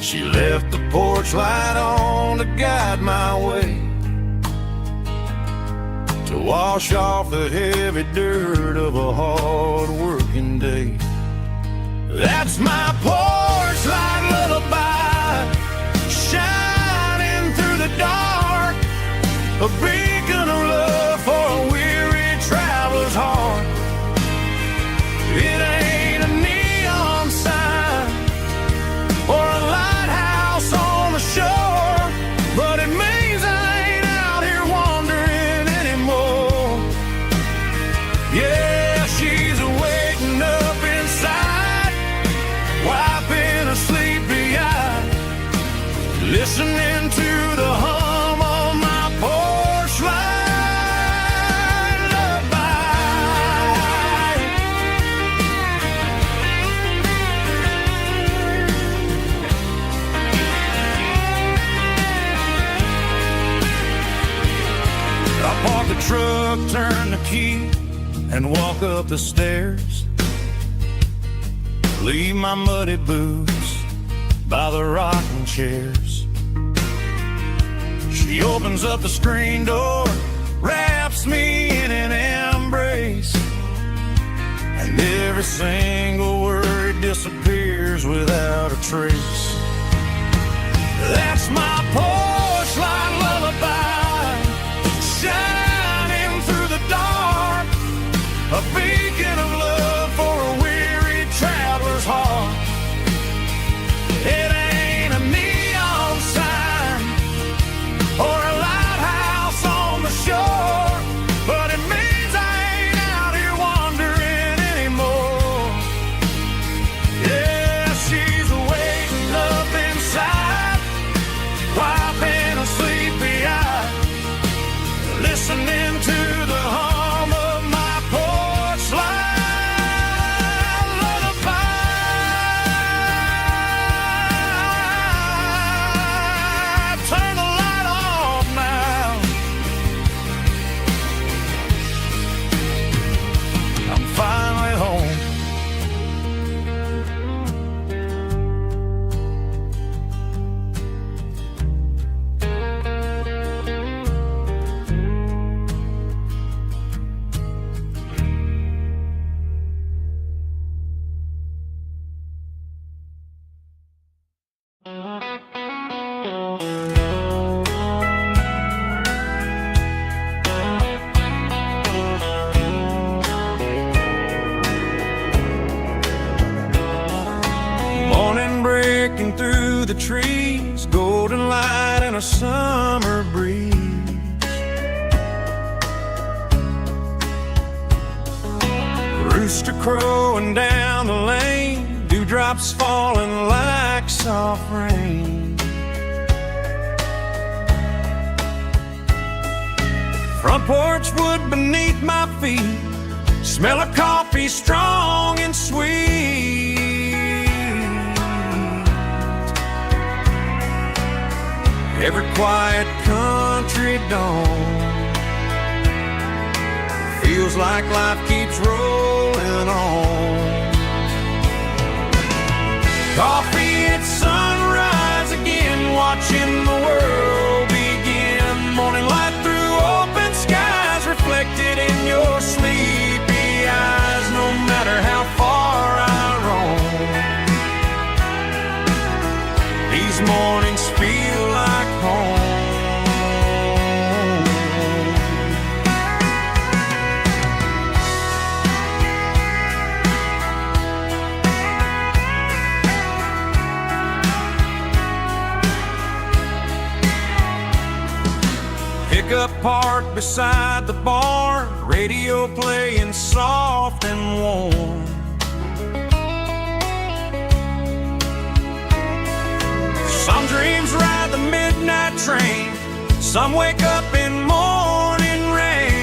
She left the porch light on to guide my way, to wash off the heavy dirt of a hard-working day. That's my porch light lullaby, shining through the dark, a beacon of love for a weary traveler's heart. It ain't a neon sign or a lighthouse on the shore, but it means I ain't out here wandering anymore. Yeah, she's waiting up inside, wiping a sleepy eye, listening to the hum of my porch light lullaby. I park the truck, turn the key, and walk up the stairs. Leave my muddy boots by the rocking chairs. She opens up the screen door, wraps me in an embrace, and every single word disappears without a trace. That's my porch light lullaby, shining through the dark, a beacon of love for a weary traveler's heart. It ain't a neon sign or a lighthouse on the shore, but it means I ain't out here wandering anymore. Yeah, she's waiting up inside, wiping a sleepy eye, listening to the hum of my porch light lullaby. Turn the light off now. I'm finally home. Morning breaking through the trees, golden light and a summer breeze. Rooster crowing down the lane, dewdrops falling like soft rain. Front porch wood beneath my feet, smell of coffee strong and sweet. Every quiet country dawn feels like life keeps rolling on. Coffee at sunrise again, watching the world begin. Morning light through open skies, reflected in your sleepy eyes. No matter how far I roam, these mornings feel like home. Pickup parked beside the barn, radio playing soft and warm. Some dreams ride the midnight train, some wake up in morning rain.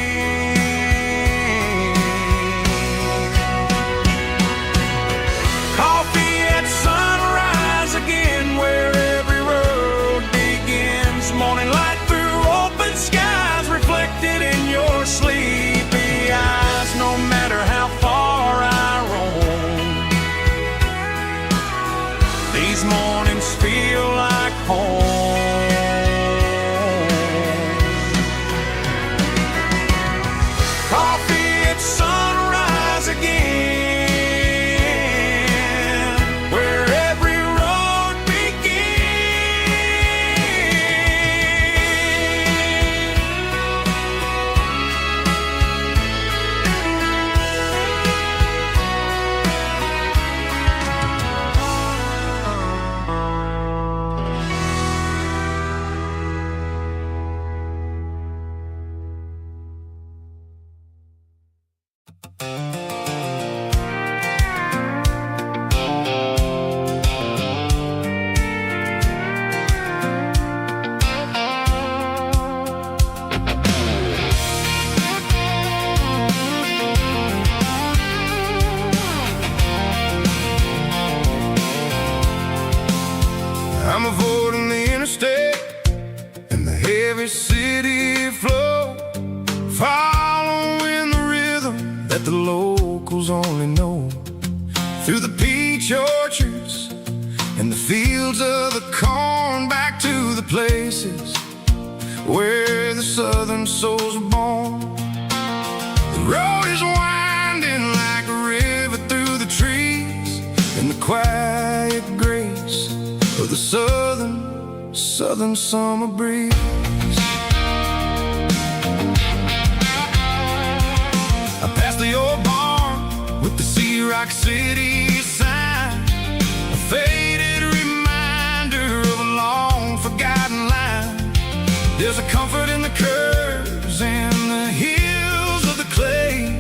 Coffee at sunrise again, where every road begins. Morning light through open skies, reflected in your sleepy eyes. No matter how far I roam, these mornings feel home. Coffee at sunrise again, where every road I'm avoiding the interstate and the heavy city flow, following the rhythm that the locals only know. Through the peach orchards and the fields of the corn, back to the places where the southern souls are born. The road is winding like a river through the trees, and the quiet grace of the southern summer breeze. I passed the old barn with the Sea Rock City sign, a faded reminder of a long forgotten line. There's a comfort in the curves and the hills of the clay,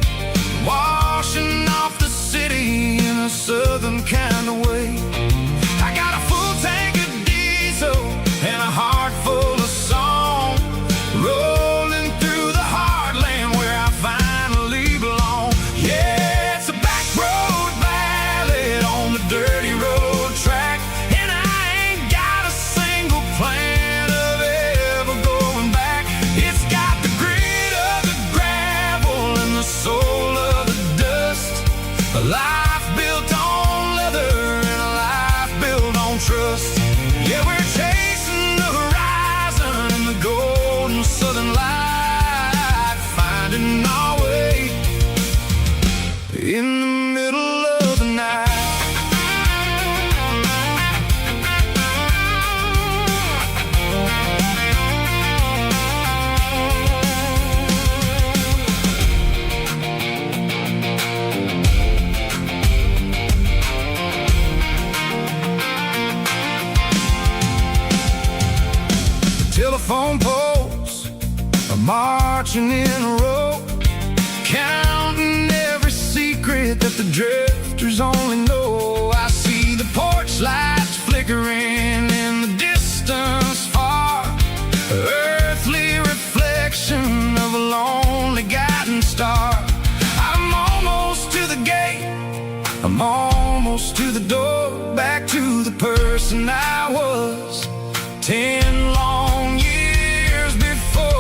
washing off the city in a southern kind of way. I got a full tank of diesel and a heart full of song, rolling through the heartland where I finally belong. Yeah, it's a back road ballad on the dirty road track, and I ain't got a single plan of ever going back. It's got the grit of the gravel and the soul of the dust, a life built on leather and a life built on trust. Yeah, we're chasing the horizon in the golden southern light, finding our way in the middle of the night. Telephone poles are marching in a row, counting every secret that the drifters only know. I see the porch lights flickering in the distance far, earthly reflection of a lonely guiding star. I'm almost to the gate, I'm almost to the door, back to the person I was 10 long years before.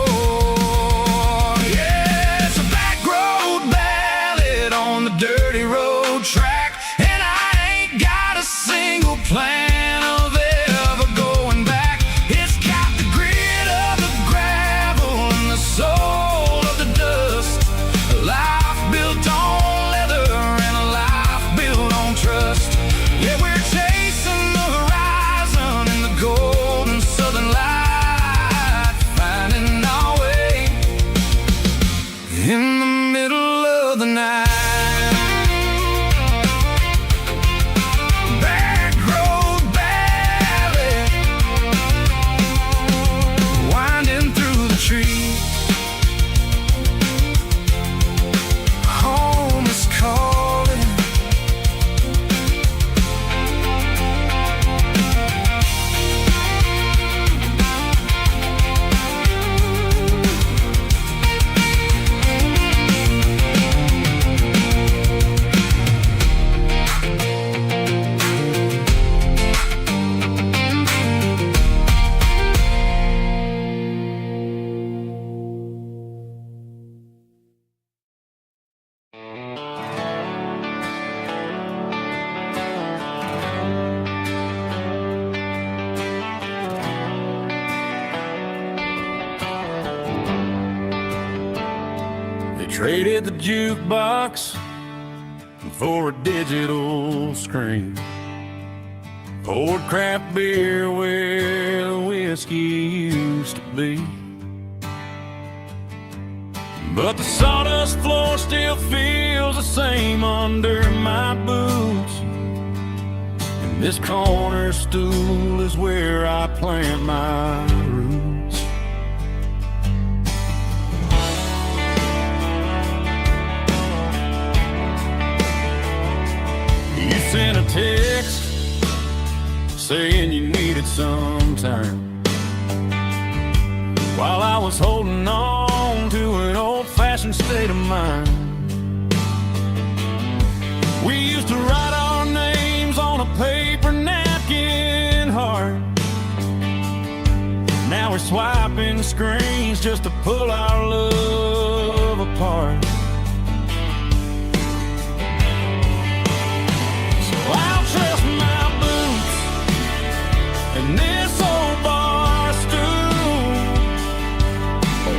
Yeah, it's a back road ballad on the dirty road track, and I ain't got a single plan of ever going back. It's got the grit of the gravel and the soul of the dust, a life built on leather and a life built on trust. Yeah, we're chasing the horizon Traded the jukebox for a digital screen. Poured craft beer where the whiskey used to be. But the sawdust floor still feels the same under my boots. And this corner stool is where I plant my roots. You sent a text saying you needed some time, while I was holding on to an old-fashioned state of mind. We used to write our names on a paper napkin heart. Now we're swiping screens just to pull our love apart. So I'll trust my boots and this old bar stool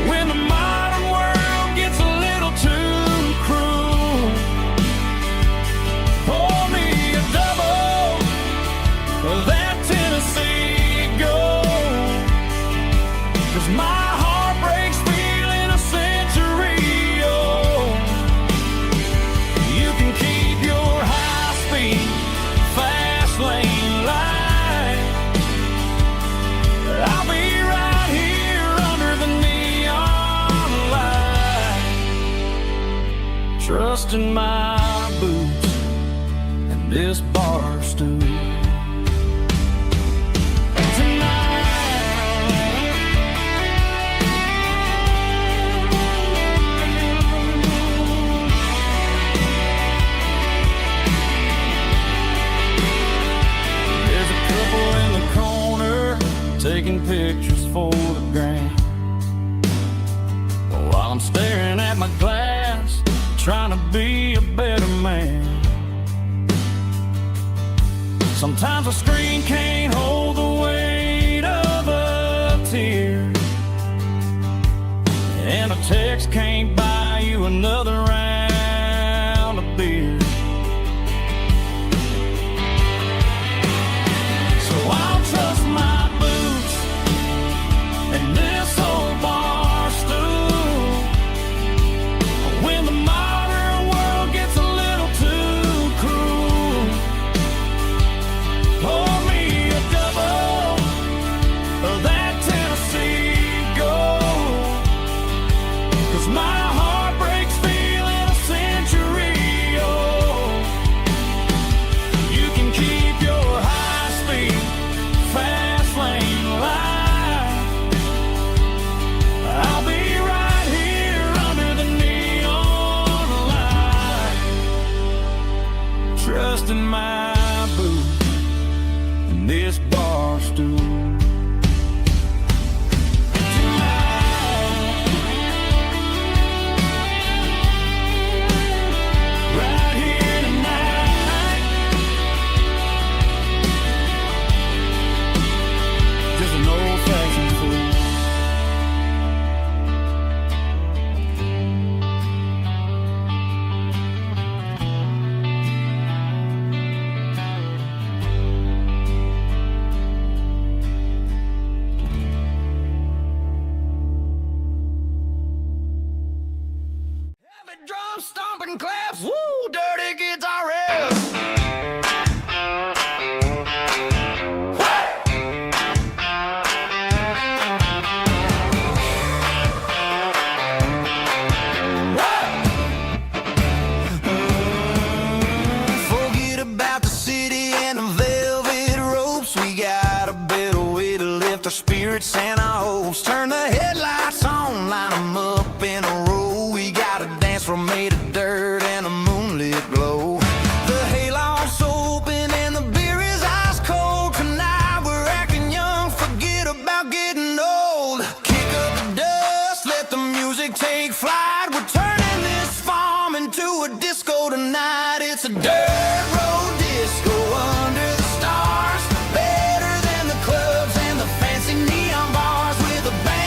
when the modern world gets a little too cruel. Pour me a double of that Tennessee Gold, 'cause my heart breaks feeling a century old. You can keep your high-speed fast lane light. I'll be right here under the neon light, trusting my boots and this bar stool. There's a couple in the corner taking pictures for the gram, while I'm staring at my glass, trying to be a better man. Sometimes a screen can't hold the weight of a tear, and a text can't buy you another round of beer. So I'll trust my boots and this old bar stool when the modern world gets a little too cruel. Pour me a double of that Tennessee Gold, 'cause my heart breaks feeling a century old. You can keep your high-speed fast lane light. I'll be right here under the neon light, trusting my boots and this bar stool. Right here tonight, just an old-fashioned fool. Heavy drum stomping claps, woo, dirty guitar riffs. Forget about the city and the velvet ropes. We got a better way to lift our spirits and our hopes. Turn the headlights on, line 'em up in a row. We got a dance floor made of dirt and a moonlit glow. The hayloft's open and the beer is ice cold. Tonight we're acting young, forget about getting old. Kick up the dust, let the music take flight. We're turning this farm into a disco tonight. It's a dirt road disco under the stars, better than the clubs and the fancy neon bars, with a band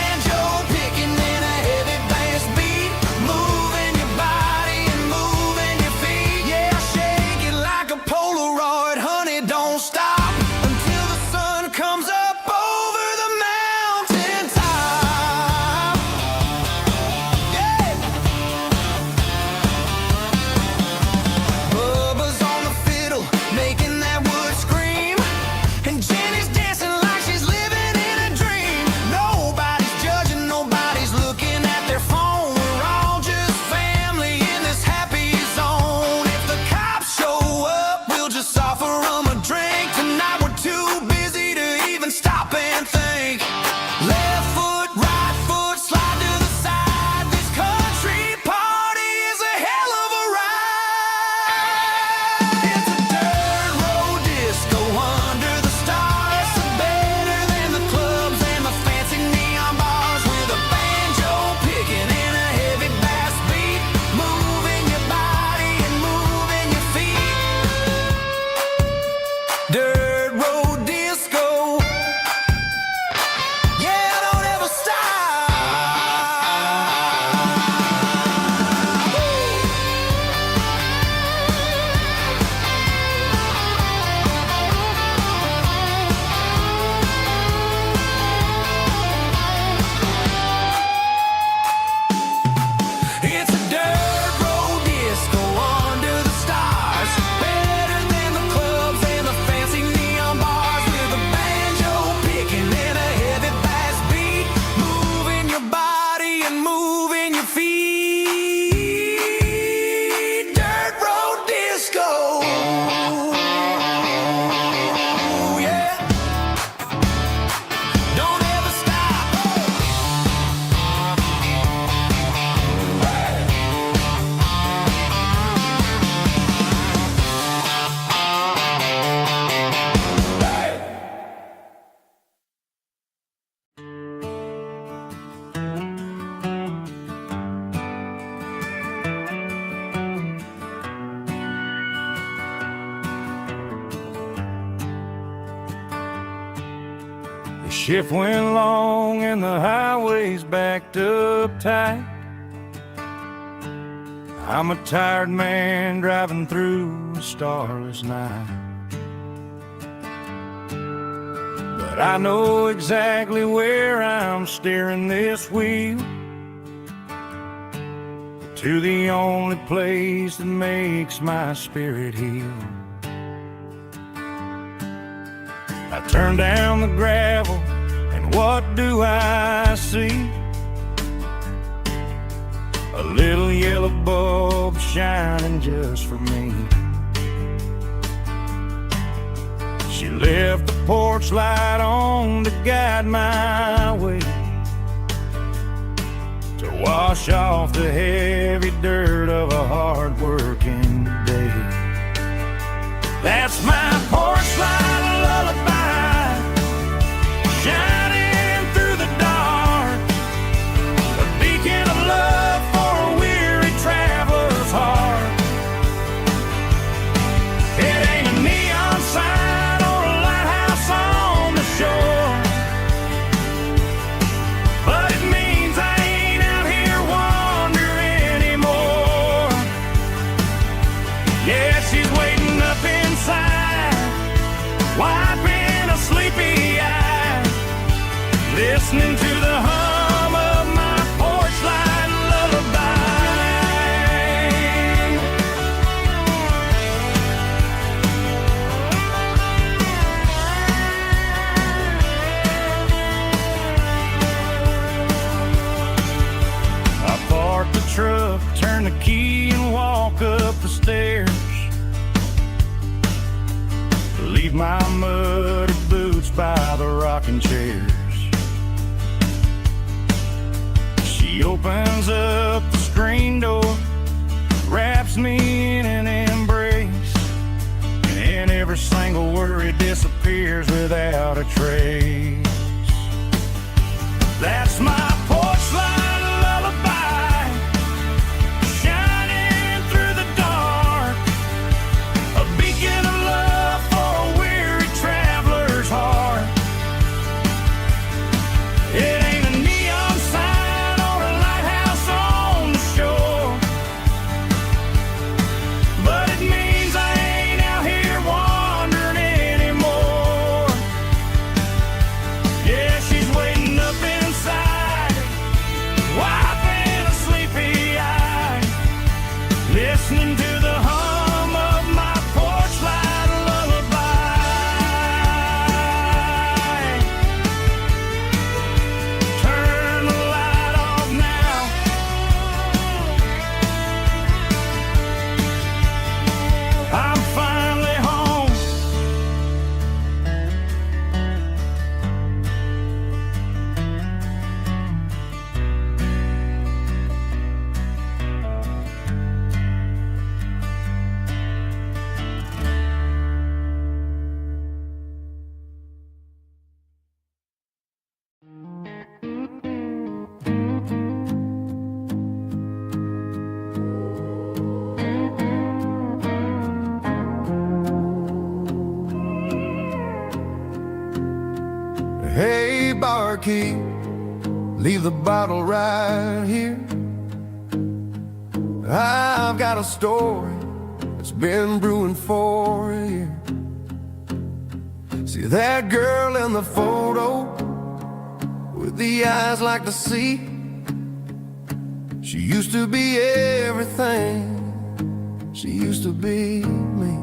The shift went long and the highway's backed up tight. I'm a tired man driving through a starless night. But I know exactly where I'm steering this wheel, to the only place that makes my spirit heal. I turn down the gravel, and what do I see? A little yellow bulb shining just for me. She left the porch light on to guide my way, to wash off the heavy dirt of a hard-working day. That's my porch light lullaby, shining through the dark, a beacon of love for a weary traveler's heart. It ain't a neon sign or a lighthouse on the shore, but it means I ain't out here wandering anymore. Yeah, she's waiting up inside, wiping a sleepy eye, listening to the hum of my porch light lullaby. I park the truck, turn the key and walk up the stairs, leave my muddy boots by the rocking chairs. She opens up the screen door, wraps me in an embrace, and every single worry disappears without a trace. That's my porch light lullaby, shining through the dark, a beacon of love for a weary traveler's heart. It ain't a neon sign or a lighthouse on the shore, but it means I ain't out here wandering anymore. Yeah, she's waiting up inside, wiping a sleepy eye, listening to the hum of my porch light lullaby. Turn the light off now, I'm finally home. Hey, barkeep, leave the bottle right here. I've got a story that's been brewing for a year. See that girl in the photo with the eyes like the sea? She used to be everything, she used to be me.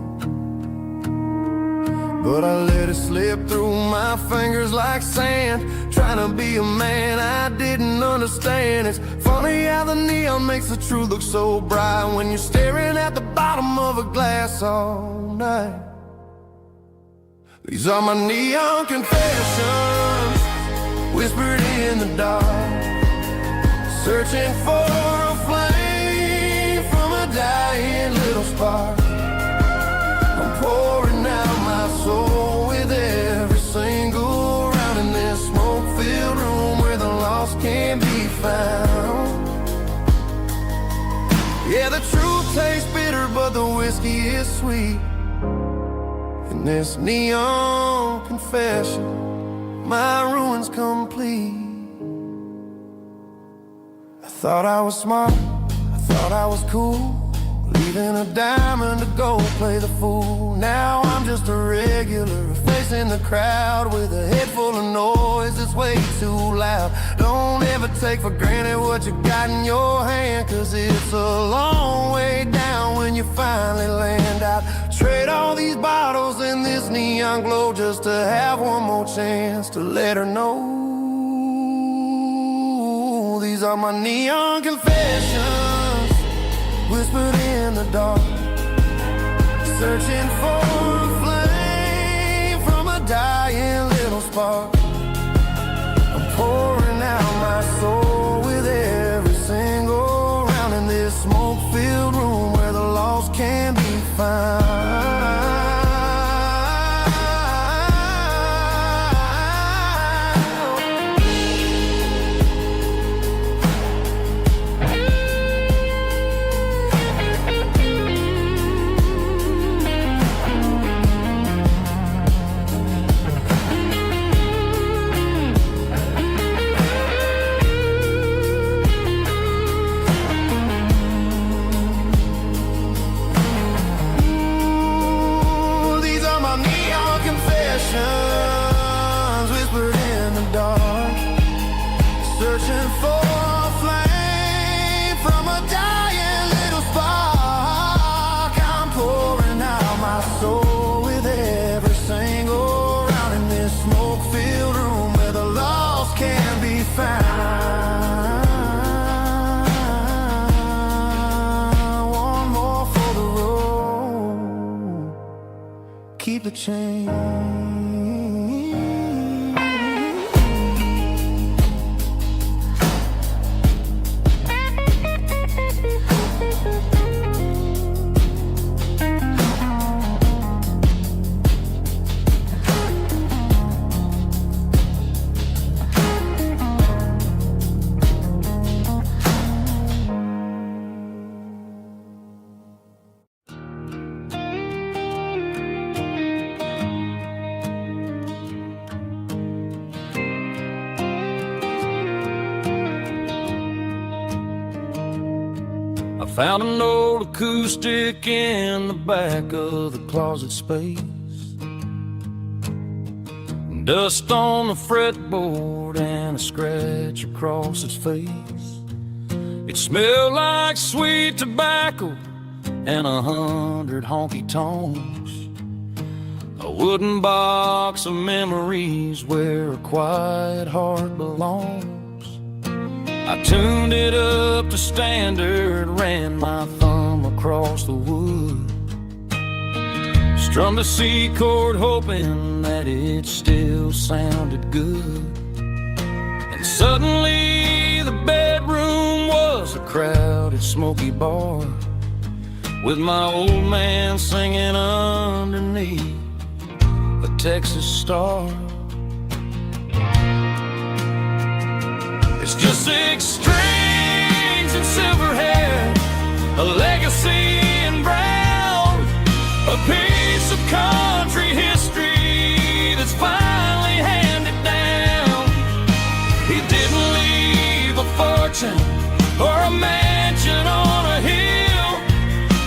But I let it slip through my fingers like sand, trying to be a man I didn't understand. It's funny how the neon makes the truth look so bright when you're staring at the bottom of a glass all night. These are my neon confessions, whispered in the dark, searching for a flame from a dying little spark. I'm pouring out my soul with every single round in this smoke-filled room where the lost can be found. Yeah, the truth tastes bitter, but the whiskey is sweet. And this neon confession my ruin's complete. I thought I was smart, I thought I was cool, leaving a diamond to go play the fool. Now I'm just a regular, facing the crowd with a head full of noise that's way too loud. Don't ever take for granted what you got in your hand, 'cause it's a long way down when you finally land out. Trade all these bottles and this neon glow just to have one more chance to let her know. These are my neon confessions, whispered in the dark, searching for a flame from a dying little spark. I'm pouring out my soul with every single round in this smoke-filled room where the lost can be found. Whispered in the dark, searching for a flame from a dying little spark. I'm pouring out my soul with every single round in this smoke-filled room where the lost can be found. One more for the road, keep the change. Found an old acoustic in the back of the closet space. Dust on the fretboard and a scratch across its face. It smelled like sweet tobacco and 100 honky-tonks. A wooden box of memories where a quiet heart belongs. I tuned it up to standard, ran my thumb across the wood, strummed a C chord hoping that it still sounded good. And suddenly the bedroom was a crowded, smoky bar, with my old man singing underneath a Texas star. It's just 6 strings and silver hair, a legacy in brown, a piece of country history that's finally handed down. He didn't leave a fortune or a mansion on a hill,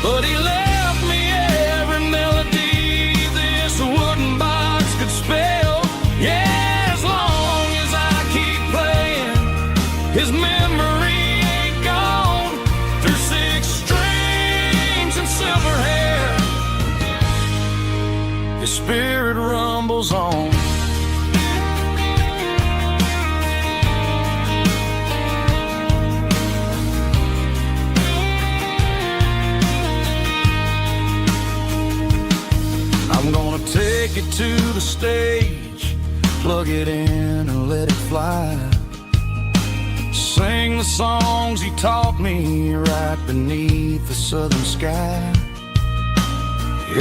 but he left me every melody this wooden box could spell. Yeah. His memory ain't gone through 6 strings and silver hair. His spirit rumbles on. I'm gonna take it to the stage, plug it in and let it fly. Sing the songs he taught me right beneath the southern sky.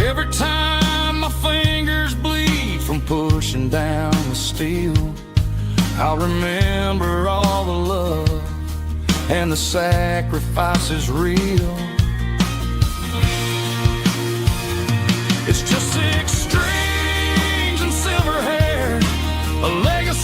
Every time my fingers bleed from pushing down the steel, I'll remember all the love and the sacrifices real. It's just 6 strings and silver hair, a legacy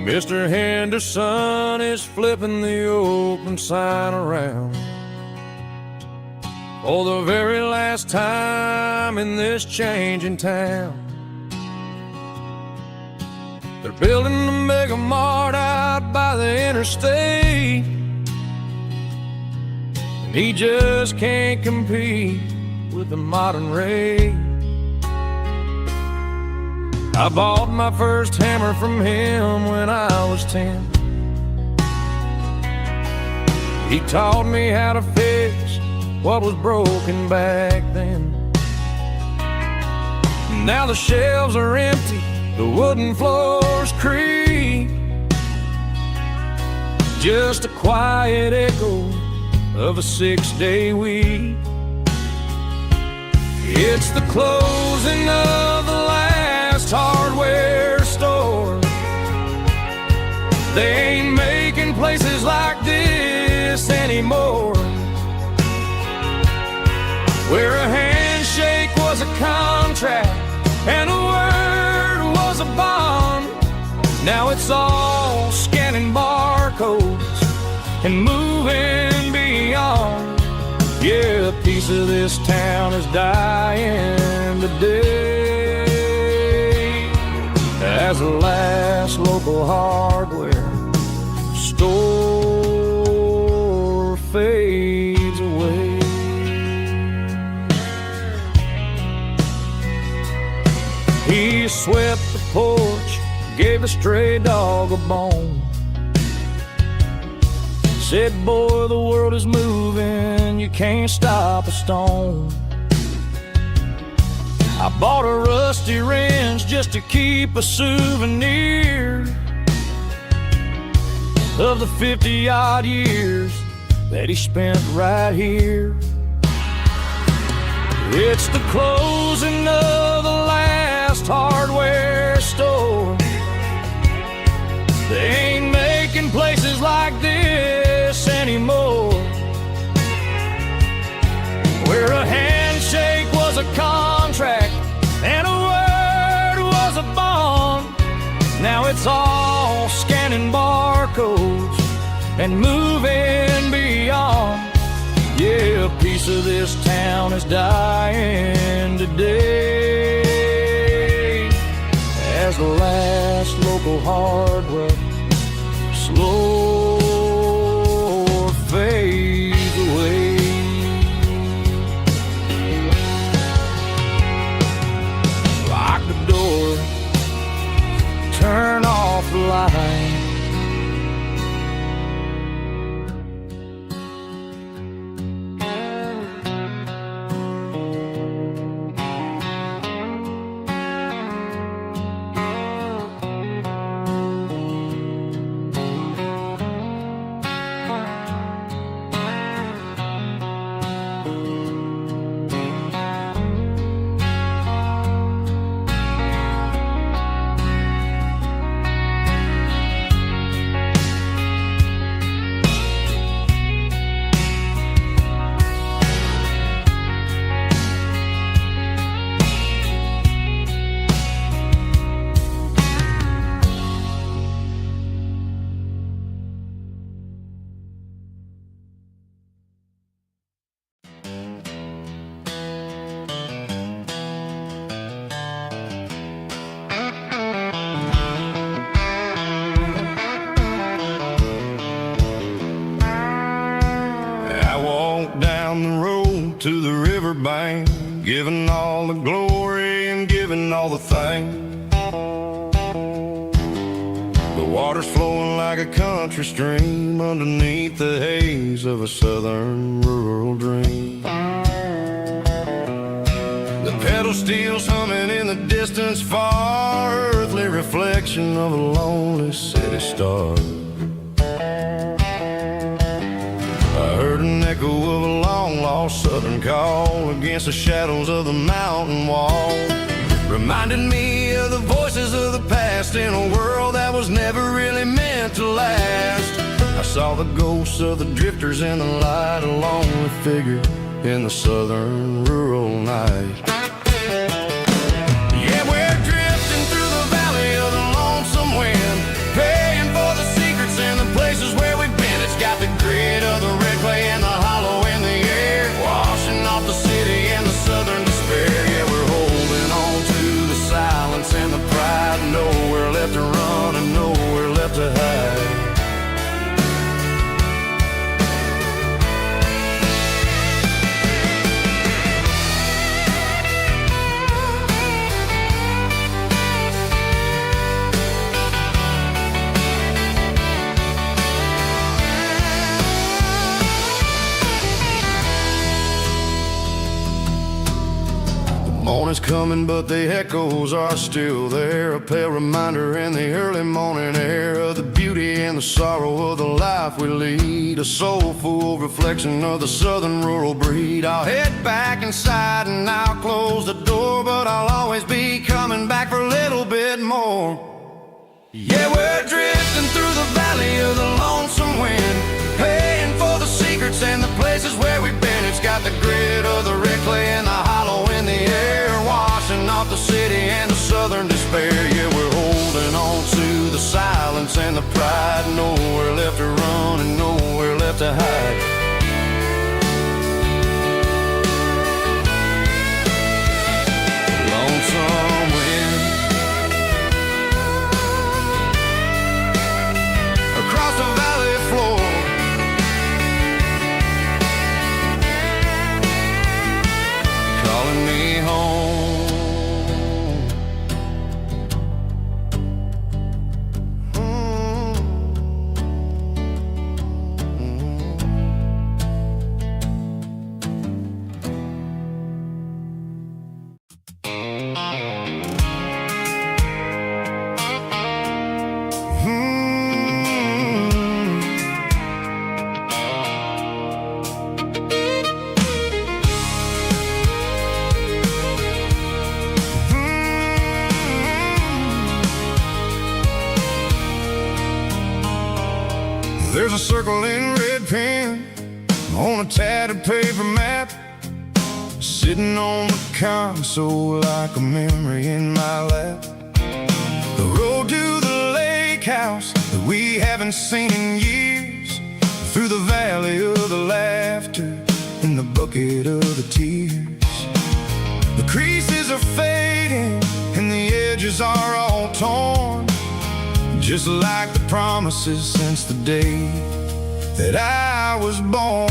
Mr. Henderson is flipping the open sign around for the very last time in this changing town. They're building the mega mart out by the interstate, and he just can't compete with the modern rate. I bought my first hammer from him when I was 10. He taught me how to fix what was broken back then. Now the shelves are empty, the wooden floors creak, just a quiet echo of a 6-day week. It's the closing of the last hardware store. They ain't making places like this anymore, where a handshake was a contract and a word was a bond. Now it's all scanning barcodes and moving beyond. Yeah, a piece of this town is dying today as the last local hardware store fades away. He swept the porch, gave a stray dog a bone, said, boy, the world is moving, you can't stop a stone. I bought a rusty wrench just to keep a souvenir of the 50-odd years that he spent right here. It's the closing of the last hardware store. They ain't making places like this anymore, where a handshake was a contract and a word was a bond. Now it's all scanning barcodes and moving beyond. Yeah, a piece of this town is dying today as the last local hardware slow fades away. Lock the door, turn off the light. To the riverbank, giving all the glory and giving all the thanks. The water's flowing like a country stream underneath the haze of a southern rural dream. The pedal steel's humming in the distance far, earthly reflection of a lonely city star. I heard an echo of a long-lost southern call against the shadows of the mountain wall, reminded me of the voices of the past in a world that was never really meant to last. I saw the ghosts of the drifters in the light, a lonely figure in the southern rural night. Yeah, we're drifting through the valley of the lonesome wind, paying is coming, but the echoes are still there. A pale reminder in the early morning air of the beauty and the sorrow of the life we lead. A soulful reflection of the southern rural breed. I'll head back inside and I'll close the door, but I'll always be coming back for a little bit more. Yeah, we're drifting through the valley of the lonesome wind, paying for the secrets and the places where we've been. It's got the grit of the red clay and the hollow in the air, washing off the city and the southern despair. Yeah, we're holding on to the silence and the pride. Nowhere left to run and nowhere left to hide. Lonesome wind across the valley floor, calling me home. There's a circle in red pen on a tattered paper map, sitting on the console like a memory in my lap. The road to the lake house that we haven't seen in years, through the valley of the laughter in the bucket of the tears. The creases are fading and the edges are all torn, just like the promises since the day that I was born.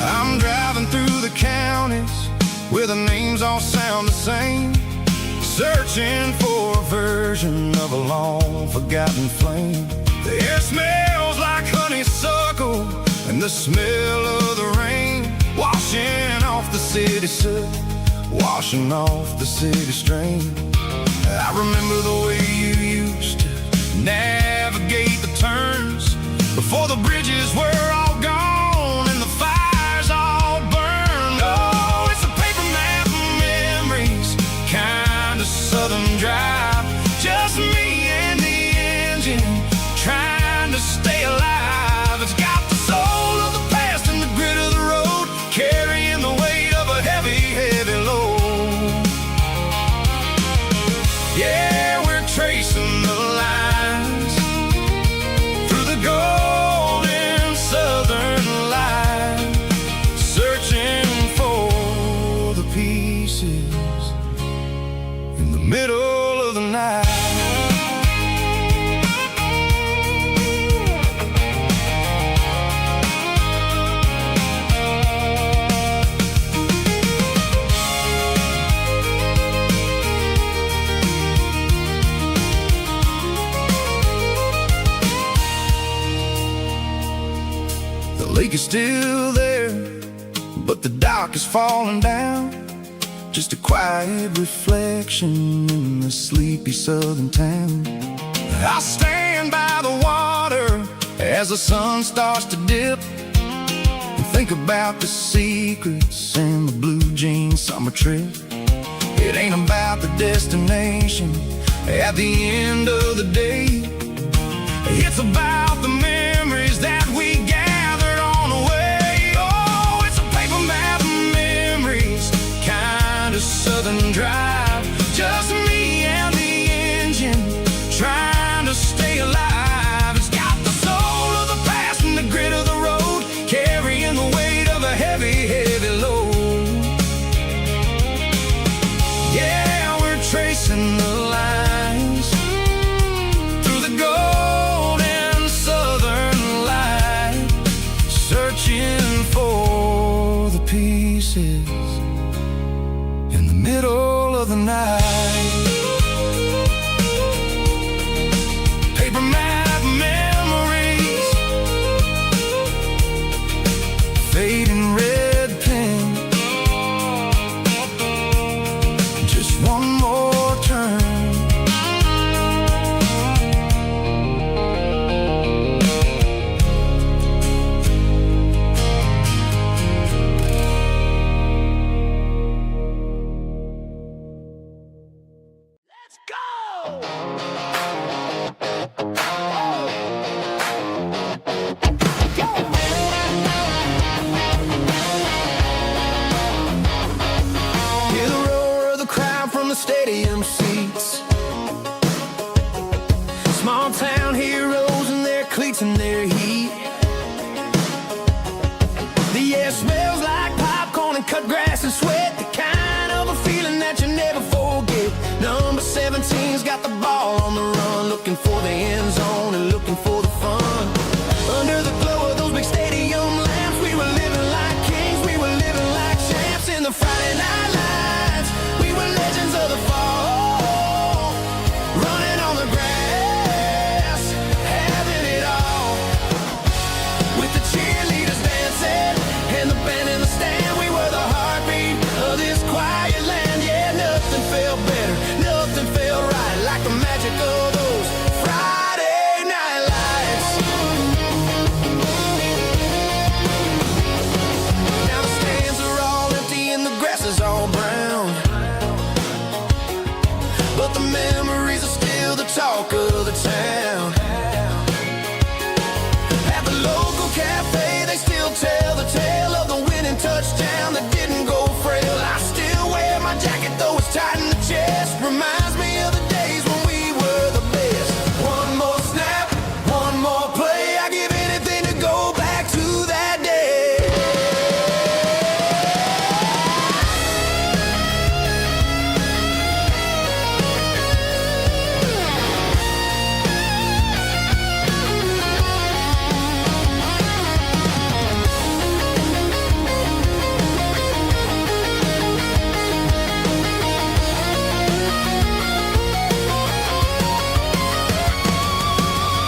I'm driving through the counties where the names all sound the same, searching for a version of a long forgotten flame. The air smells like honeysuckle and the smell of the rain, washing off the city soot, washing off the city strain. I remember the way you used to navigate the turns before the bridges were all gone and the fires all burned. Oh, it's a paper map of memories, kind of southern drive, just me and the engine trying to stay alive. It's got the soul of the past and the grit of the road, carrying the weight of a heavy, heavy load. Yeah, we're tracing the lines through the golden southern light, searching for the pieces in the middle of the night. The lake is still there, but the dock is falling down, just a quiet reflection in the sleepy southern town. I stand by the water as the sun starts to dip, and think about the secrets and the blue jean summer trip. It ain't about the destination at the end of the day, it's about the memories that we gathered on the way. Oh, it's a paper map of memories, kind of southern drive, just me and the engine trying to stay alive. It's got the soul of the past and the grit of the road, carrying the weight of a heavy, heavy load. Yeah, we're tracing the lines through the golden southern light, searching for the pieces in the middle of the night. Paper map got the ball on the run, looking for the end zone and looking for the fun. Under the glow of those big stadium lamps, we were living like kings, we were living like champs in the Friday night lights. We were legends of the fall, running on the grass, having it all. With the cheerleaders dancing and the band in the stand, we were the heartbeat of this quiet land. Yeah, nothing felt better, nothing felt right like the magic of those Friday night lights. Now the stands are all empty and the grass is all brown, but the memories are still the talk of the town. At the local cafe, they still tell the tale of the winning touchdown that didn't go frail. I still wear my jacket though it's tight in the chest. Reminds me of the days when we were the best. One more snap, one more play. I give anything to go back to that day.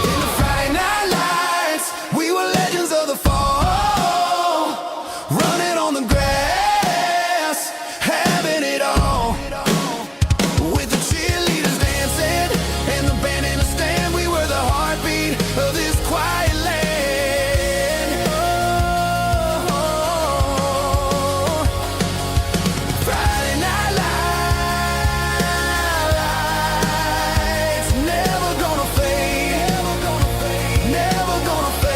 In the Friday night lights, we were legends of the fall, running on the grass, having it all. With the cheerleaders dancing and the band in the stand, we were the heartbeat of this quiet land. Oh, Friday night lights, never gonna fade, never gonna fade, never gonna fade.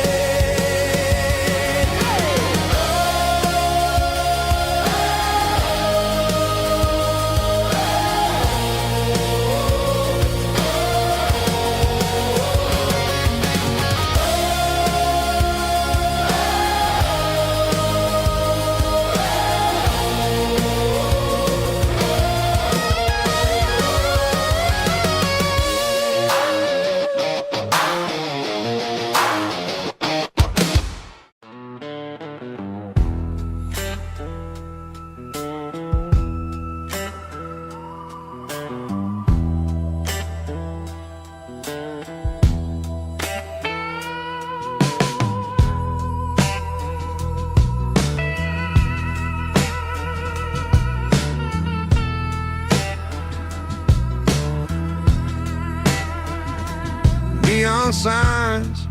Neon signs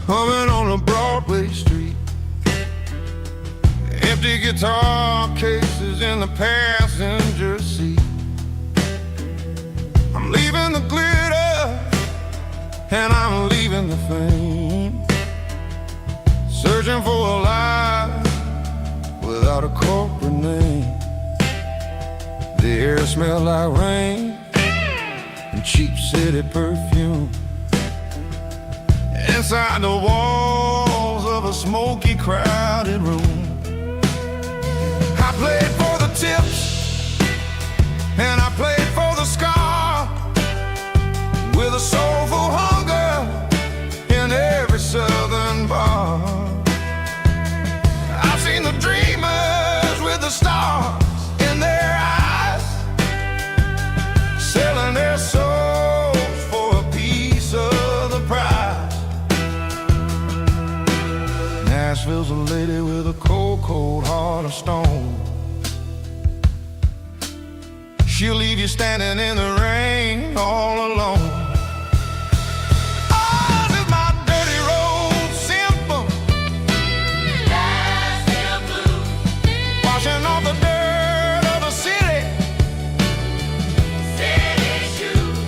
humming on a Broadway street, empty guitar cases in the passenger seat. I'm leaving the glitter and I'm leaving the fame, searching for a life without a corporate name. The air smelled like rain and cheap city perfume. Inside the walls of a smoky, crowded room, I played for the tips and I played for the scar, with a soulful hunger in every southern bar. I've seen the dreamers with the stars in their eyes, selling their souls for a piece of the prize. Nashville's a lady with a cold, cold heart of stone. She'll leave you standing in the rain all alone. Ours is my dirty road symphony, washing off the dirt of the city.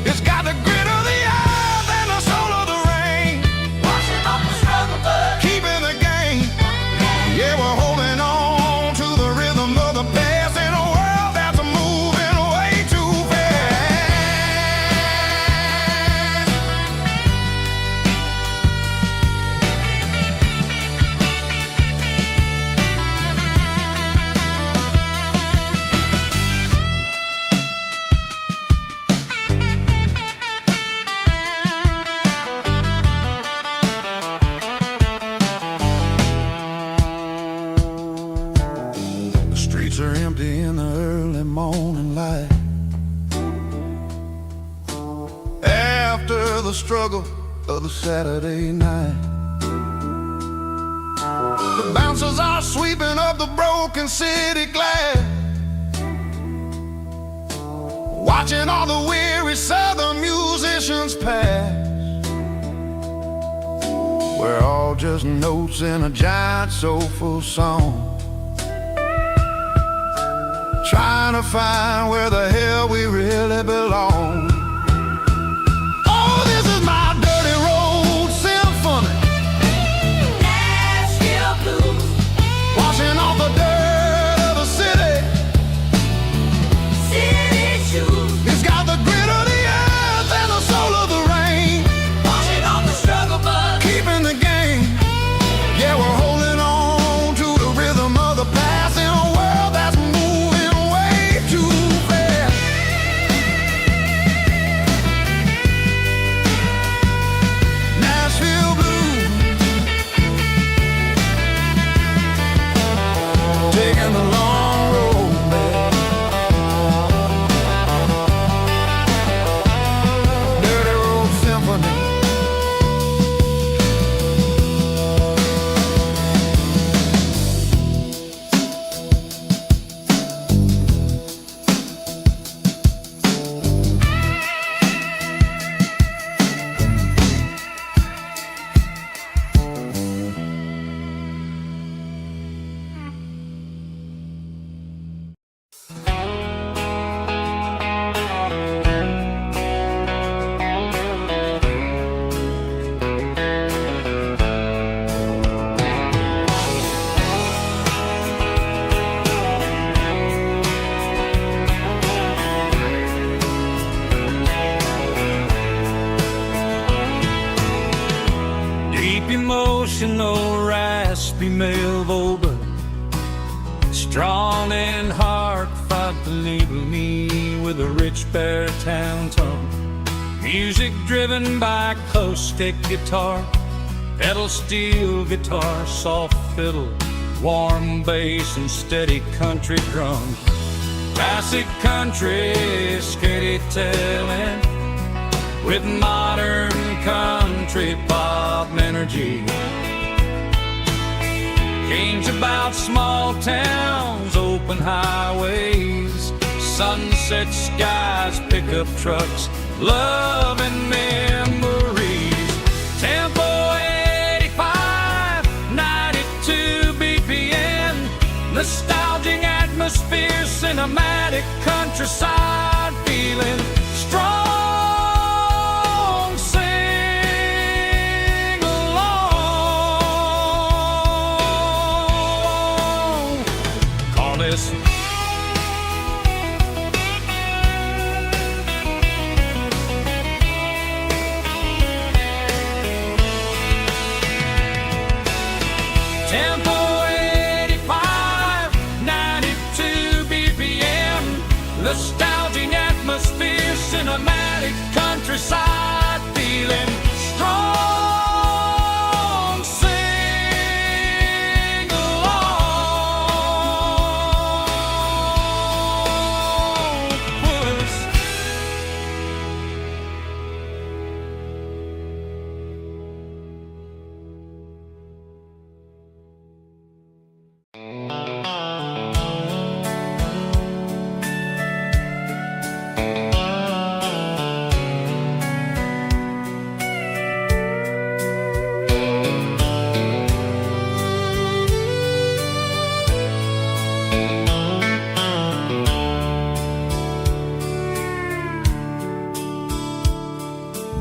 It's got the grit of the earth and the soul of the rain, washing off the struggle, but keeping the game. Yeah, we're holding on to the rhythm of the past in a world that's moving way too fast. morning light. After the struggle of the Saturday night, the bouncers are sweeping up the broken city glass, watching all the weary southern musicians pass. We're all just notes in a giant soulful song, trying to find where the hell we really belong. Oh, this is my dirty road symphony, Nashville blues, washing off the dirt of the city. city shoes, It's got the grit of the earth and the soul of the rain, washing off the struggle bug. keeping the game. Yeah, we're holding on to the rhythm of the past in a world that's moving way too fast. Nashville blues, taking the long road back. Dirty road symphony. Deep emotional, raspy male vulva, strong in heart, fight to label me with a rich baritone tone. Music driven by acoustic guitar, pedal steel guitar, soft fiddle, warm bass and steady country drums. Classic country, skitty telling, with modern country pop energy. Games about small towns, open highways, sunset skies, pickup trucks, love and memories. Tempo 85, 92 BPM, nostalgic atmosphere, cinematic countryside feeling, strong. Sing along. Call this Tempo 85, 92 BPM, nostalgic atmosphere, cinematic countryside feeling, strong. Sing along. Puss.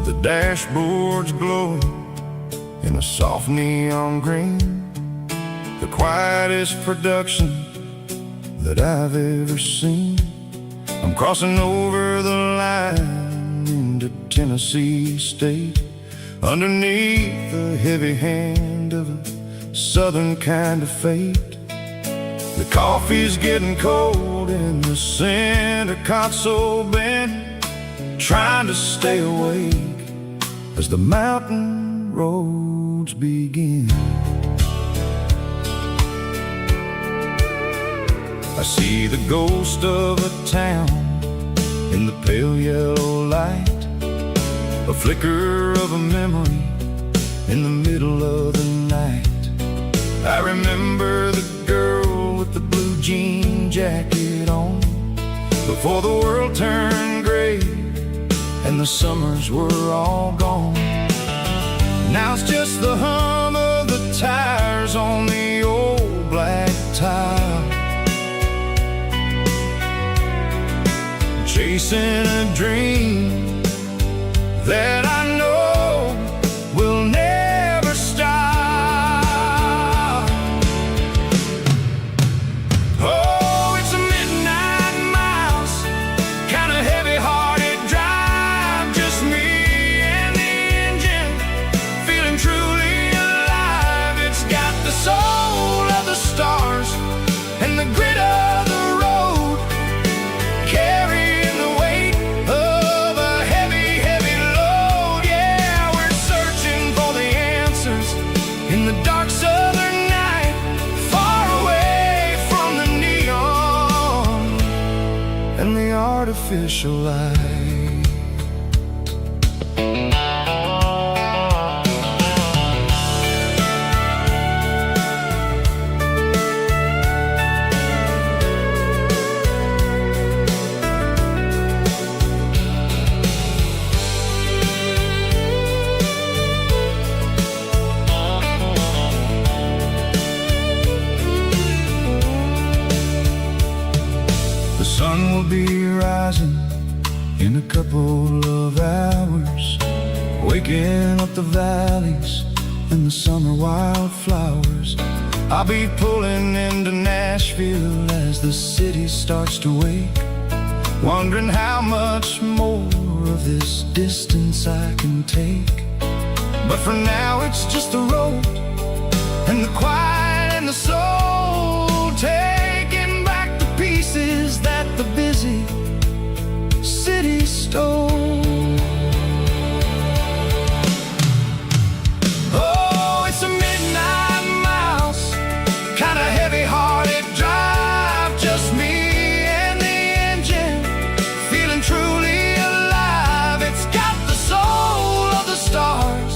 The dashboard's glowing in a soft neon green, the quietest production that I've ever seen. I'm crossing over the line into Tennessee State, underneath the heavy hand of a southern kind of fate. The coffee's getting cold in the center console bin, trying to stay awake as the mountain roads begin. I see the ghost of a town in the pale yellow light, a flicker of a memory in the middle of the night. I remember the girl with the blue jean jacket on, before the world turned gray and the summers were all gone. Now it's just the hum of the tires on the old black tile, chasing a dream that I know will never stop. Oh, it's a midnight miles, kind of heavy-hearted drive, just me and the engine, feeling truly alive. It's got the soul of the stars and the grit of the road, carrying the weight of a heavy, heavy load. Yeah, we're searching for the answers in the dark southern night, far away from the neon and the artificial light. The sun will be rising in a couple of hours, waking up the valleys and the summer wildflowers. I'll be pulling into Nashville as the city starts to wake, wondering how much more of this distance I can take. But for now it's just the road and the quiet and the soul, taking back the pieces that the busy city stole. Oh, it's a midnight miles, kind of heavy-hearted drive, just me and the engine, feeling truly alive. It's got the soul of the stars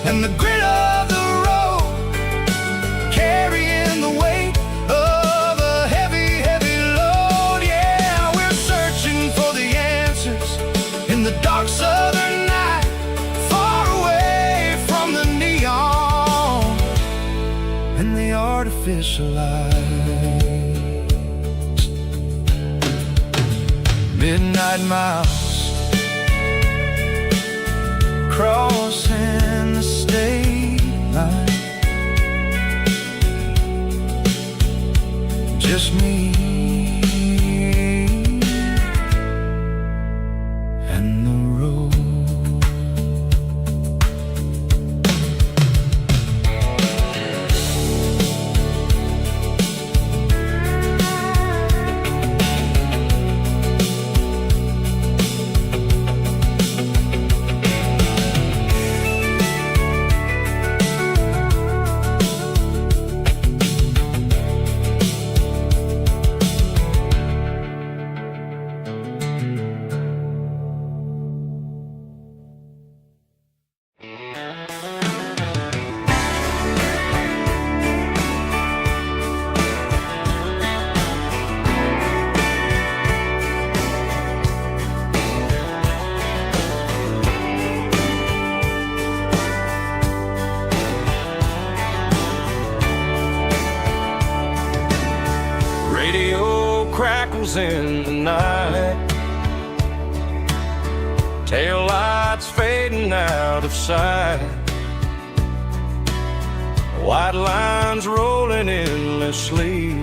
and the grit of the road, carrying the weight of a heavy, heavy load. Yeah, we're searching for the answers in the dark southern night, far away from the neon and the artificial lights. Midnight miles, crossing the state line, just me and the road. Radio crackles in the night, tail lights fading out of sight, white lines rolling endlessly,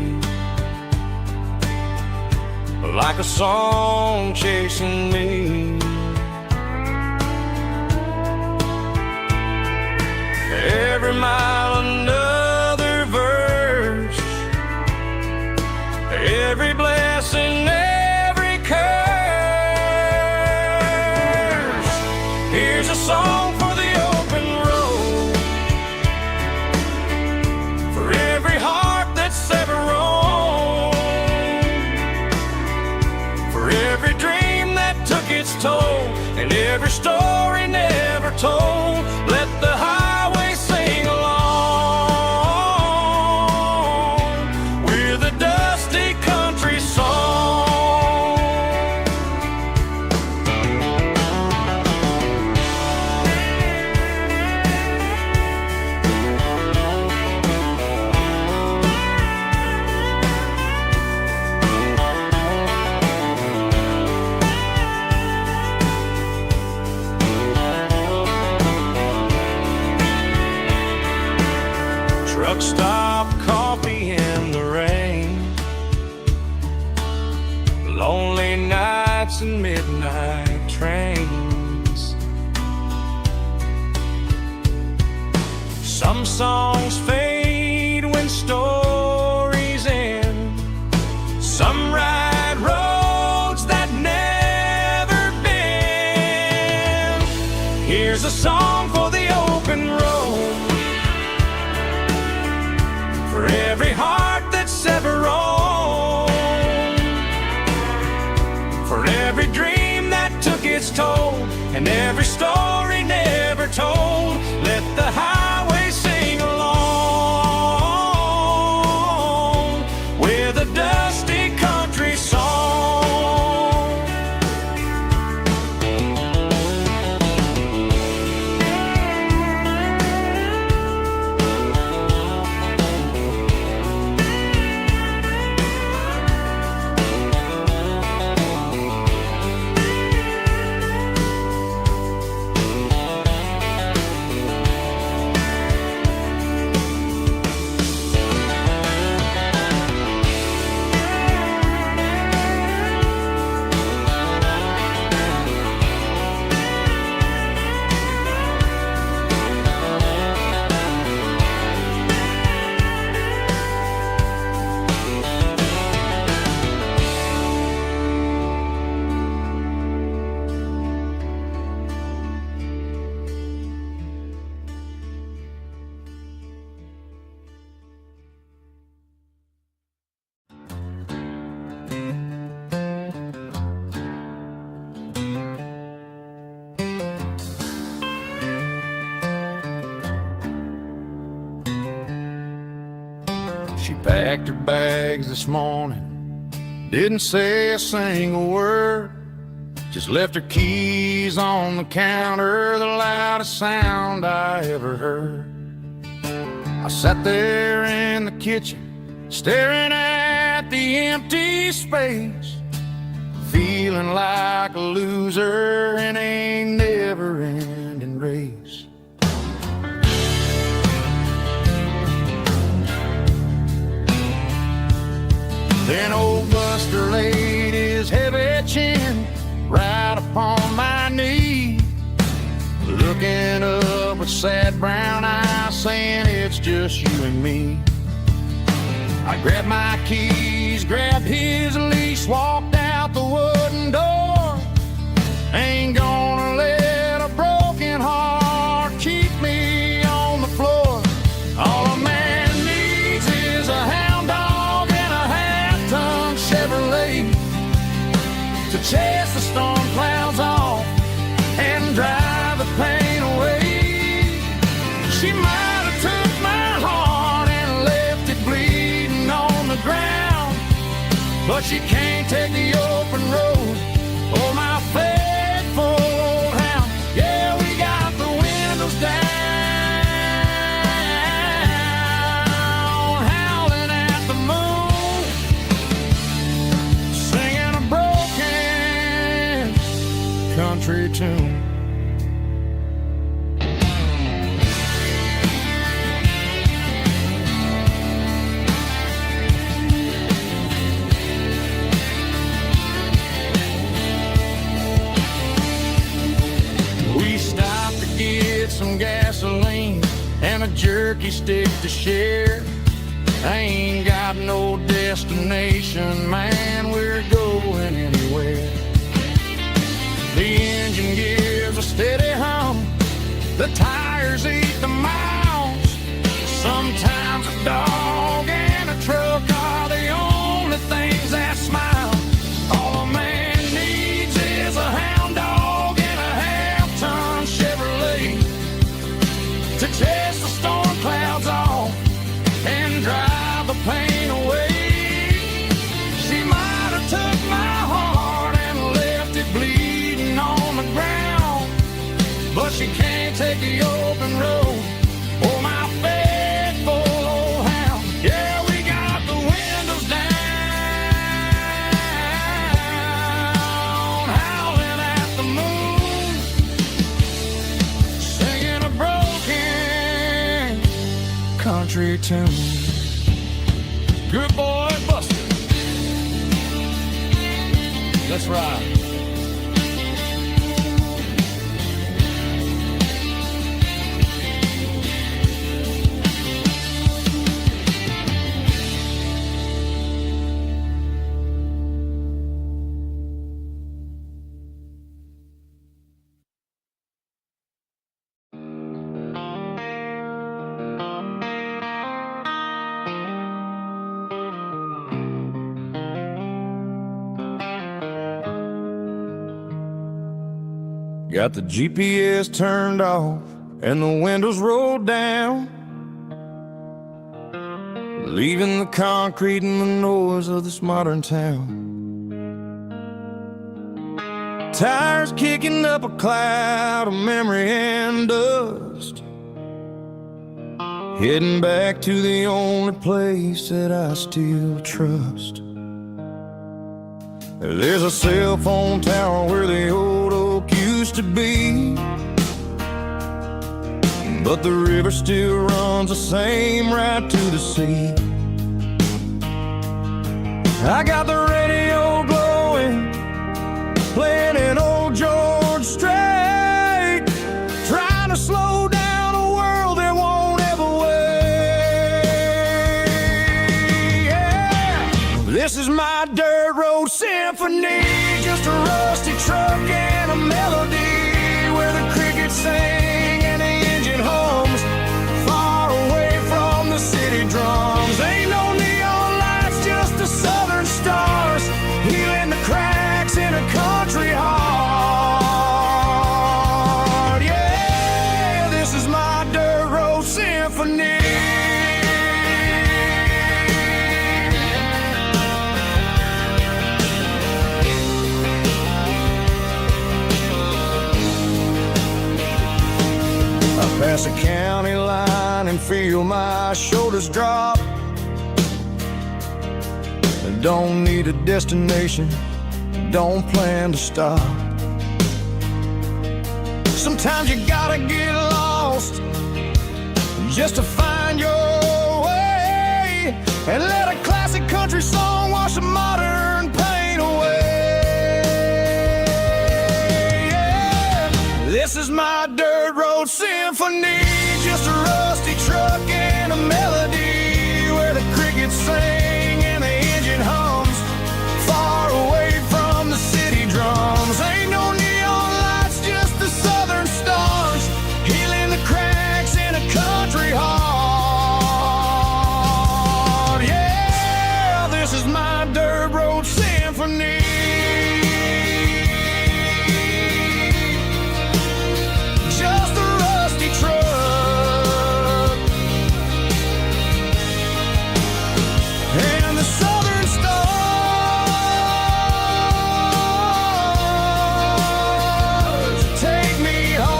like a song chasing me. Every mile another verse, every blessing, every curse. Here's a song for the open road, for every heart that's ever roamed. every story never told. Let the highway sing along with a dusty country song. Truck stop, coffee in the rain, lonely nights and midnight trains. Some songs fade when stories end. Some ride roads that never bend. Here's a song for the open road, for every heart that's ever roamed, for every dream that took its toll, and every story never told. Let the highway sing along with a dusty country song. She packed her bags this morning, didn't say a single word, just left her keys on the counter, the loudest sound I ever heard. I sat there in the kitchen, staring at the empty space, feeling like a loser in a never-ending race. Then old Buster laid his heavy chin right upon my knee, looking up with sad brown eyes, saying it's just you and me. I grabbed my keys, grabbed his leash, walked out the wooden door. Ain't gonna let a broken heart keep me on the floor. All a man needs is a hound dog and a half-ton Chevrolet to chase the storm clouds off and drive the pain away. She might have took my heart and left it bleeding on the ground, but she can't take the open road or my faithful old hound. Yeah, we got the windows down, howling at the moon, singing a broken country tune. We stopped to get some gasoline and a jerky stick to share. I ain't got no destination, man, we're going anywhere. The engine gives a steady hum, the tires eat the miles. Sometimes a dog and a truck are the only things that smile. All a man needs is a hound dog and a take the open road. Oh, my faithful old hound. Yeah, we got the windows down, howling at the moon, singing a broken country tune. Good boy, Buster. Let's ride. Got the GPS turned off and the windows rolled down, leaving the concrete and the noise of this modern town. Tires kicking up a cloud of memory and dust, heading back to the only place that I still trust. There's a cell phone tower where the old oak used to be, but the river still runs the same right to the sea. I got the radio glowing, playing an old George Strait, trying to slow down a world that won't ever wait. Yeah. This is my dirt road symphony, just a rusty truck and a melody where the crickets sing and the engine hums, far away from the city drums. Ain't no neon lights, just the southern stars, healing the cracks in a country heart. Yeah, this is my dirt road symphony. Pass a county line and feel my shoulders drop. Don't need a destination, don't plan to stop. Sometimes you gotta get lost just to find your way, and let a classic country song wash a modern pain away. Yeah. This is my dirt road symphony, just a rusty truck and a melody where the crickets sing and the engine hums, far away from the city drums. Ain't no neon lights, just the southern stars, healing the cracks in a country heart. Yeah, this is my dirt road symphony. Just a rusty truck and the southern stars take me home.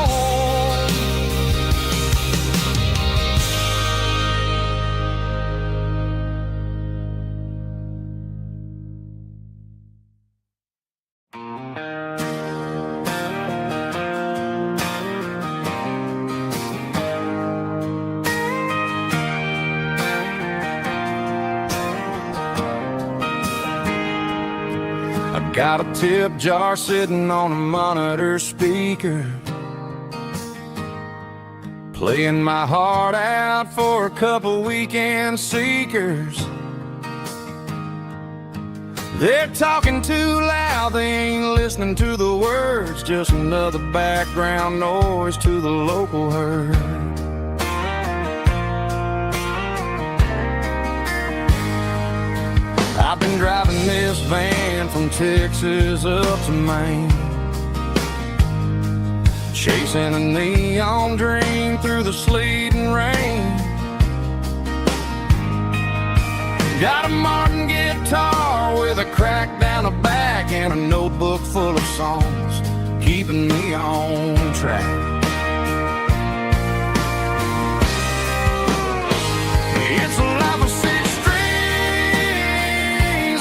I got a tip jar sitting on a monitor speaker, playing my heart out for a couple weekend seekers. They're talking too loud, they ain't listening to the words, just another background noise to the local herd. I've been driving this van from Texas up to Maine, chasing a neon dream through the sleet and rain. Got a Martin guitar with a crack down the back and a notebook full of songs, keeping me on track. It's a life of six strings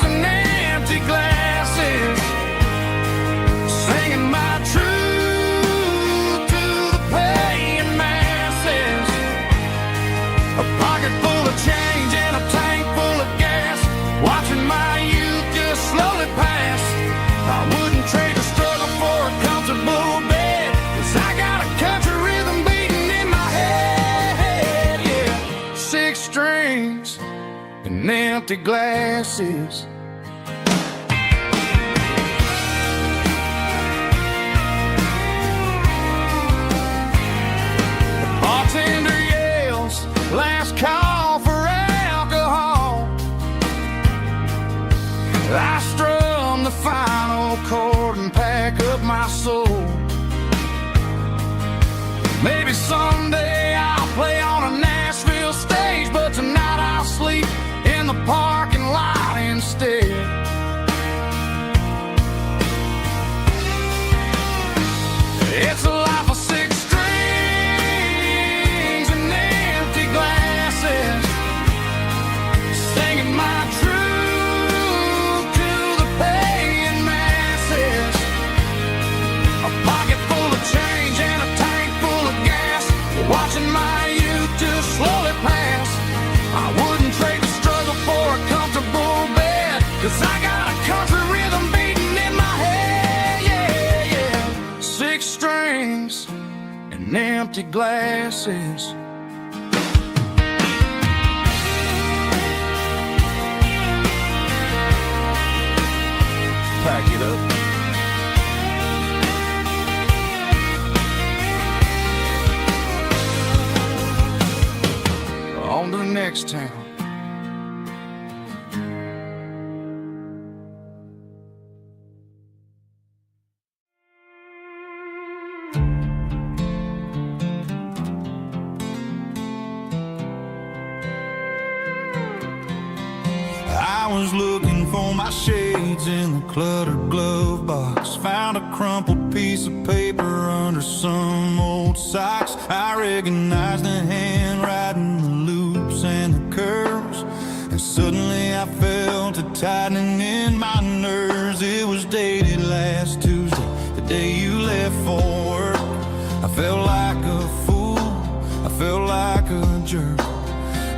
and empty glasses, singing my truth to the paying masses. A pocket full of change and a tank full of gas, watching my youth just slowly pass. I wouldn't trade the struggle for a comfortable bed, 'cause I got a country rhythm beating in my head, yeah. Six strings and empty glasses. The bartender yells, last call for alcohol. I strum the final chord and pack up my soul. Maybe someday I'll play on a Nashville stage, but tonight I'll sleep in the parking lot instead. It's a life of six strings and empty glasses, singing my truth to the paying masses. A pocket full of change and a tank full of gas, watching my youth just slowly pass. I wouldn't trade the struggle for a comfortable bed, 'cause I got a country rhythm beating in my head, yeah, yeah. Six strings and empty glasses. Pack it up. On to the next town. I was looking for my shades in the cluttered glove box. Found a crumpled piece of paper under some old socks. I recognized the handwriting, the loops and the curves, and suddenly I felt a tightening in my nerves. It was dated last Tuesday, the day you left for work. I felt like a fool, I felt like a jerk.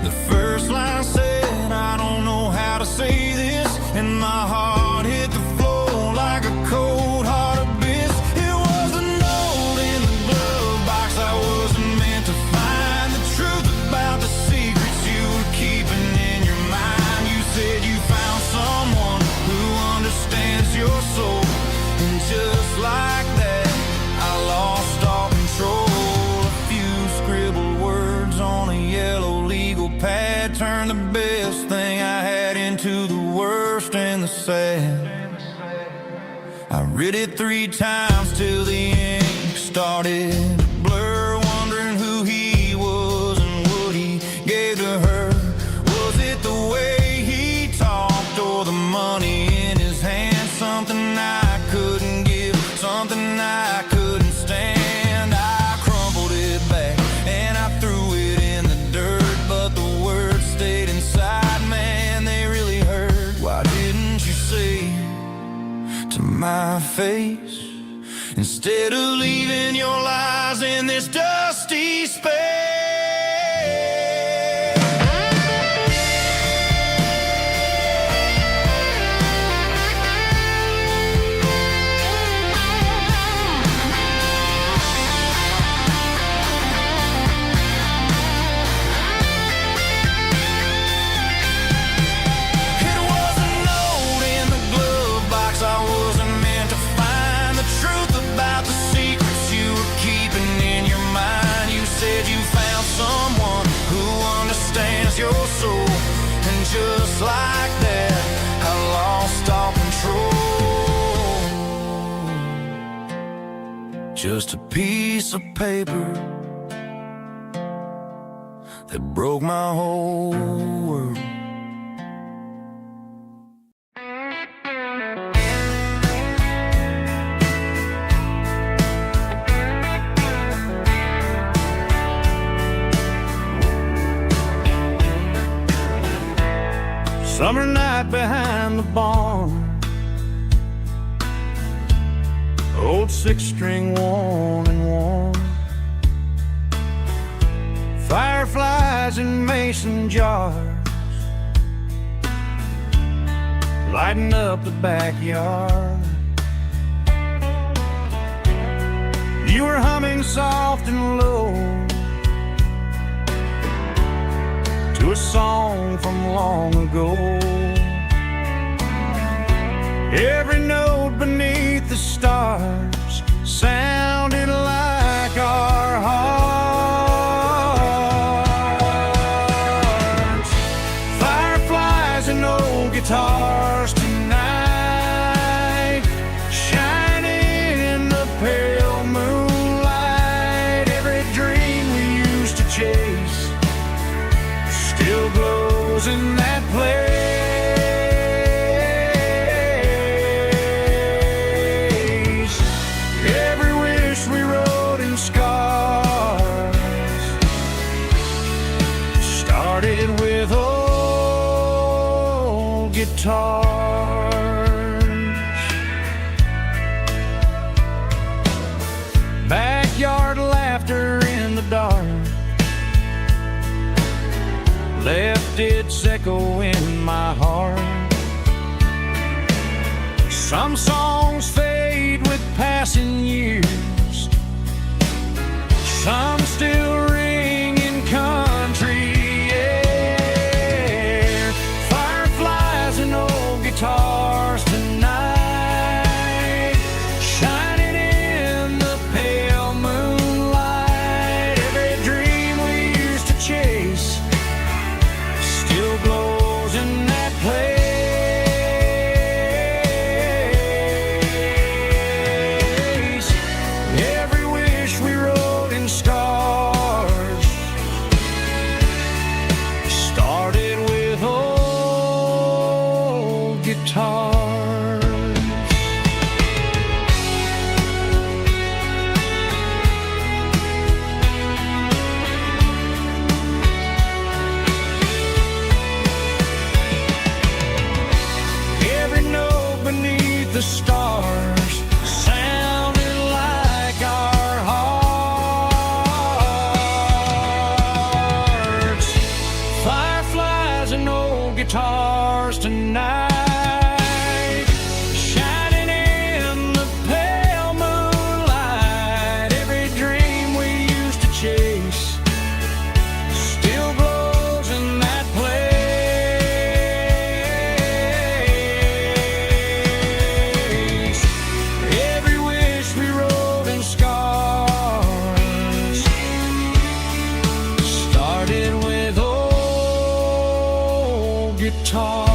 The first line said, I don't know how to say this, and my heart hit the floor like a cold heart abyss. It was a note in the glove box I wasn't meant to find. The truth about the secrets you were keeping in your mind. You said you found someone who understands your soul, and just like that, I lost all control. A few scribbled words on a yellow legal pad turned the best thing I had into the worst and the sad. I read it 3 times till the ink started to blur, wondering who he was and what he gave to her. Was it the way he talked or the money in his hand? Something I couldn't give, something I couldn't stand. I crumpled it back and I threw it in the dirt, but the words stayed inside, man, they really hurt. Why didn't you say to my face, instead of leaving your lies in this dusty space? It was a note in the glove box I wasn't meant to find. The truth about the secrets you were keeping in your mind. You said you found someone who understands your soul, and just like that, I lost all control. Just a piece of paper that broke my whole world. Summer night behind the barn, old 6-string worn and worn. Fireflies in mason jars, lighting up the backyard. You were humming soft and low to a song from long ago. Every note beneath the stars sounded like our hearts. Fireflies and old guitars tonight, shining in the pale moonlight. Every dream we used to chase still glows in that place. Every wish we wrote in scars started with old guitars. Backyard laughter in the dark left its echo in my heart. Some songs fade with passing years, some still ring in country air. Fireflies and old guitars tonight, shining in the pale moonlight. Every dream we used to chase still glows in that place. Every wish we wrote in scars started with old guitars. Every note beneath the stars sounded like our hearts. Fireflies and old guitars tonight, shining in the pale moonlight. Every dream we used to chase still glows in that place. Every wish we wrote in scars started with old guitars.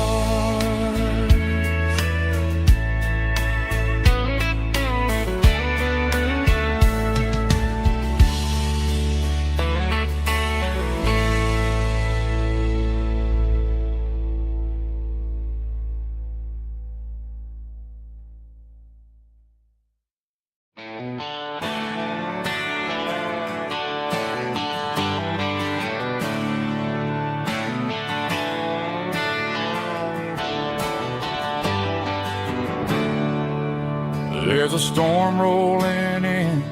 There's a storm rolling in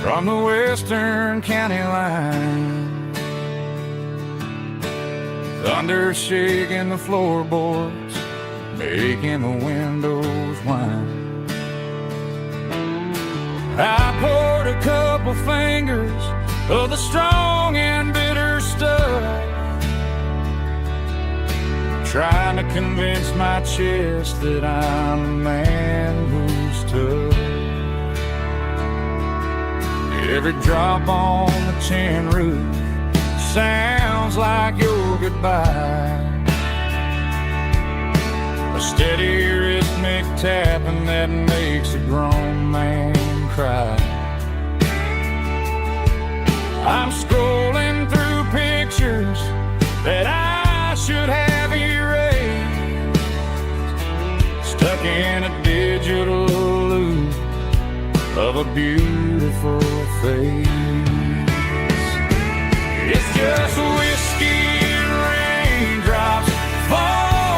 from the western county line. Thunder shaking the floorboards, making the windows whine. I poured a couple fingers of the strong and bitter stuff, trying to convince my chest that I'm a man who's tough. Every drop on the tin roof sounds like your goodbye, a steady rhythmic tapping that makes a grown man cry. I'm scrolling through pictures that I should have erased, stuck in a digital loop of a beautiful face. It's just whiskey and raindrops falling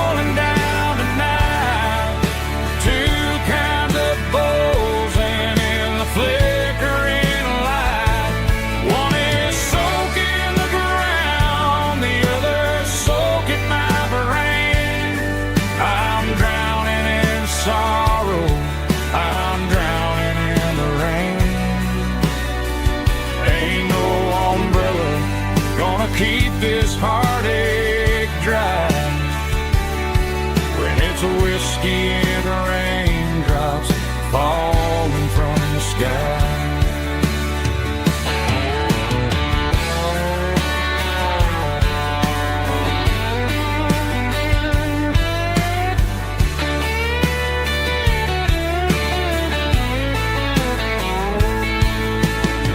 sky.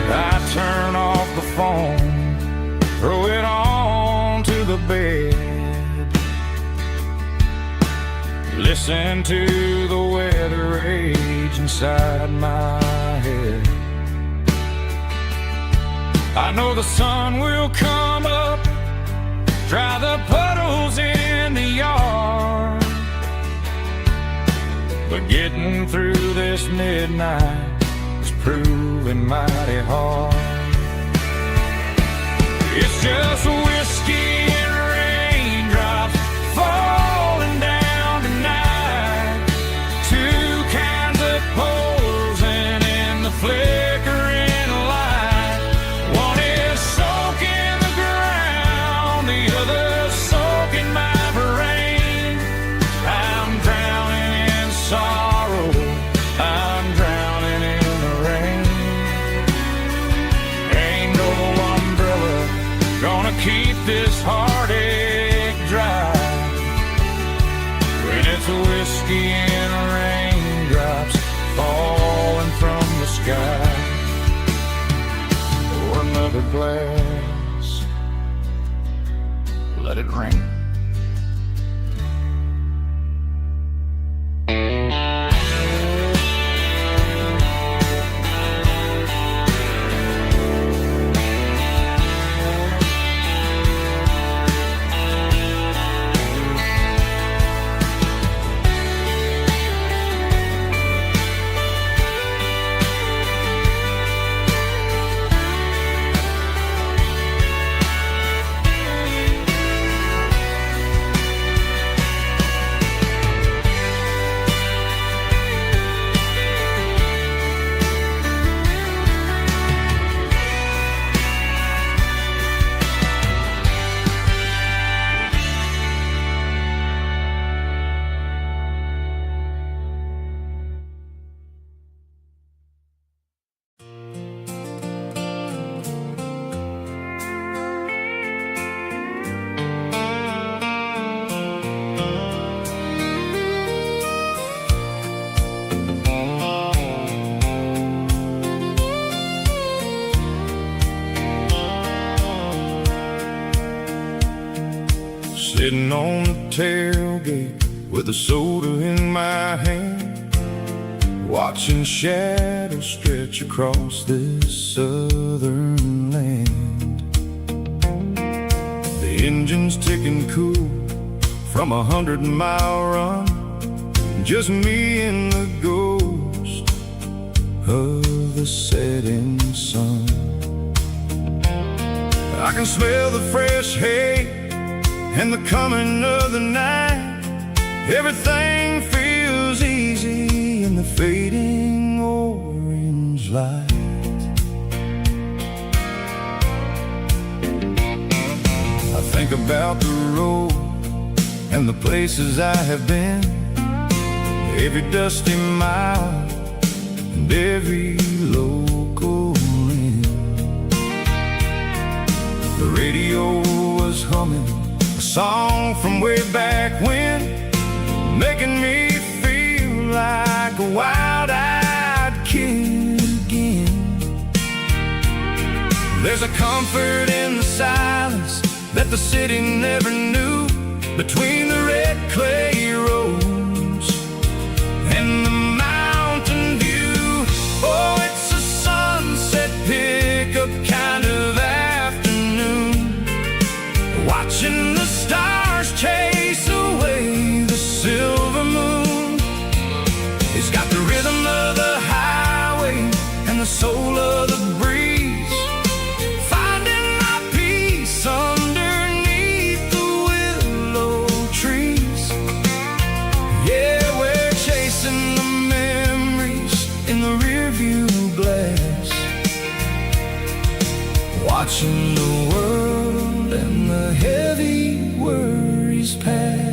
I turn off the phone, throw it on to the bed, listen to the weather rage inside my head. I know the sun will come up, dry the puddles in the yard, but getting through this midnight is proving mighty hard. It's just whiskey and raindrops falling down tonight, two cans of poison in the flickering light. One is soaking the ground, the other soaking my brain. I'm drowning in sorrow, I'm drowning in the rain. Ain't no umbrella gonna keep this heartache dry when it's whiskey and raindrops falling from the sky. Pour another glass, let it rain. Sitting on the tailgate with a soda in my hand, watching shadows stretch across this southern land. The engine's ticking cool from 100-mile run, just me and the ghost of the setting sun. I can smell the fresh hay and the coming of the night. Everything feels easy in the fading orange light. I think about the road and the places I have been, every dusty mile and every local inn. The radio was humming a song from way back when, making me feel like a wild-eyed kid again. There's a comfort in the silence that the city never knew, between the red clay roads and the mountain view. Oh, it's a sunset pickup kind of afternoon, watching the stars chase away the silver moon. It's got the rhythm of the highway and the soul of the breeze, finding my peace underneath the willow trees. Yeah, we're chasing the memories in the rearview glass, watching the world and the heavy worries pass.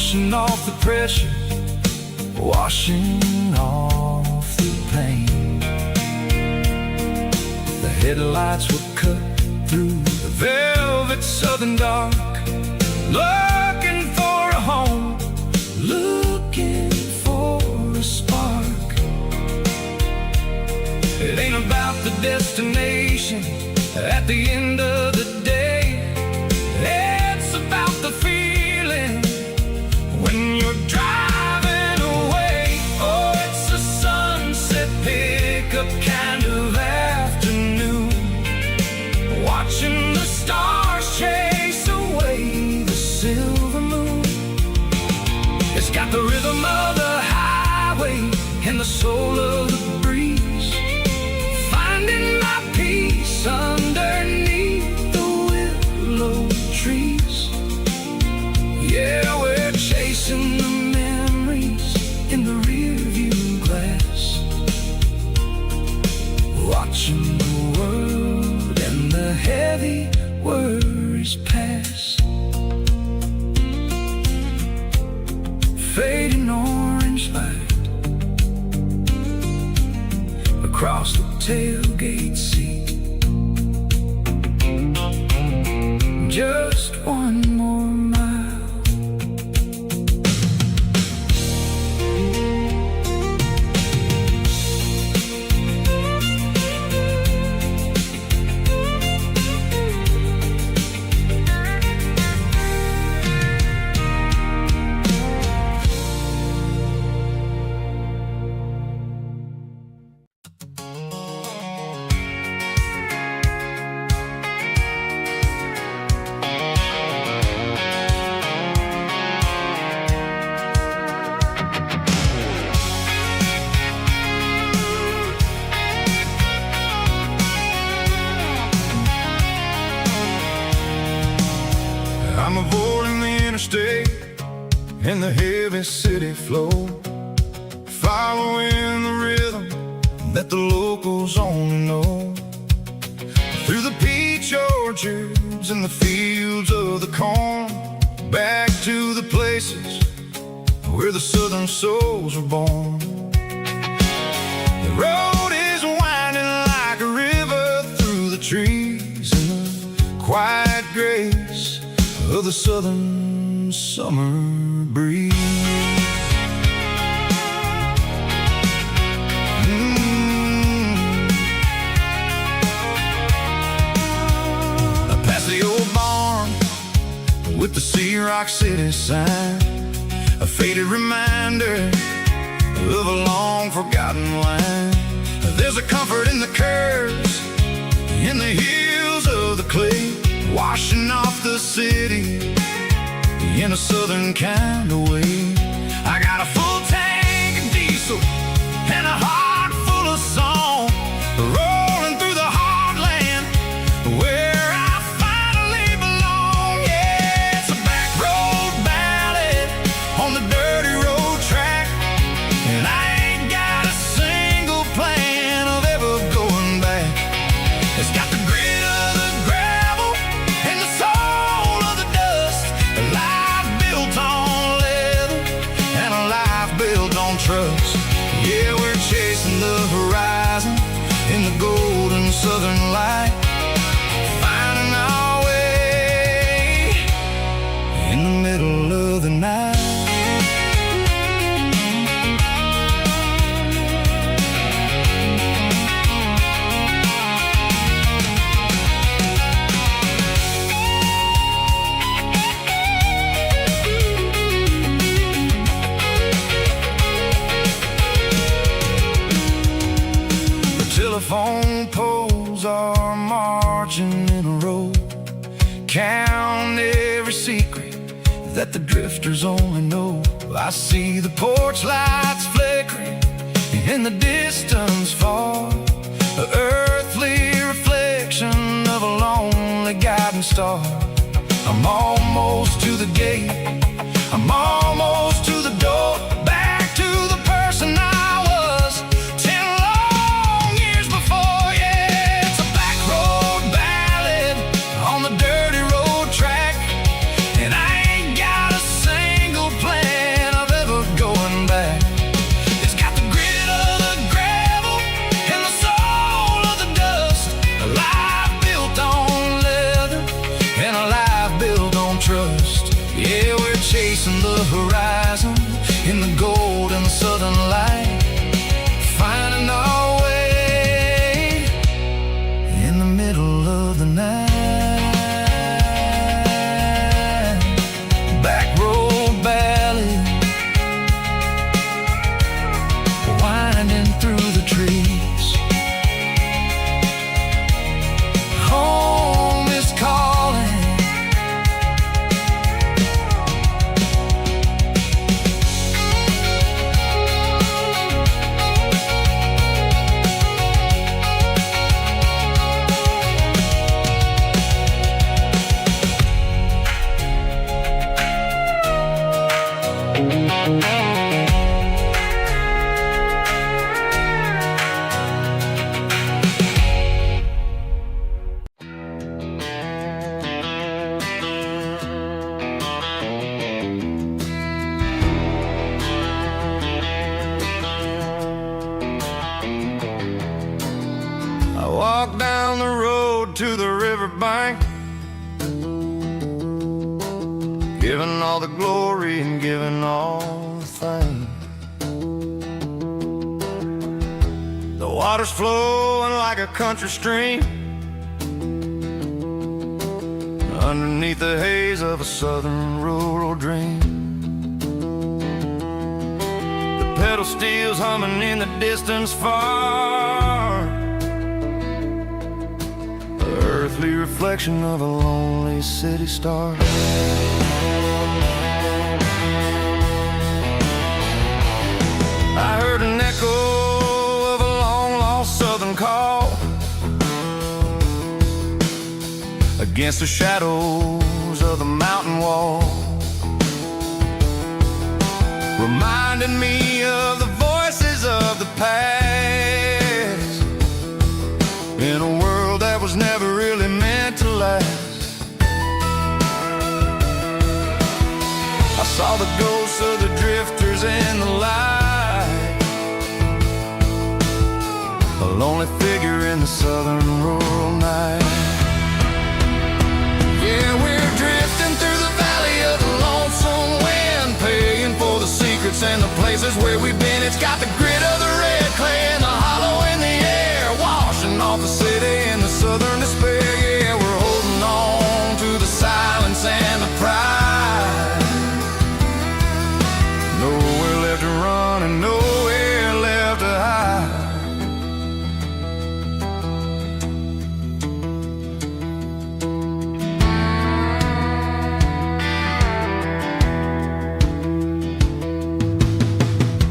washing off the pressure, washing off the pain. The headlights were cut through the velvet southern dark, looking for a home, looking for a spark. It ain't about the destination at the end of the day. It's about the feeling when you're driving away. Oh, it's a sunset pickup kind of afternoon, watching the stars chase away the silver moon. It's got the rhythm of the highway and the soul of the breeze, finding my peace underneath the willow trees. Yeah, we're chasing the memories in the rearview glass, watching the world and the heavy worries pass. Fading orange light across the tailgate seat. Just one more mile. I'm avoiding the interstate and the heavy city flow, following the rhythm that the locals only know. Through the peach orchards and the fields of the corn, back to the places where the southern souls were born. The road is winding like a river through the trees in the quiet grace of the southern summer breeze. I pass the old barn with the Sea Rock City sign, a faded reminder of a long forgotten line. There's a comfort in the curves, in the hills of the clay, washing off the city in a southern kind of way. I got a full tank of diesel and a heart full of song, rolling through the heartland where I finally belong. Yeah, it's a back road ballad on the dirty road track, and I ain't got a single plan of ever going back. It's got the grit of the gravel and the soul of the dust, a life built on leather and a life built on trust. Yeah, we're chasing the horizon in the golden southern light, finding our way in the middle of the night. Telephone poles are marching in a row, count every secret that the drifters only know. I see the porch lights flickering in the distance far, an earthly reflection of a lonely guiding star. I'm almost to the gate, I'm almost to the door, back to the person I was 10 long years before. Yeah, it's a back road ballad on the dirty road track, and I ain't got a single plan in the gold and the southern light, finding our way in the middle of the night. Back road valley, winding through the trees. Home is calling. I walk down the road to the riverbank, giving all the glory and giving all the thanks. The water's flowing like a country stream underneath the haze of a southern rural dream. The pedal steel's humming in the distance far, the earthly reflection of a lonely city star. I heard an echo of a long-lost southern call against the shadows of the mountain wall, reminding me of the voices of the past in a world that was never really meant to last. I saw the ghosts of the drifters in the light, a lonely figure in the southern rural night. Yeah, we're drifting through the valley of the lonesome wind, paying for the secrets and the places where we've been. It's got the grit of the red clay and the hollow in the air, washing off the city and the southern despair. Yeah, we're holding on to the silence and the pride. Nowhere left to run and nowhere left to hide.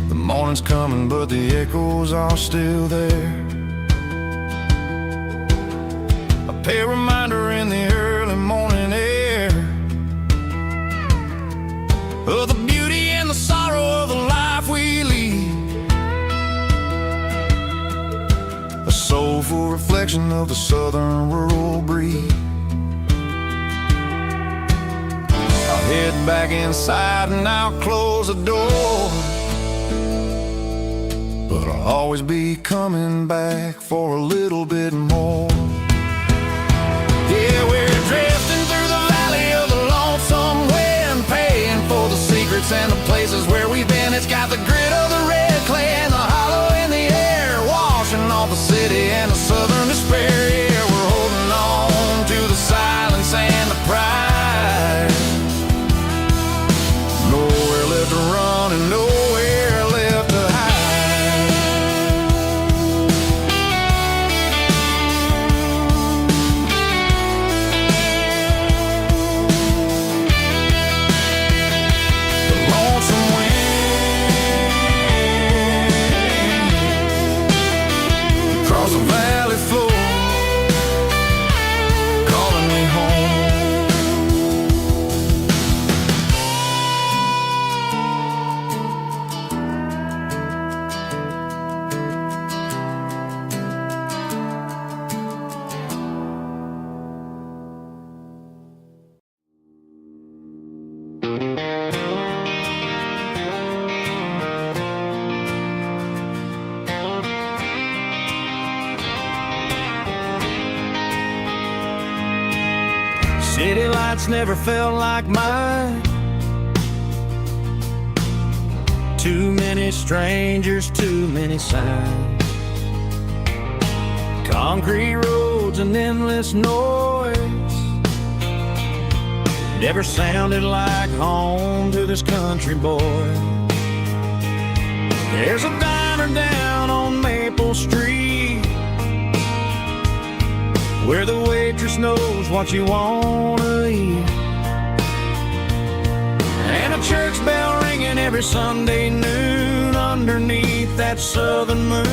The morning's coming, but the echoes are still there. A pale reminder in the early morning air of the beauty and the sorrow of the life we lead, a soulful reflection of the southern rural breed. I'll head back inside and I'll close the door, but I'll always be coming back for a little bit more. Yeah, we're drifting through the valley of the lonesome wind, paying for the secrets and the places where we've been. It's got the grit of the red clay and the hollow in the air, washing off the city and the southern despair. Yeah, we're holding on to the silence and the pride. Nowhere left to run and nowhere left to hide. Across the valley floor, calling me home. City lights never felt like mine. many strangers, too many signs. Concrete roads and endless noise never sounded like home to this country boy. There's a diner down on Maple Street where the waitress knows what you wanna eat, and a church bell ringing every Sunday noon underneath that southern moon.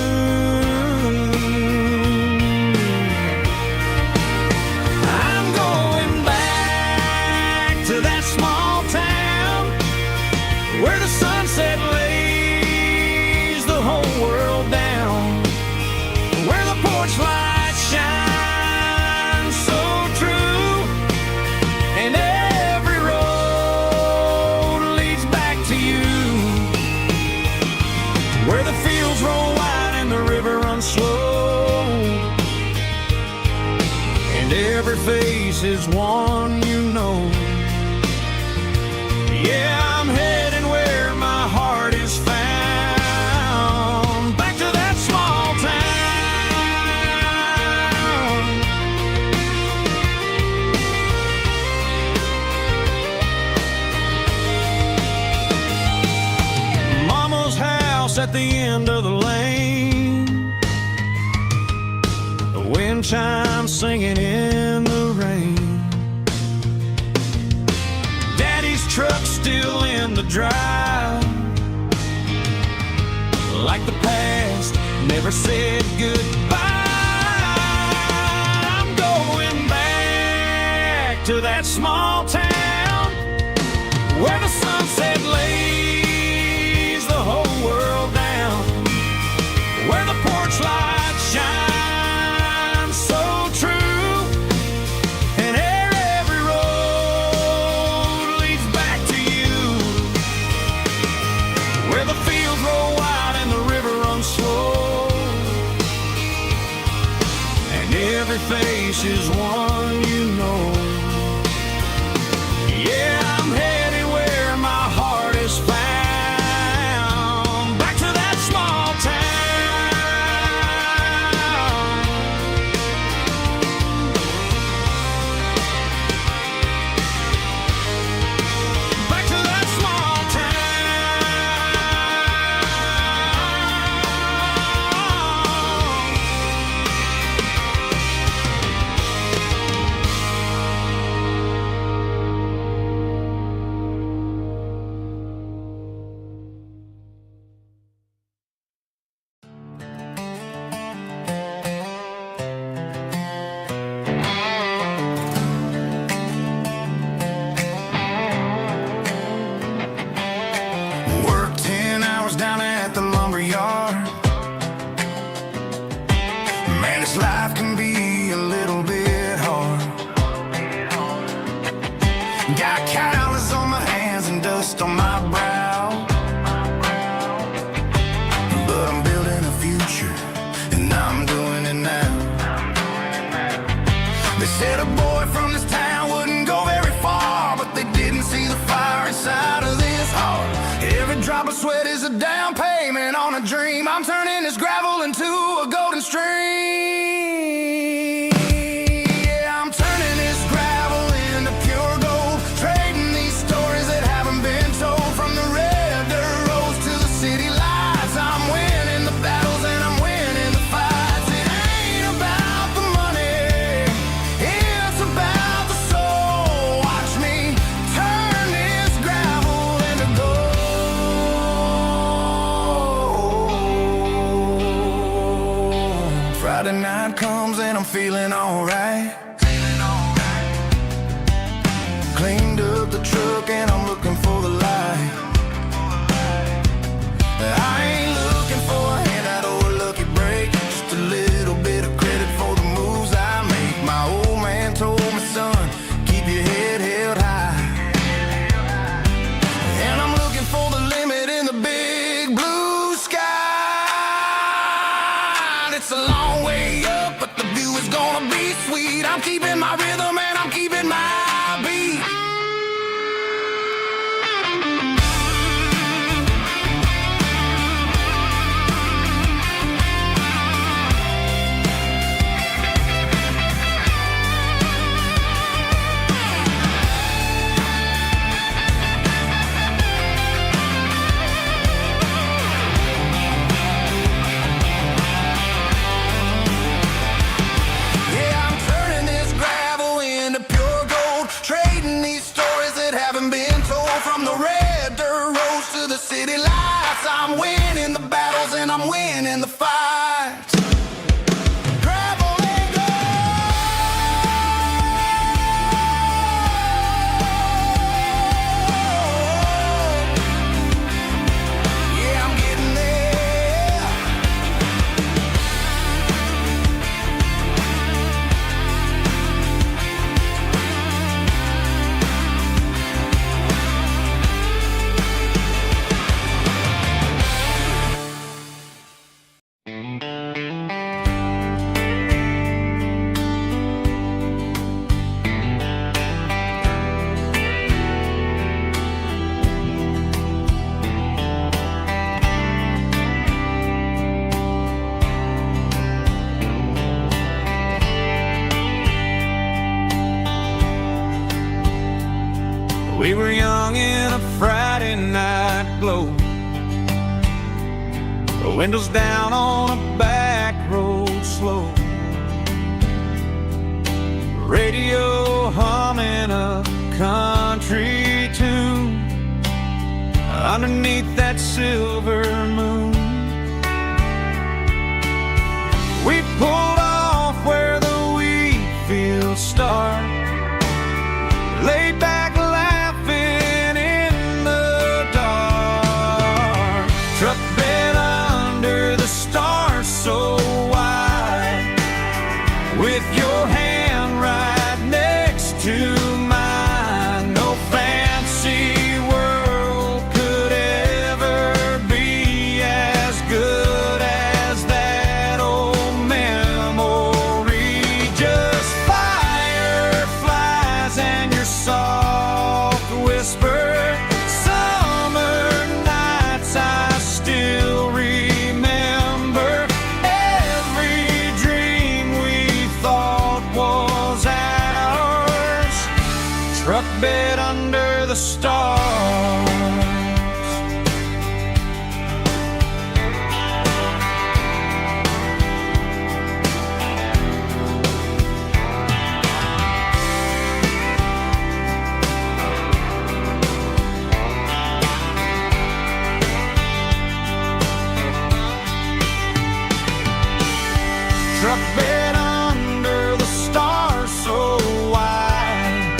I'm going back to that small town where the sunset lays the whole world down, where the porch lights shine so true, and every road leads back to you, where the fields roll wide and the river runs slow, and every face is one you know. Yeah, I'm heading where my heart is found, back to that small town. Mama's house at the end of the lane, the wind chimes singing in the rain, Daddy's truck still in the drive, like the past never said goodbye. I'm going back to that small town where the sunset lays the whole world down, where the porch lights shine so true, and every road leads back to you, where the fields roll wide and the river runs slow, and every face is one you know. Yeah, I'm headed where my heart is found, back to that small town. Back to that small Worked 10 hours down at the lumber yard. Man, this life can be a little bit hard. Got calluses on my hands and dust on my brow, but I'm building a future, and I'm doing it now. They said a boy from this town wouldn't go very far, but they didn't see the fire inside of this heart. Every drop of sweat is a down payment on a dream. I'm turning this gravel into a golden stream. Yeah, I'm turning this gravel into pure gold, trading these stories that haven't been told, from the red dirt roads to the city lights. I'm winning the battles and I'm winning the fights. It ain't about the money, it's about the soul. Watch me turn this gravel into gold. Friday night comes and I'm feeling alright. Cleaned up the truck and I'm looking for the light. I ain't looking for a handout or a lucky break, just a little bit of credit for the moves I make. My old man told me, son, keep your head held high. And I'm looking for the limit in the big blue sky. It's a long way up, but the view is gonna be sweet. I'm keeping my rhythm and I'm keeping my beat. nights. I'm winning the battles and I'm winning the fights. Travel and go. Yeah, I'm getting there. We were young in a Friday night glow, the windows down on a back road slow, radio humming a country tune underneath that silver moon. We pulled off where the wheat fields start, laid back laughing in the dark. Truck bed under the stars so wide, with your hand right next to mine. No fancy world could ever be as good as that old memory. Just fireflies and your soft whisper. Summer nights I still remember. Every dream we thought was ours. Truck bed under the stars. Truck bed under the stars so wide,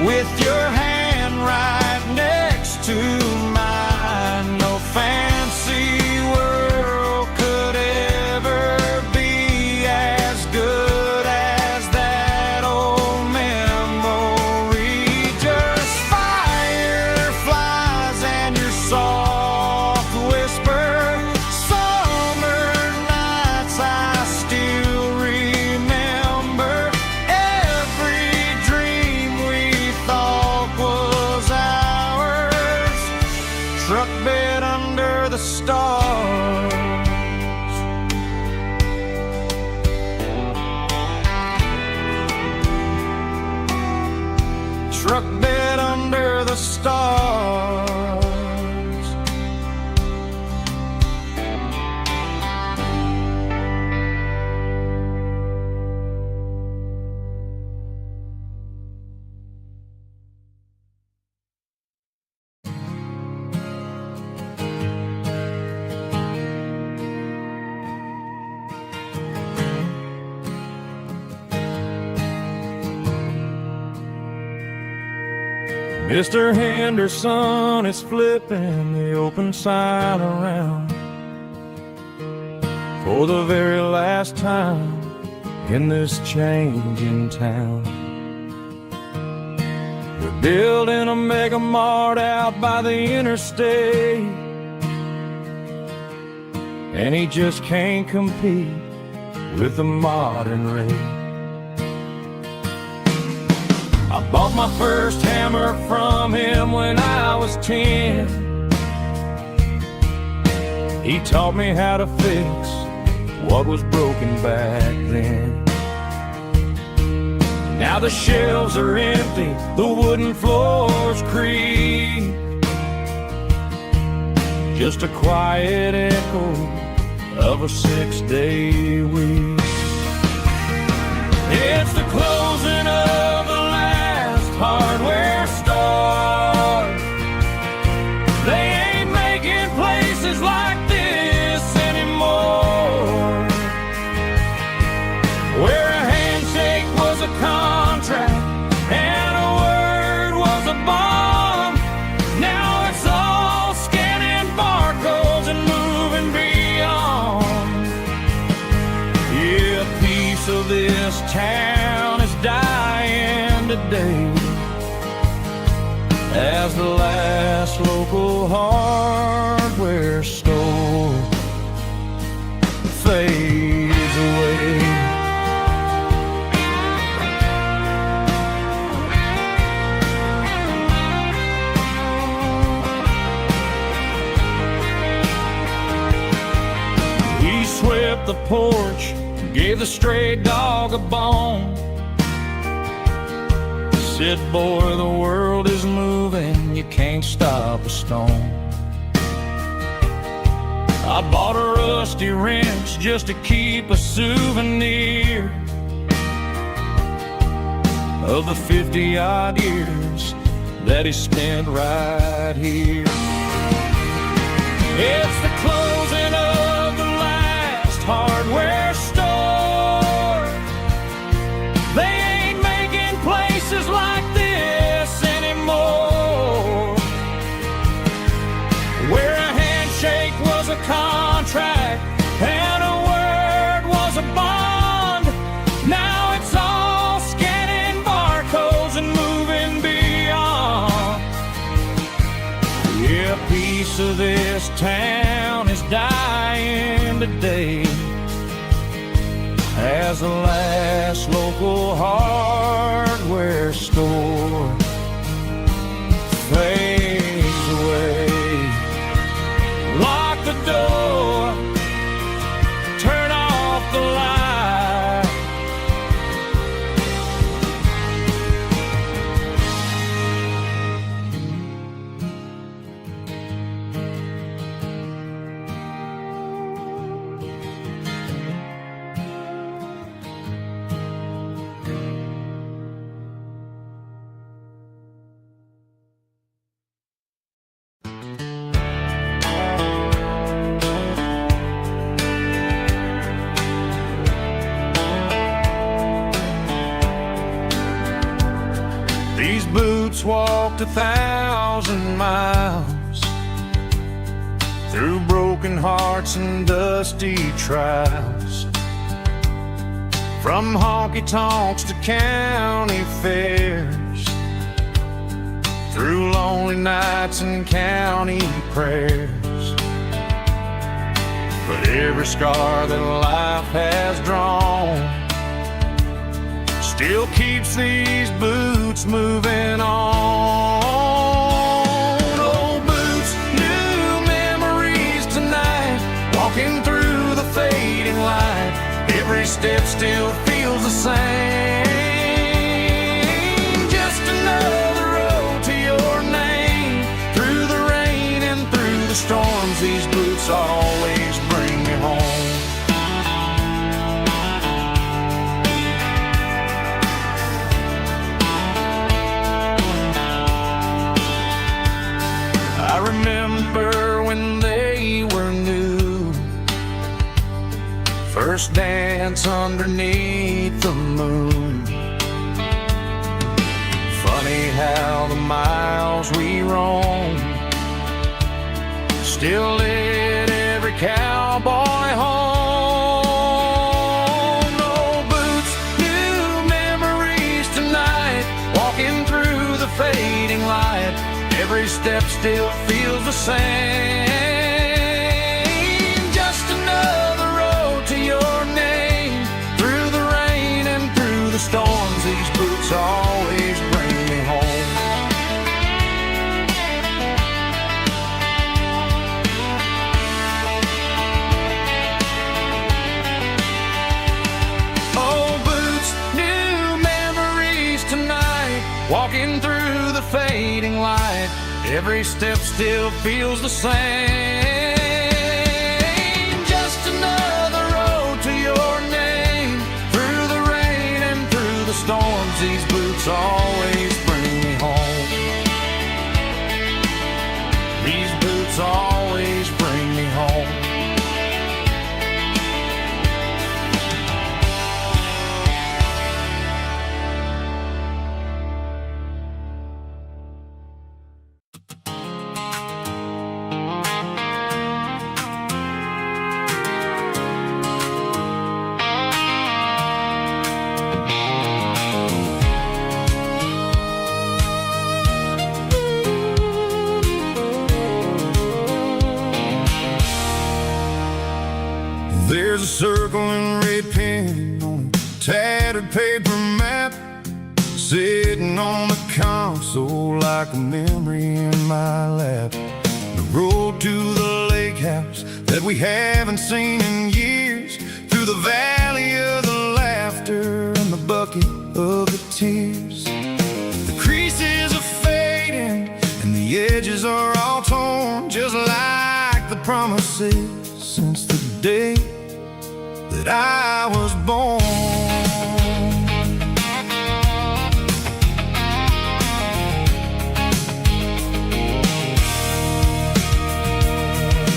with your hand right next to mine. No fancy world could ever be as good as that old memory. Just fireflies and your soft whisper. Summer nights I still remember. Every dream we thought was ours. Truck bed under the stars. Truck bed under the stars. Mr. Henderson is flipping the open sign around for the very last time in this changing town. We're building a mega mart out by the interstate, and he just can't compete with the modern rate. I bought my first hammer from him when I was 10. He taught me how to fix what was broken back then. Now the shelves are empty, the wooden floors creak, just a quiet echo of a 6-day week. It's the closing of the last hardware store. They ain't making hardware store fades away. He swept the porch, gave the stray dog a bone. Said, boy, the world is moving, you can't stop a stone. I bought a rusty wrench just to keep a souvenir of the 50-odd years that he spent right here. It's the closing of the last hardware store. They ain't making places like this anymore, where a handshake was a contract and a word was a bond. Now it's all scanning barcodes and moving beyond. Yeah, a piece of this town is dying today as the last local hardware store fades away. Lock the door, turn off the light. These boots walked 1,000 miles through broken hearts and dusty trials, from honky-tonks to county fairs, through lonely nights and county prayers. But every scar that life has drawn still keeps these boots moving on. Old boots, new memories tonight, walking through the fading light. Every step still feels the same. Just another road to your name. Through the rain and through the storms, these boots always bring me home. I remember when they were new, first dance underneath the moon. Funny how the miles we roam still lit every cowboy home. Old boots, new memories tonight, walking through the fading light. Every step still feels the same. Just another road to your name. Through the rain and through the storms, these boots always bring me home. Old boots, new memories tonight, walking through the fading light. Every step still feels the same. Just another road to your name. Through the rain and through the storms, these boots always bring me home. These boots always bring me home. There's a circle and red pen on a tattered paper map, sitting on the console like a memory in my lap. The road to the lake house that we haven't seen in years, through the valley of the laughter and the bucket of the tears. The creases are fading and the edges are all torn, just like the promises since the day that I was born.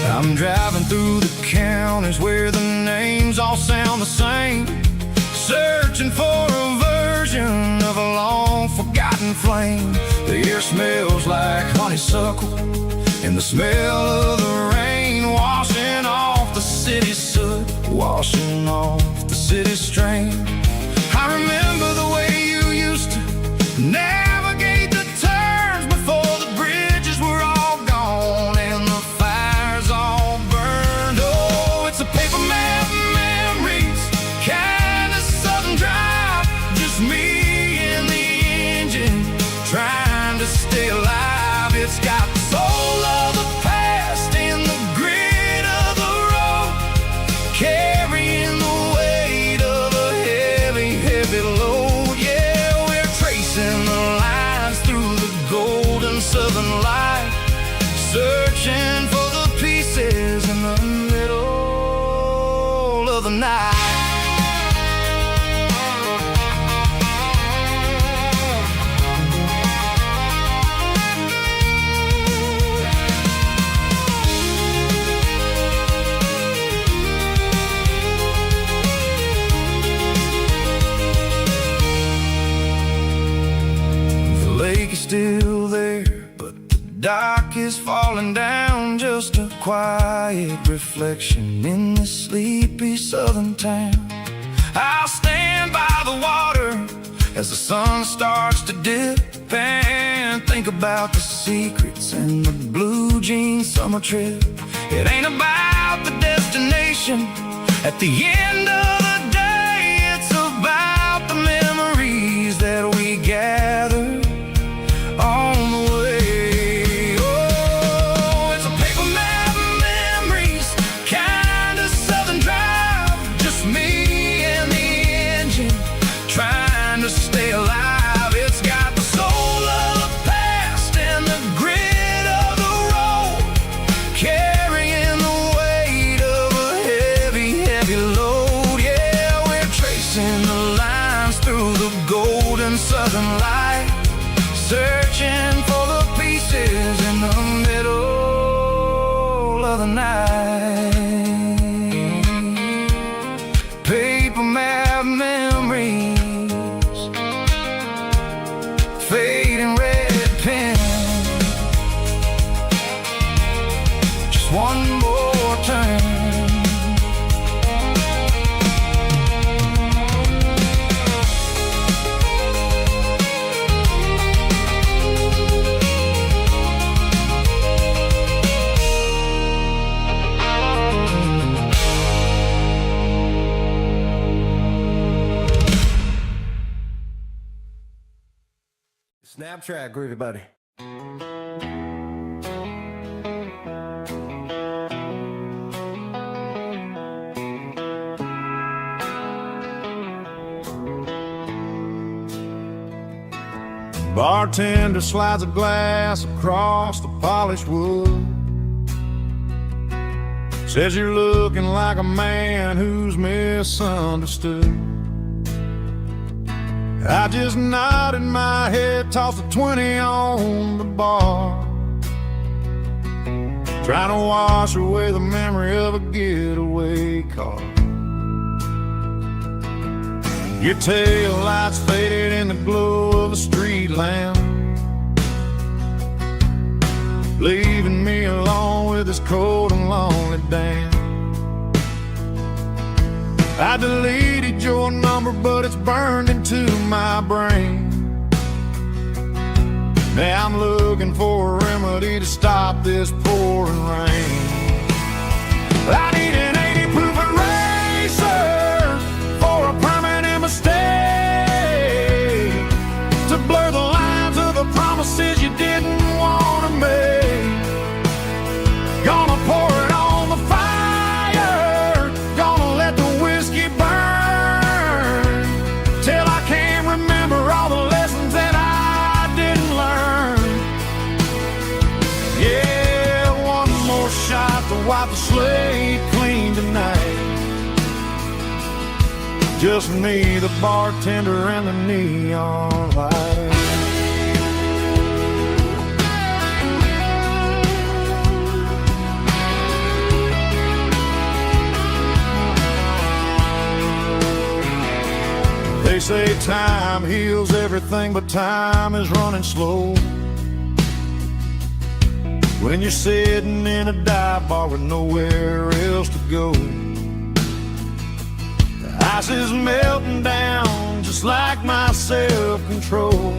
I'm driving through the counties where the names all sound the same, searching for a version of a long forgotten flame. The air smells like honeysuckle and the smell of the rain washing off the city soot, washing off the city strain. I remember the way you used to navigate the turns before the bridges were all gone and the fires all burned. Oh, it's a paper map memories, kind of southern drive, just me and the engine trying to stay alive. It's got the soul of the past and the grit of the road, carrying the weight of a heavy, heavy load. Yeah, we're tracing the lines through the golden southern light, searching for the pieces in the middle of the night. The lake is still there, but the dock is falling down, just a quiet reflection in this sleepy southern town. I'll stand by the water as the sun starts to dip and think about the secrets and the blue jean summer trip. It ain't about the destination at the end of the day, it's about the memories that we gather on the way. Oh, it's a paper map memories, kind of southern drive, just me and the engine trying to stay alive. It's got the soul of the past and the grit of the road, carrying the weight of a heavy, heavy load. Yeah, we're tracing the lines through the golden southern light, searching for the pieces in the middle of the night. Paper map memories, fading red pen, just one more turn. Snap track, groovy buddy. Bartender slides a glass across the polished wood, says you're looking like a man who's misunderstood. I just nodded my head, tossed a 20 on the bar, trying to wash away the memory of a getaway car. Your tail lights faded in the glow of a street lamp, leaving me alone with this cold and lonely damn. I deleted your number, but it's burned into my brain. Now I'm looking for a remedy to stop this pouring rain. I need an 80 proof of rain. wipe the slate clean tonight. Just me, the bartender, and the neon light. They say time heals everything, but time is running slow. When you're sitting in a dive bar with nowhere else to go, the ice is melting down just like my self-control.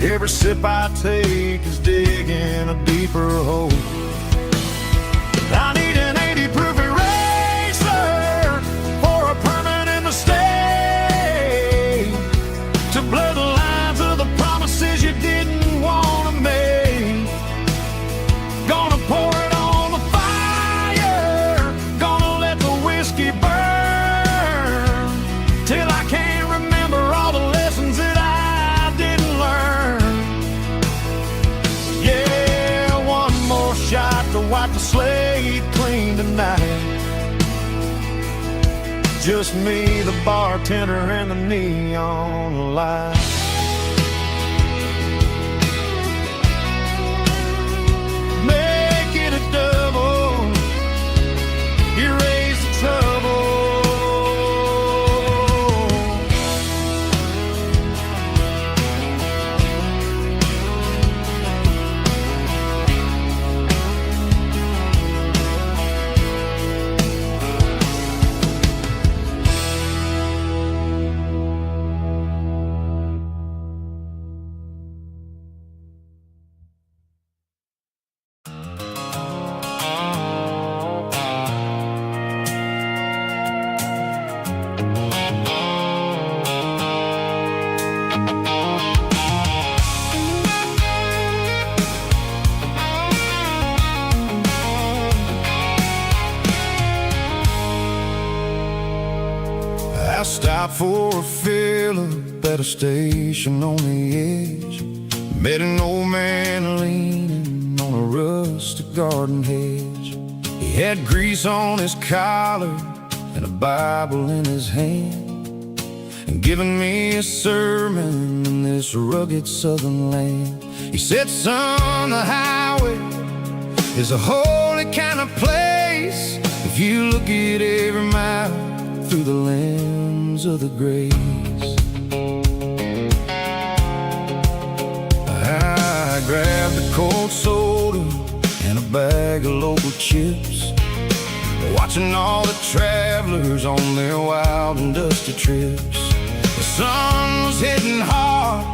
Every sip I take is digging a deeper hole. I need an 80 proof eraser for a permanent mistake, to blur the lines of the promises you didn't want to make. Gonna pour it on the fire, gonna let the whiskey burn, till I can't remember all the lessons that I didn't learn. Yeah, one more shot to wipe the slate clean tonight. Just me, the bartender, and the neon light. Make it a double, erase the trouble. I stopped for a fill-up at a station on the edge. Met an old man leaning on a rustic garden hedge. He had grease on his collar and a Bible in his hand, and giving me a sermon in this rugged southern land. He said, son, the highway is a holy kind of place if you look at every mile through the lens of the grace. I grabbed a cold soda and a bag of local chips, watching all the travelers on their wild and dusty trips. The sun was hitting hard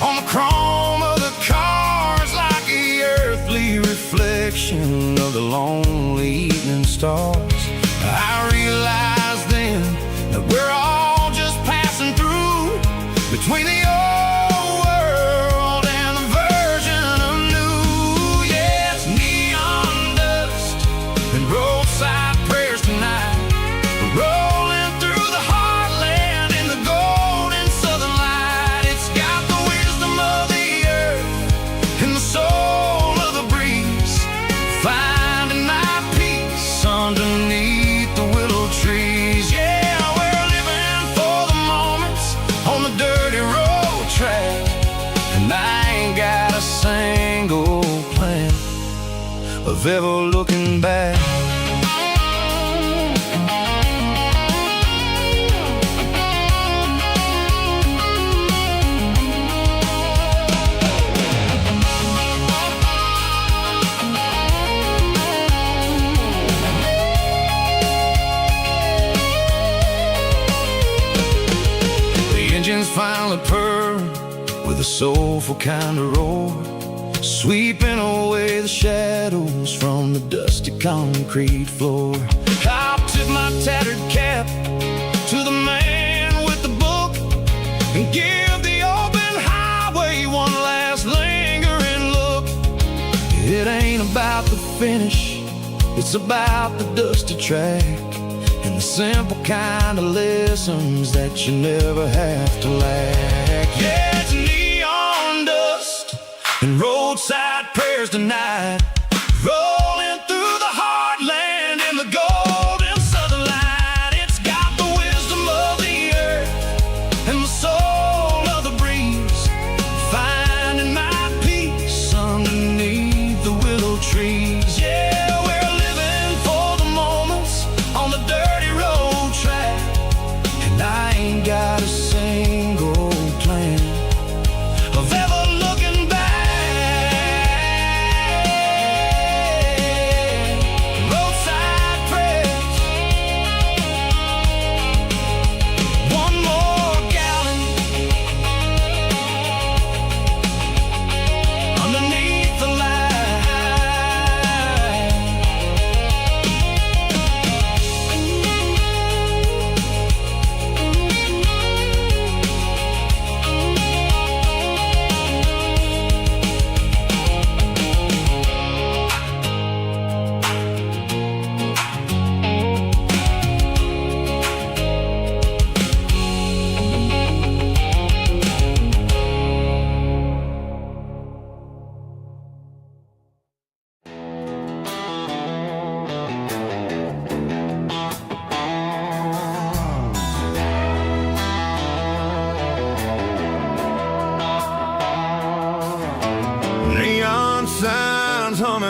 on the chrome of the cars, like the earthly reflection of the lonely evening stars. I realized then that we're all just passing through between the old world and the version of new. Yeah, it's neon dust and roadside prayers tonight, rolling through the heartland in the golden southern light. It's got the wisdom of the earth and the soul of the breeze, finding my peace underneath the willow trees. Yeah, we're living for the moments on the dirty road track, and I ain't got a single plan of ever looking back. Engines finally purr with a soulful kind of roar, sweeping away the shadows from the dusty concrete floor. I'll tip my tattered cap to the man with the book and give the open highway one last lingering look. It ain't about the finish, it's about the dusty track, and the simple kind of lessons that you never have to lack. Yeah, it's neon dust and roadside prayers tonight,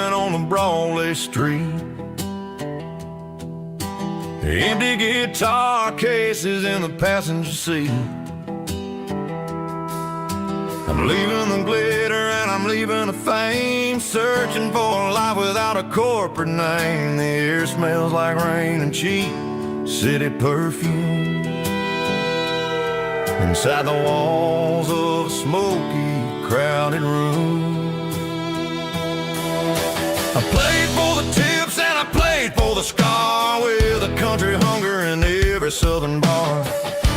driving on the Broadway street. Empty guitar cases in the passenger seat. I'm leaving the glitter and I'm leaving the fame, searching for a life without a corporate name. The air smells like rain and cheap city perfume. Inside the walls of a smoky, crowded room. I played for the tips and I played for the scar, with a country hunger in every southern bar.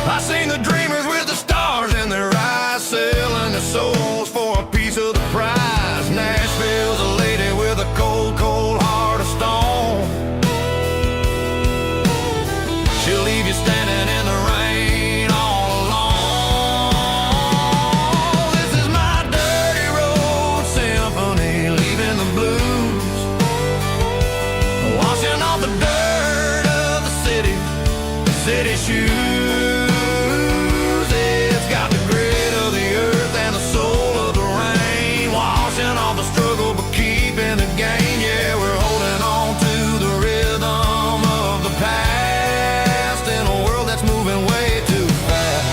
I seen the dreamers with the stars in their eyes, selling their souls for a piece of the prize. Nashville's a lady with a cold, cold heart of stone. She'll leave you standing in the rain all alone. This is my dirty road symphony, leaving the blues, washing off the dirt of the city shoes. It's got the grit of the earth and the soul of the rain, washing off the struggle but keeping the gain. Yeah, we're holding on to the rhythm of the past in a world that's moving way too fast.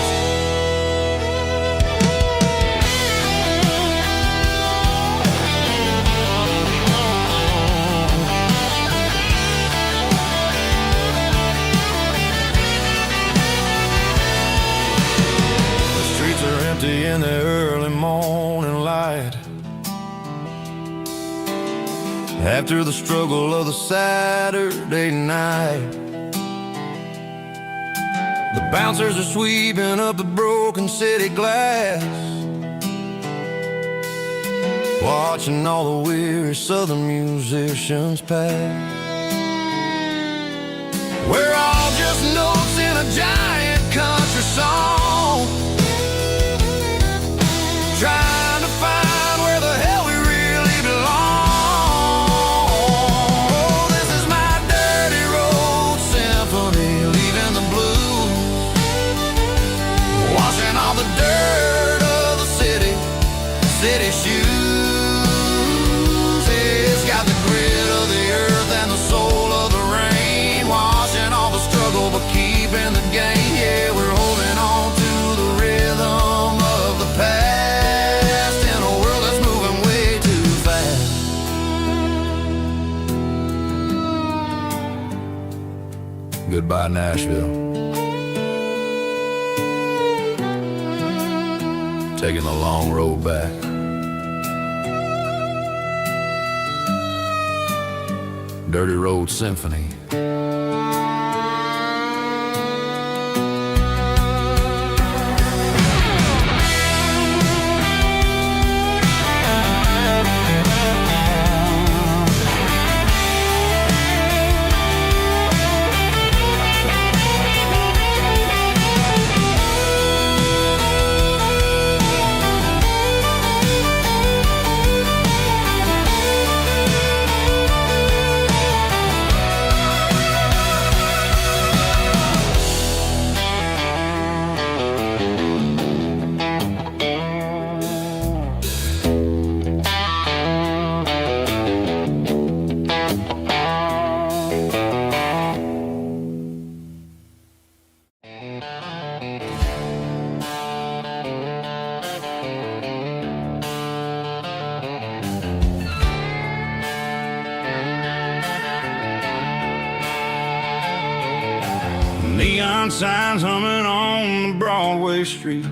The streets are empty in the early morning light, after the struggle of the Saturday night. The bouncers are sweeping up the broken city glass, watching all the weary southern musicians pass. We're all just notes in a giant country song, trying to find where the hell we really belong. Oh, this is my dirty road symphony, leaving the blues, washing all the dirt of the city shoes. It's got the grit of the earth and the soul of the rain, washing all the struggle but keeping the gain. Yeah, we're holding on to the rhythm of the past in a world that's moving way too fast. Goodbye, Nashville. Taking the long road back. Dirty Road Symphony. Neon signs humming on the Broadway street,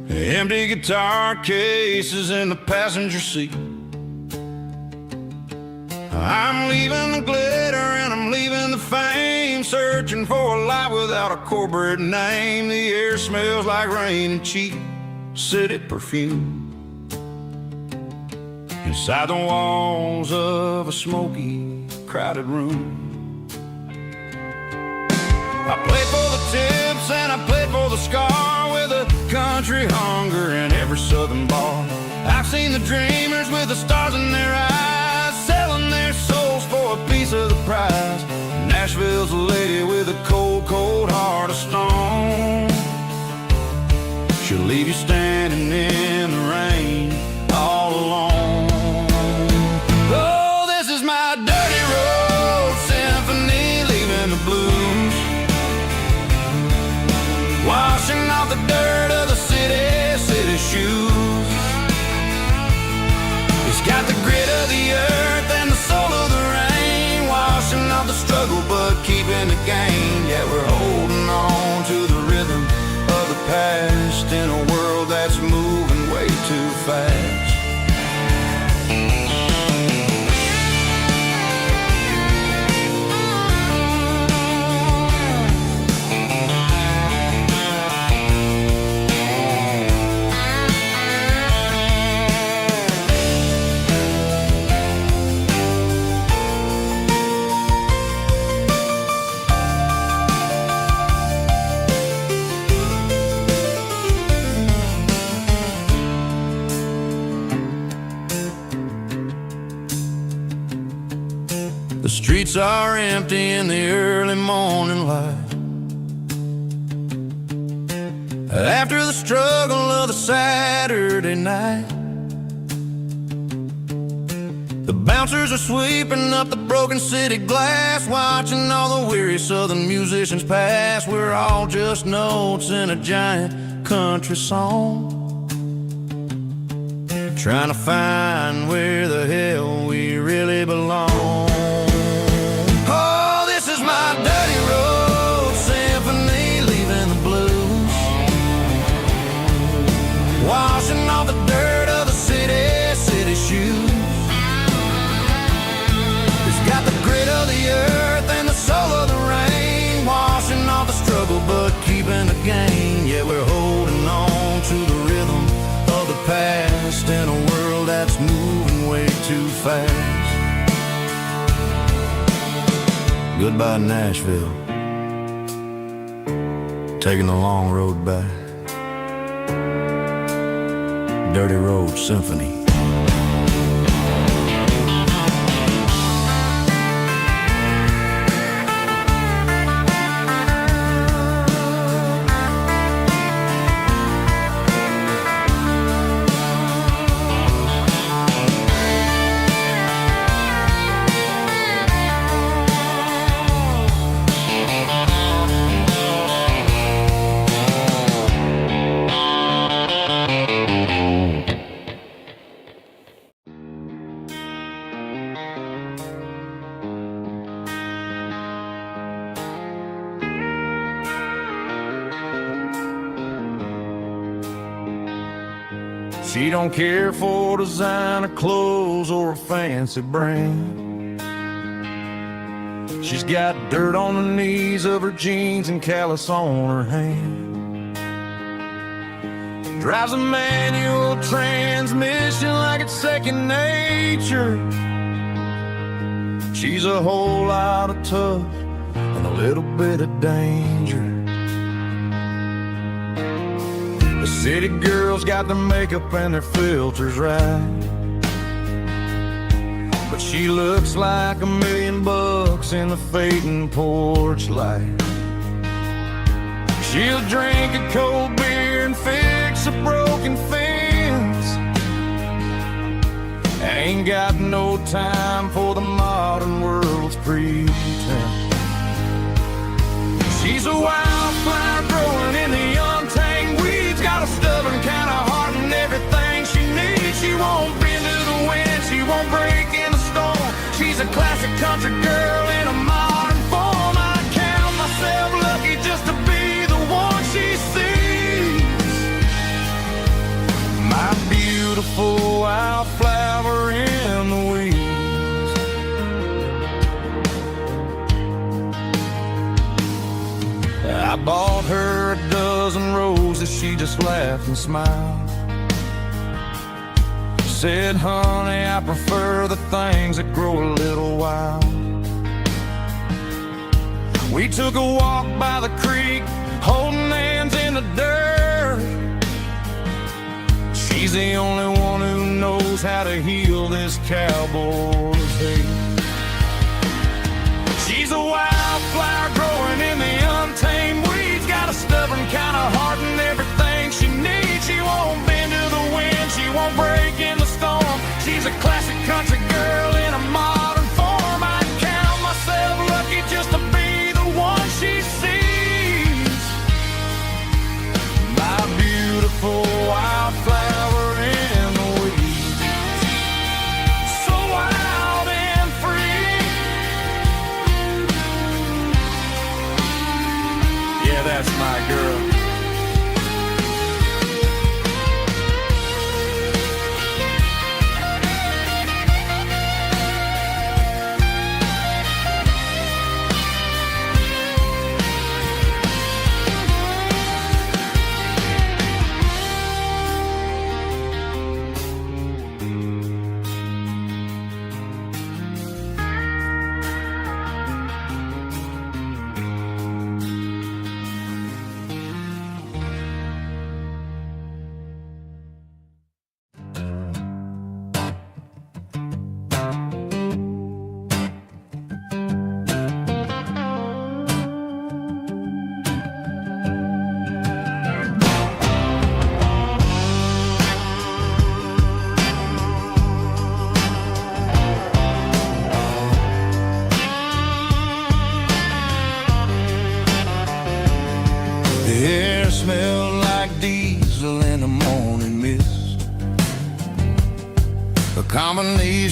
empty guitar cases in the passenger seat. I'm leaving the glitter and I'm leaving the fame, searching for a life without a corporate name. The air smells like rain and cheap city perfume. Inside the walls of a smoky, crowded room. I played for the tips and I played for the scar, with a country hunger in every southern bar. I've seen the dreamers with the stars in their eyes, selling their souls for a piece of the prize. Nashville's a lady with a cold, cold heart of stone. She'll leave you standing in the rain all alone. The streets are empty in the early morning light. After the struggle of the Saturday night, the bouncers are sweeping up the broken city glass, watching all the weary southern musicians pass. We're all just notes in a giant country song, trying to find where the hell we really belong. Oh, this is my dirty road symphony, leaving the blues, washing off the dirt of the city shoes. It's got the grit of the earth and the soul of the rain, washing off the struggle but keeping the gain. Yeah, we're holding on to the rhythm of the past in a world that's moving way too fast. Goodbye Nashville, taking the long road back. Dirty Road Symphony. She don't care for designer clothes or a fancy brand. She's got dirt on the knees of her jeans and callus on her hand. Drives a manual transmission like it's second nature. She's a whole lot of tough and a little bit of danger. The city girls got their makeup and their filters right, but she looks like $1 million in the fading porch light. She'll drink a cold beer and fix a broken fence, ain't got no time for the modern world's pretense. She's a wildflower growing in the untamed weeds, got a stubborn kind of heart and everything she needs. She won't bend to the wind, she won't break in the storm. She's a classic country girl in a modern form. I count myself lucky just to be the one she sees. My beautiful wildflower in the weeds. I bought her a dozen roses, she just laughed and smiled. Said, honey, I prefer the things that grow a little wild. We took a walk by the creek, holding hands in the dirt. She's the only one who knows how to heal this cowboy's hate. She's a wildflower growing in the untamed weeds, got a stubborn kind of heart and everything she needs. She won't bend to the wind, she won't break in the storm. She's a classic country girl in a modern form. I count myself lucky just to be the one she sees. My beautiful wildflower in the weeds, so wild and free. Yeah, that's my girl.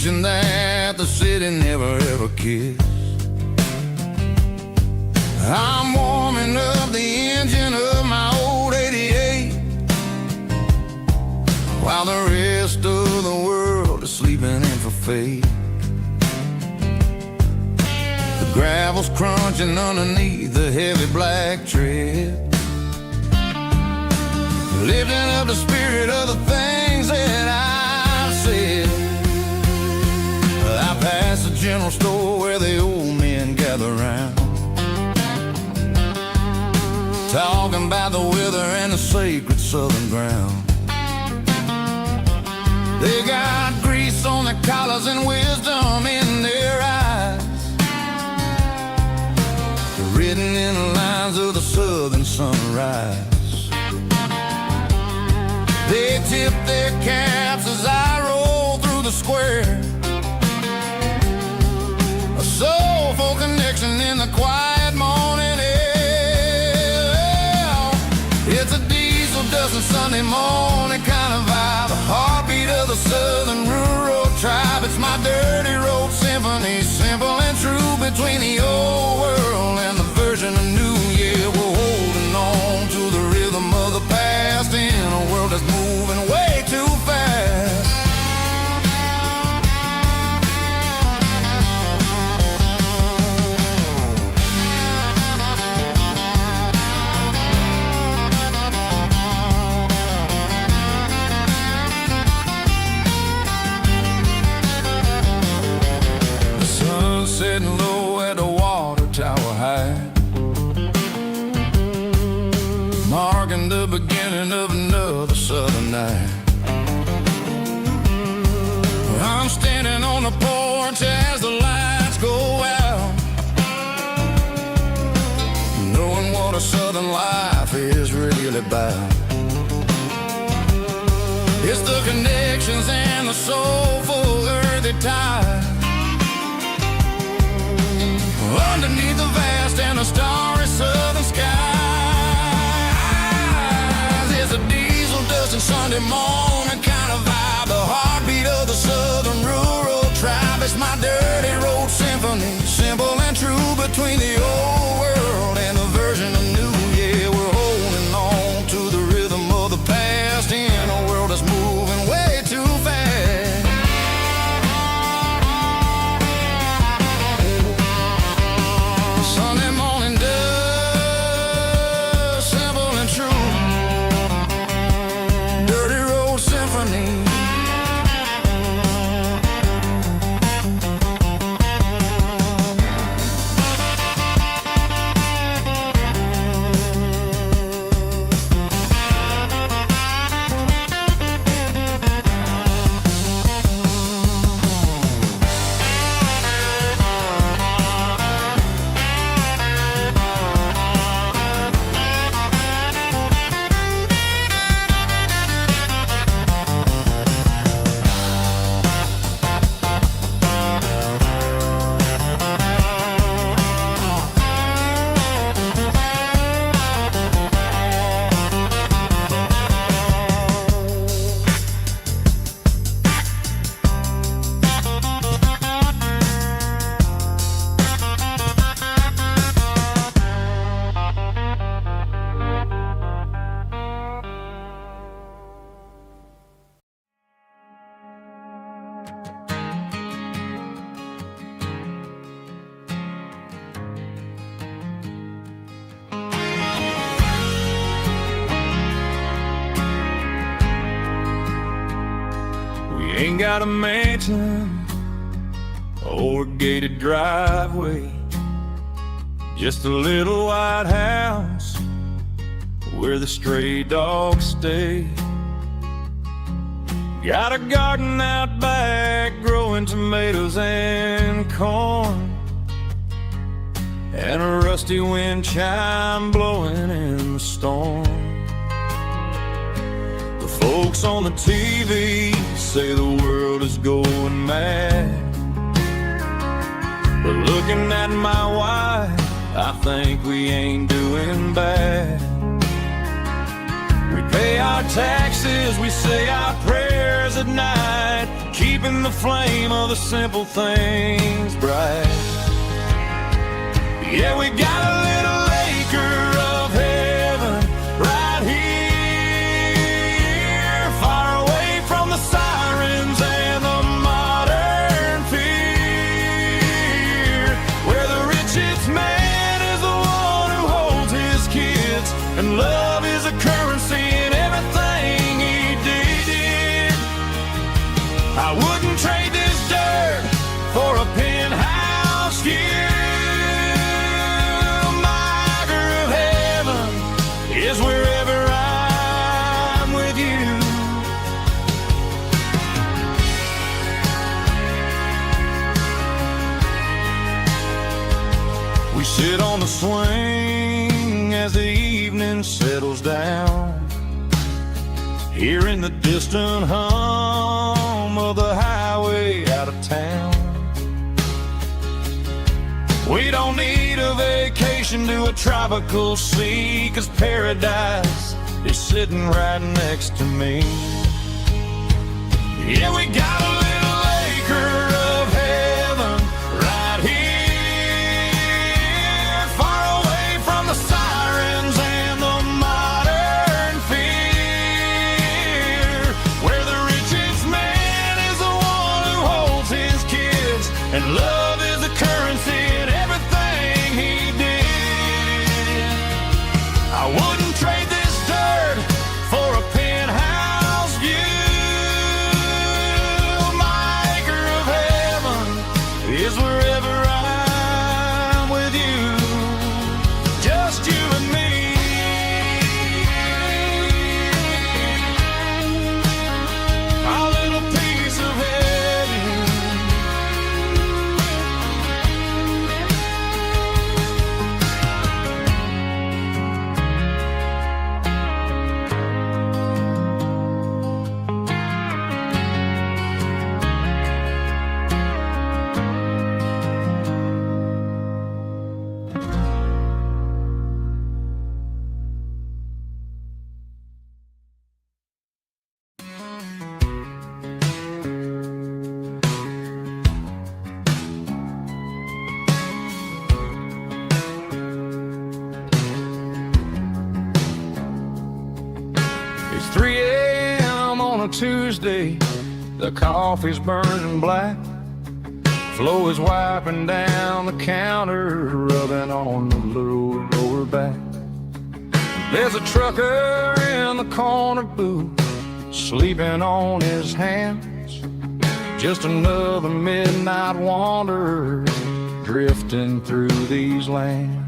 nation that the city never ever kissed. I'm warming up the engine of my old 88 while the rest of the world is sleeping in for fate. The gravel's crunching underneath the heavy black tread, lifting up the spirit of the things that I've said. I pass the general store where the old men gather round, talking about the weather and the sacred southern ground. They got grease on their collars and wisdom in their eyes, written in the lines of the southern sunrise. They tip their caps as I roll through the square, a soulful connection in the quiet morning air. It's a diesel dusting Sunday morning kind of vibe, a heartbeat of the southern rural tribe. It's my dirty road symphony, simple and true, between the old world and the version of new. Yeah, we're holding on to the rhythm of the past in a world that's moving way too fast. The sun's setting low at the water tower high, marking the beginning of another southern night. I'm standing on the porch as the lights go out, knowing what a southern life is really about. It's the connections and the soulful earthy tide, underneath the vast and the starry southern skies. It's a diesel dusting Sunday morning kind of vibe, the heartbeat of the southern rural tribe. It's my dirty road symphony, simple and true, between the old world and the version of new. Yeah, we're holding on to the rhythm of the past in a world that's moving way too fast. Sunday morning dust, simple and true, dirty road symphony. Ain't got a mansion or a gated driveway, just a little white house where the stray dogs stay. Got a garden out back growing tomatoes and corn, and a rusty wind chime blowing in the storm. The folks on the TV say the world is going mad, but looking at my wife, I think we ain't doing bad. We pay our taxes, we say our prayers at night, keeping the flame of the simple things bright. Yeah, we got a little acre of heaven right here, far away from the sirens and the modern fear, where the richest man is the one who holds his kids, and love is a currency in everything he did. I wouldn't trade this dirt for a penthouse view. Is wherever I'm with you. We sit on the swing as the evening settles down, hearing the distant hum of the highway out of town. We don't need a vacation to a tropical sea, 'cause paradise is sitting right next to me. Yeah, we got a little acre of heaven right here, far away from the sirens and the modern fear, where the richest man is the one who holds his kids, and love is the currency in everything he did. I wouldn't trade this dirt for a penthouse view. My acre of heaven is wherever I'm with you, just you and me. Our little piece of heaven. It's 3 a.m. on a Tuesday, the coffee's burning black. Flo is wiping down the counter, rubbing on the little lower back. There's a trucker in the corner booth, sleeping on his hands. Just another midnight wanderer, drifting through these lands.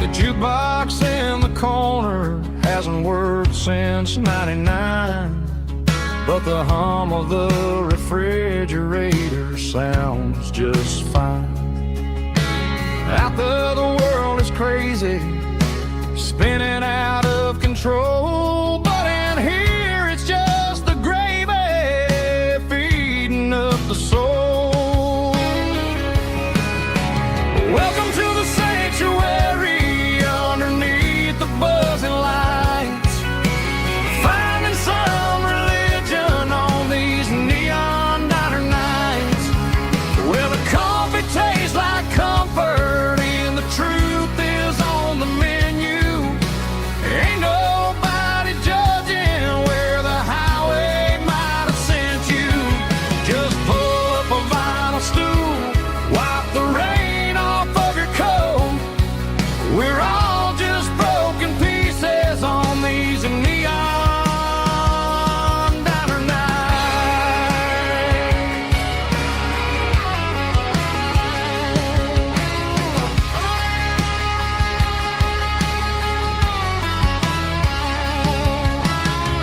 The jukebox in the corner hasn't worked since '99, but the hum of the refrigerator sounds just fine. Out there the world is crazy, spinning out of control, but in here it's just the gravy feeding up the soul. Welcome to the sanctuary, underneath the buzzing lights, finding some religion on these neon diner nights, where the coffee tastes like comfort and the truth is on the menu. Ain't nobody judging where the highway might have sent you. Just pull up a vinyl stool, wipe the rain off of your coat. We're all just broken pieces on these neon diner nights.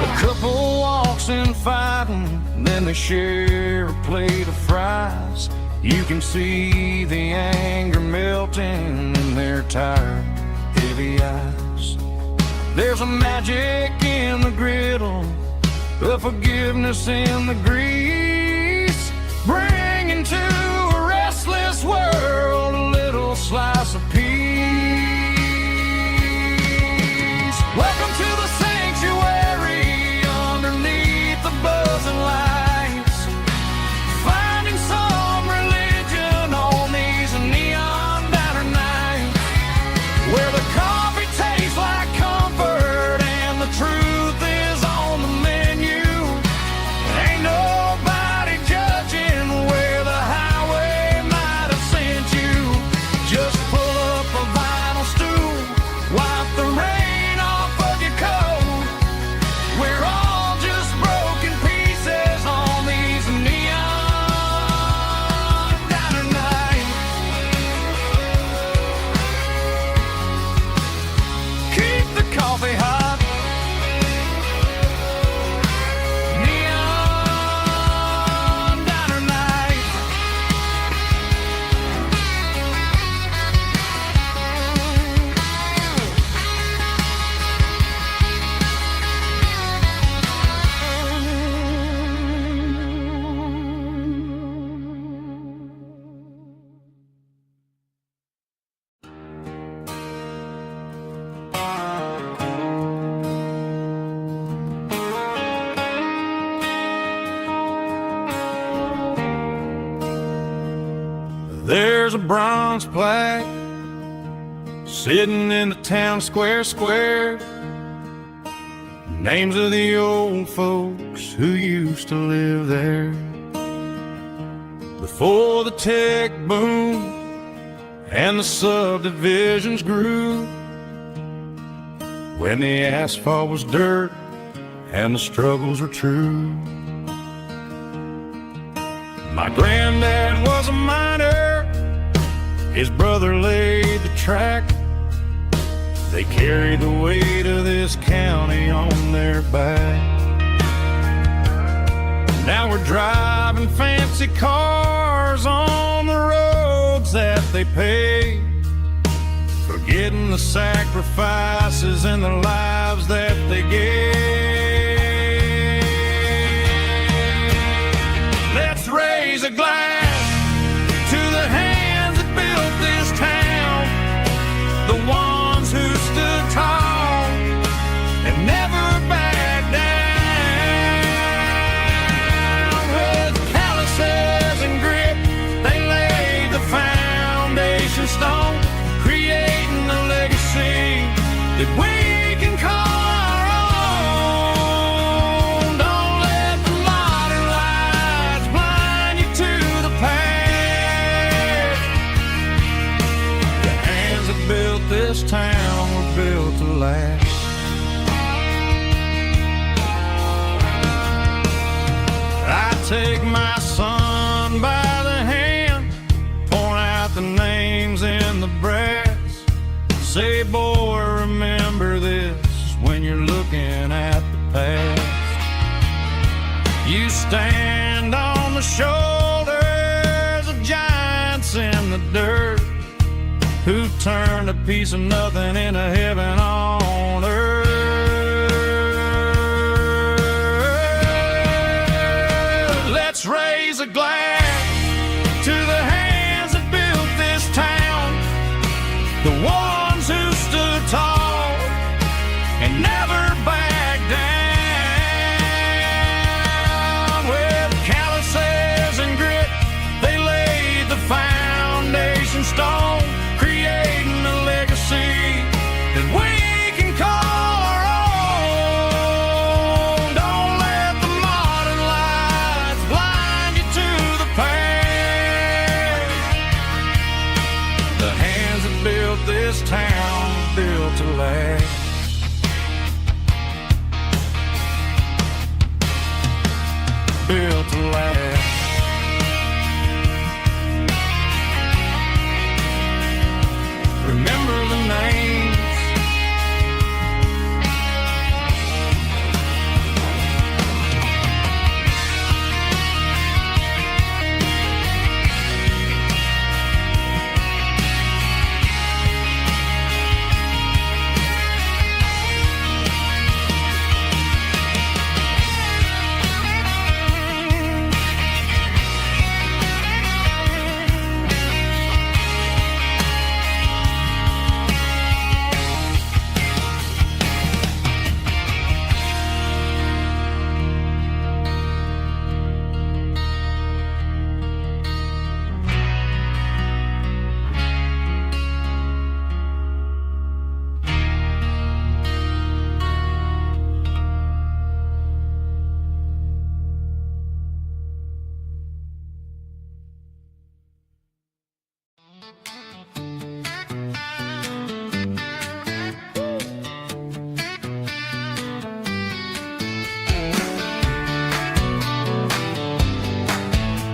A couple walks in fighting, then they share a plate of fries. You can see the anger melting in their tired, heavy eyes. There's a magic in the griddle, a forgiveness in the grease, bringing to a restless world a little slice of peace. there's a bronze plaque sitting in the town square. Names of the old folks who used to live there. Before the tech boom and the subdivisions grew, when the asphalt was dirt and the struggles were true. My granddad was a miner, his brother laid the track. They carried the weight of this county on their back. Now we're driving fancy cars on the roads that they paved, forgetting the sacrifices and the lives that they gave. Let's raise a glass to the hands that built this town, the ones who stood tall and never backed down. With calluses and grit, they laid the foundation stone, creating a legacy that we can call our own. Don't let the modern lights blind you to the past. The hands that built this town were built to last. I take my son by the hand, point out the names in the brass. Say, boy, remember this when you're looking at the past. You stand on the shoulders of giants in the dirt, who turned a piece of nothing into heaven on earth. Let's raise a glass to the hands that built this town, the ones who stood tall and never backed down. With calluses and grit, they laid the foundation stone, creating a legacy that we can call our own. Don't let the modern lights blind you to the past. The hands that built this town built to last. Built to last. Remember the names.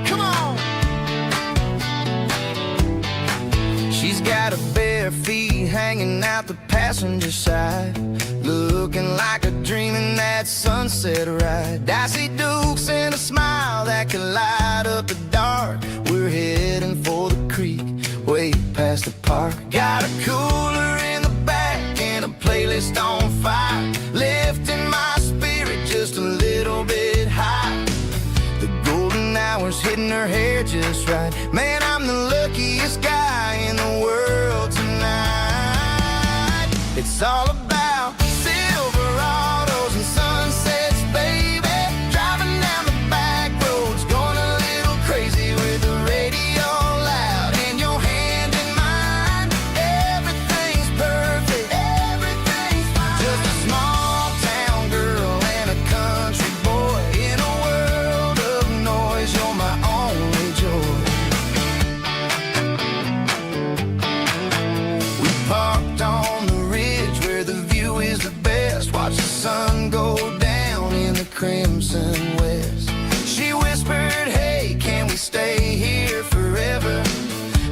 Come on. She's got her bare feet hanging out the passenger side, looking like a dream in that sunset ride. I see Dukes and a smile that can light up the dark. We're heading for the creek, way past the park. Got a cooler in the back and a playlist on fire, lifting my spirit just a little bit high. The golden hours hitting her hair just right. Man, I'm the luckiest guy in the world tonight. It's all about Silverados and sunsets, baby. Driving down the back roads, going a little crazy with the radio loud in your hand. go down in the Crimson West. She whispered, hey, can we stay here forever?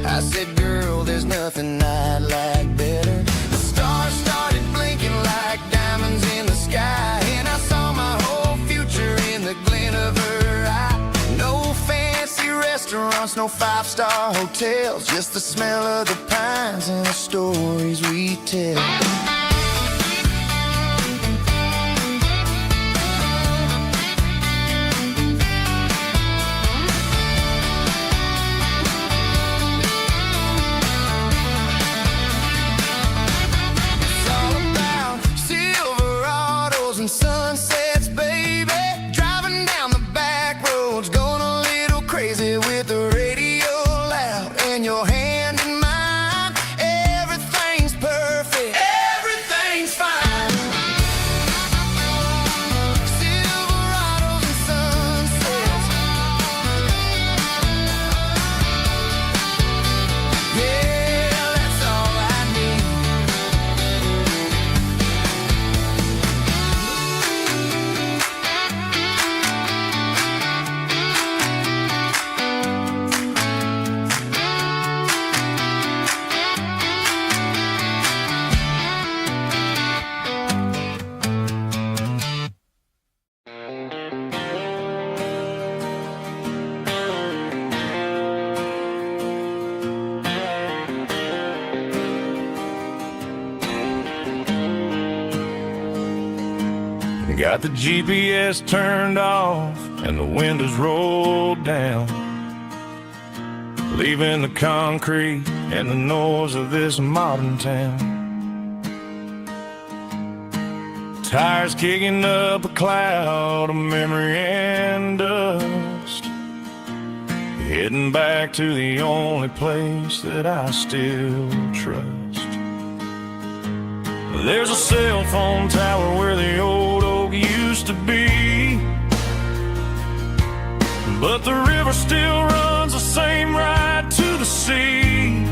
I said, girl, there's nothing I'd like better. The stars started blinking like diamonds in the sky, and I saw my whole future in the glint of her eye. No fancy restaurants, no five-star hotels, just the smell of the pines and the stories we tell. Sunsets, baby, driving down the back roads, going a little crazy with the radio loud, and your hand in mine. Everything's perfect, everything's fine. Silverados and sunsets, yeah, that's all I need. Got the GPS turned off and the windows rolled down, leaving the concrete and the noise of this modern town. Tires kicking up a cloud of memory and dust, heading back to the only place that I still trust. There's a cell phone tower where the old oak used to be, but the river still runs the same right to the sea.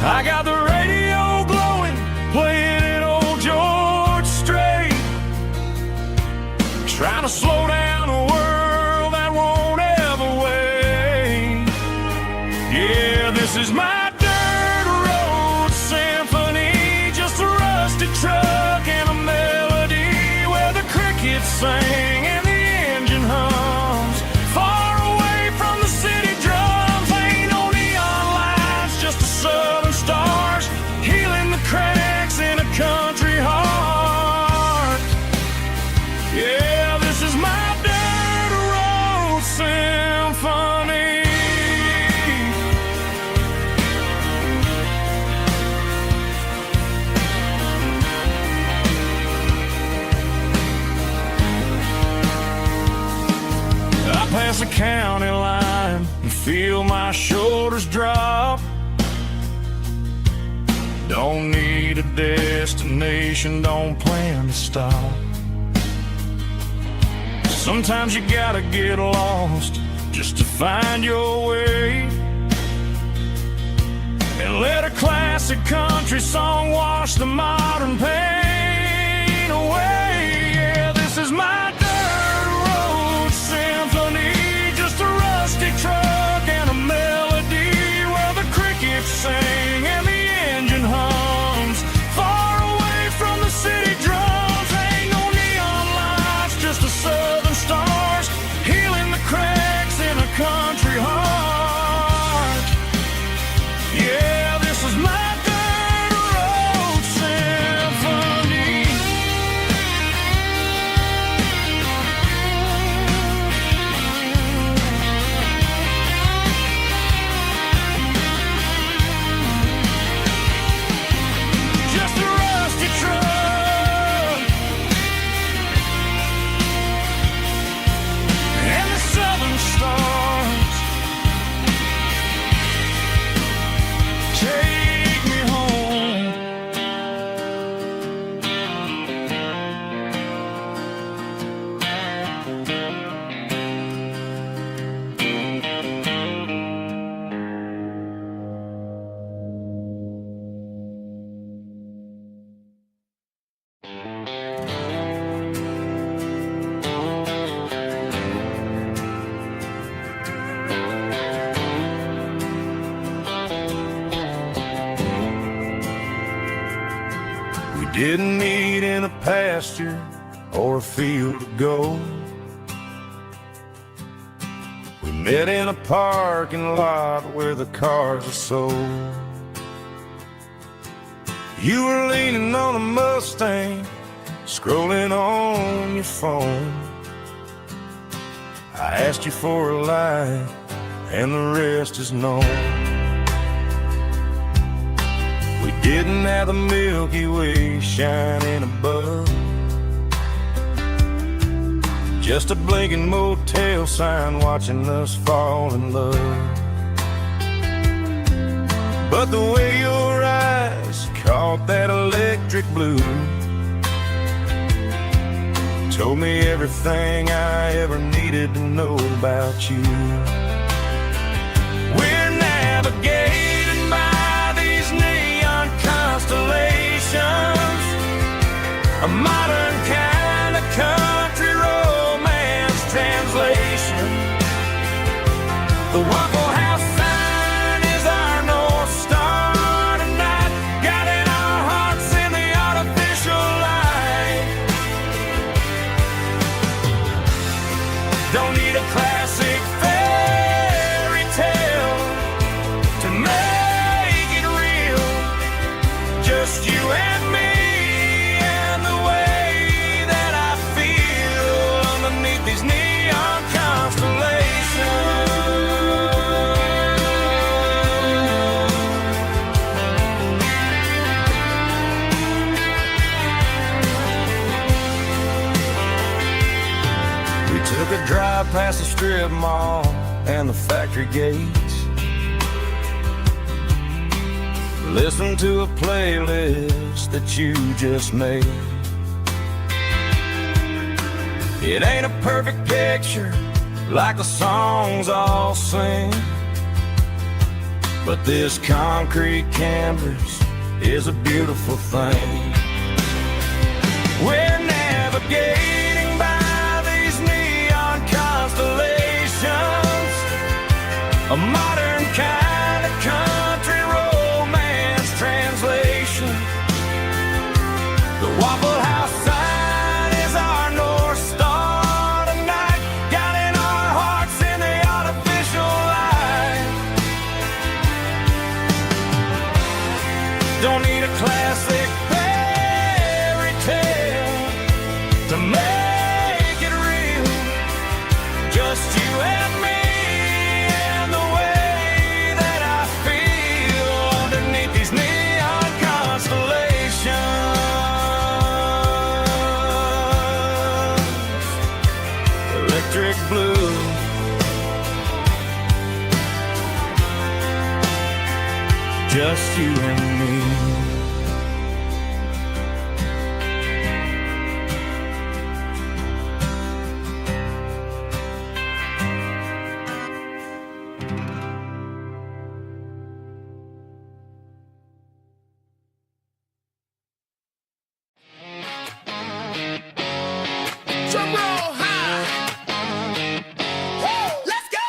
I got the radio glowing, playing it old George Strait, trying to slow down a world that won't ever wait. Yeah, this is my truck and a melody where the crickets sing and the engine hums, far away from the city drums. Ain't no neon lights, just the southern stars healing the cracks in a country heart. Yeah, this is my dirt road symphony. Past the county line and feel my shoulders drop. Don't need a destination, don't plan to stop. Sometimes you gotta get lost just to find your way, and let a classic country song wash the modern pain away. Yeah, this is my truck and a melody where the crickets sing and the engine hums, far away from the city drums. Ain't no neon lights, just the southern stars healing the cracks in a country heart. Yeah, this is my dirt road symphony. didn't meet in a pasture or a field of gold. We met in a parking lot where the cars are sold. You were leaning on a Mustang, scrolling on your phone. I asked you for a light, and the rest is known. We didn't have the Milky Way shining above, just a blinking motel sign watching us fall in love. But the way your eyes caught that electric blue told me everything I ever needed to know about you. We're navigated by these neon constellations, a modern kind of country romance translation. The Waffle House sign is our North Star tonight, guiding our hearts in the artificial light. Don't need a classic fairy tale to make it real. Just you and me and the way that I feel underneath these neon constellations. We took a drive past the strip mall and the factory gates, listened to a playlist that you just made. It ain't a perfect picture like the songs all sing, but this concrete canvas is a beautiful thing. We're navigating by these neon constellations, a modern kind of country romance translation. The Waffle House sign is our North Star tonight, guiding our hearts in the artificial light. Don't need a classic fairy tale to make it real. Just you and me and the way that I feel underneath these neon constellations. Electric blue, just you and me. Drum roll high. Woo, let's go.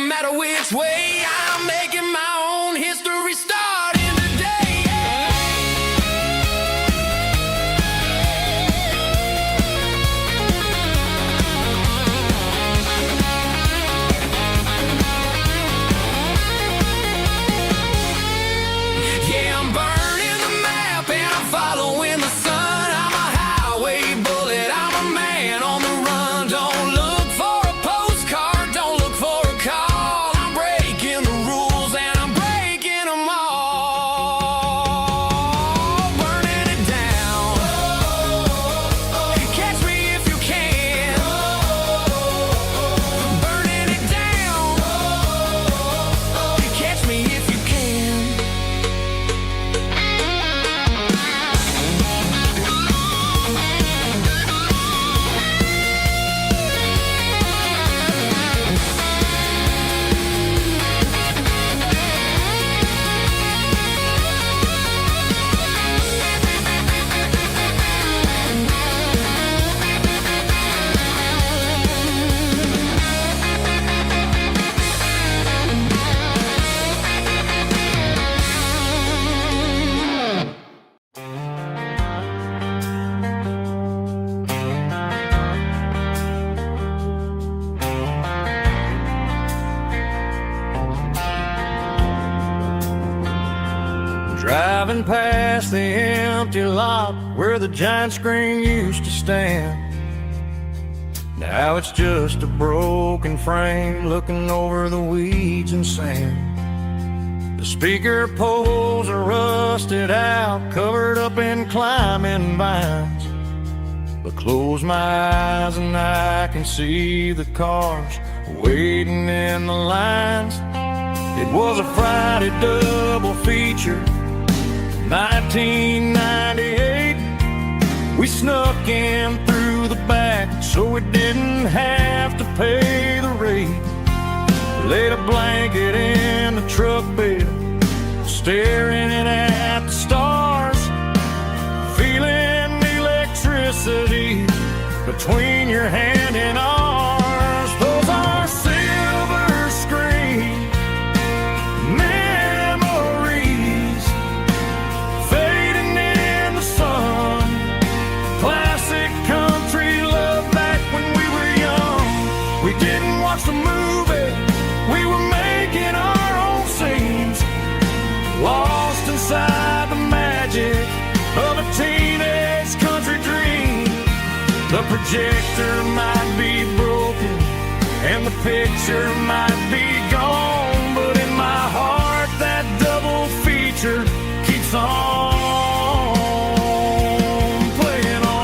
matter which way, I'm making my own history starting today. Yeah, I'm burning the map and I'm following the sun. I'm a highway bullet, I'm a man on the run. Don't look for a postcard, don't look for a call. I'm breaking the rules and I'm breaking them all. Burning it down. Catch me if you can. Burning it down. Catch me if you can. Driving past the empty lot where the giant screen used to stand. Now it's just a broken frame looking over the weeds and sand. The speaker poles are rusted out, covered up in climbing vines. But close my eyes and I can see the cars waiting in the lines. It was a Friday double feature, 1998. We snuck in through the back so we didn't have to pay the rate. Laid a blanket in the truck bed, staring at the stars, feeling the electricity between your hand and ours. Those are silver screen memories fading in the sun. Classic country love back when we were young. We didn't watch the movie, we were making our own scenes, lost inside the magic of a teenage country dream. The projector might be broken and the picture might be gone, but in my heart that double feature keeps on playing on.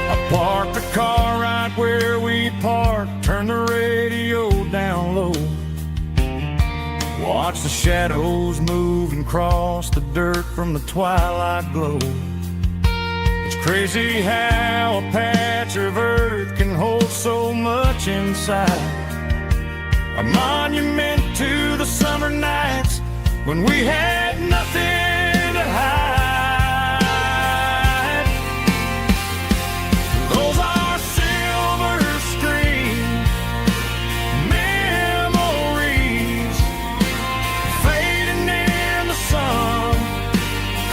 I parked the car right where we parked, turned the radio down low, watch the shadows move and cross the dirt from the twilight glow. It's crazy how a patch of earth can hold so much inside. A monument to the summer nights when we had nothing to hide. Those are silver screen memories fading in the sun.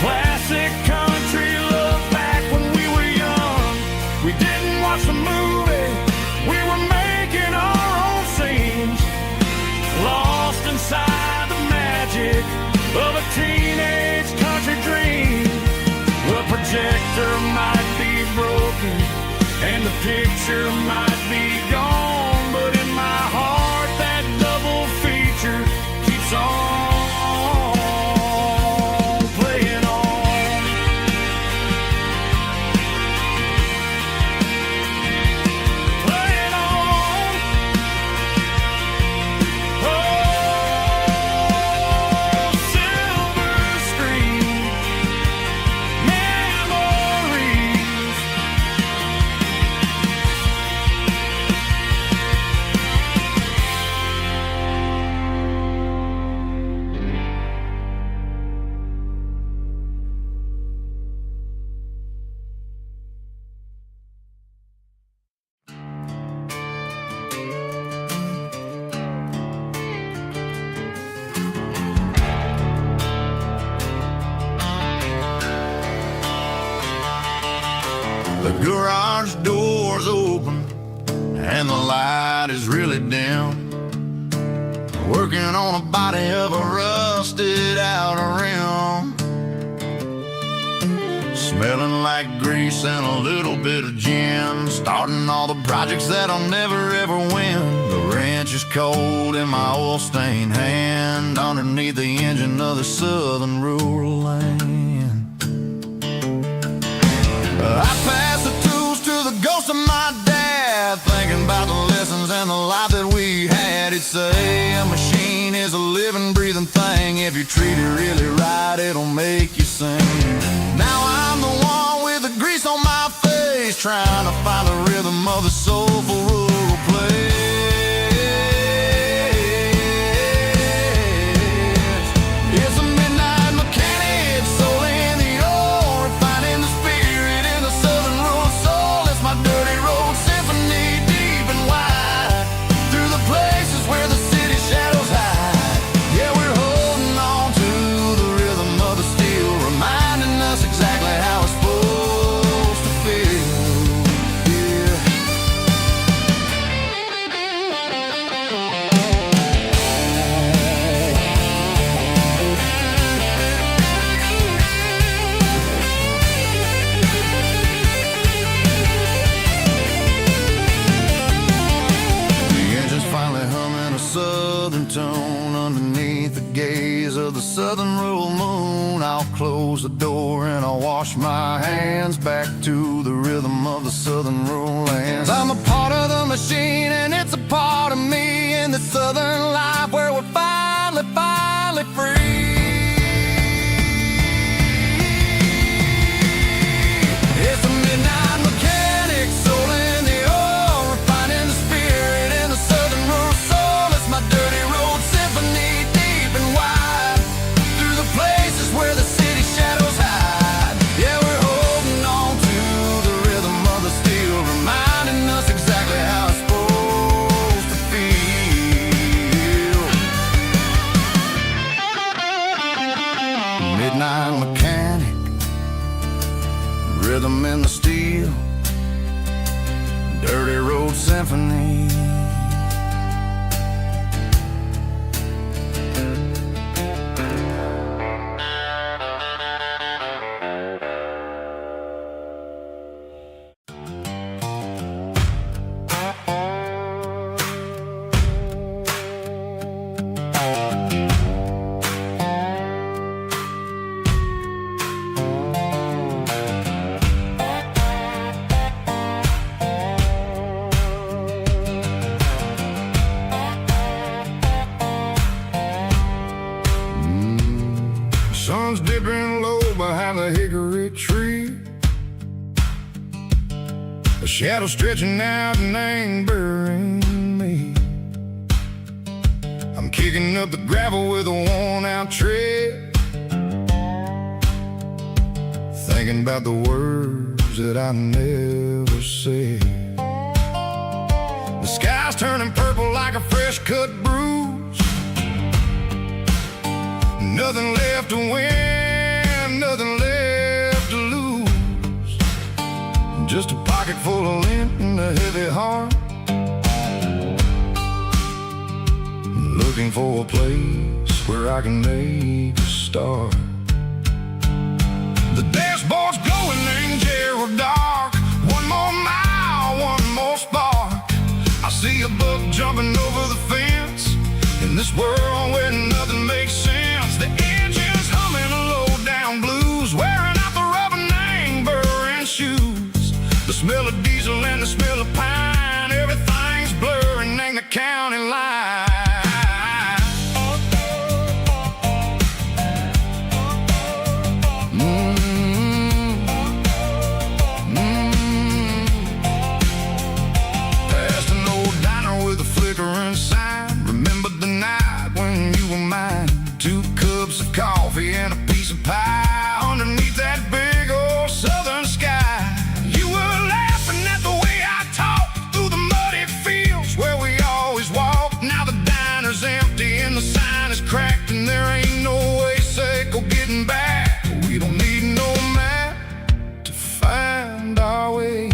Classic country love back when we were young. We didn't watch the movie, we were making our own scenes, lost inside the magic of a teenage country dream. The projector might be broken and the picture might be gone, but in my heart that double feature keeps on playing on. Playing on. Oh, silver screen memories. Garage doors open and the light is really dim. Working on a body of a rusted out rim. Smelling like grease and a little bit of gin. Starting all the projects that I'll never ever win. The wrench is cold in my oil-stained hand, underneath the engine of the southern rural land. I pass the tools to the ghost of my dad, thinking about the lessons and the life that we had. He'd say a machine is a living, breathing thing. If you treat it really right, it'll make you sing. Now I'm the one with the grease on my face, trying to find the rhythm of the soulful rural place. It's a midnight mechanic, soul in the ore, refining the spirit in the southern rural soul. It's my dirty road symphony, deep and wide, through the places where the city shadows hide. Yeah, we're holding on to the rhythm of the steel, reminding us exactly how it's supposed to feel. Yeah. The engine's finally humming a southern tone underneath the gaze of the southern rural moon. I'll close the door and I'll wash my hands back to the rhythm of the southern rural lands. I'm a part of the machine and it's a part of me in the southern life where we're finally free. It's a midnight mechanic, soul in the ore, refining the spirit in the southern rural soul. It's my dirty road symphony, deep and wide, through the places where the city shadows hide. Yeah, we're holding on to the rhythm of the steel, reminding us exactly how it's supposed to feel. Midnight mechanic, rhythm in the steel, dirty road symphony. Sun's dipping low behind the hickory tree. A shadow stretching out and angering me. I'm kicking up the gravel with a worn-out tread, thinking about the words that I never said. The sky's turning purple like a fresh-cut bruise. Nothing left to win, nothing left to lose. Just a pocket full of lint and a heavy heart, looking for a place where I can make a start. The dashboard's glowing in Gerald dark. One more mile, one more spark. I see a buck jumping over the fence in this world where nothing makes sense. The engine's humming a low-down blues, wearing out the rubber-name burring shoes. The smell of diesel and the smell of pine, everything's blurring in the county line. Past an old diner with a flickering sign. Remember the night when you were mine. 2 cups of coffee and a piece of pie underneath that big old southern sky. You were laughing at the way I talked through the muddy fields where we always walked. Now the diner's empty and the sign is cracked, and there ain't no way safe of getting back. We don't need no map to find our way.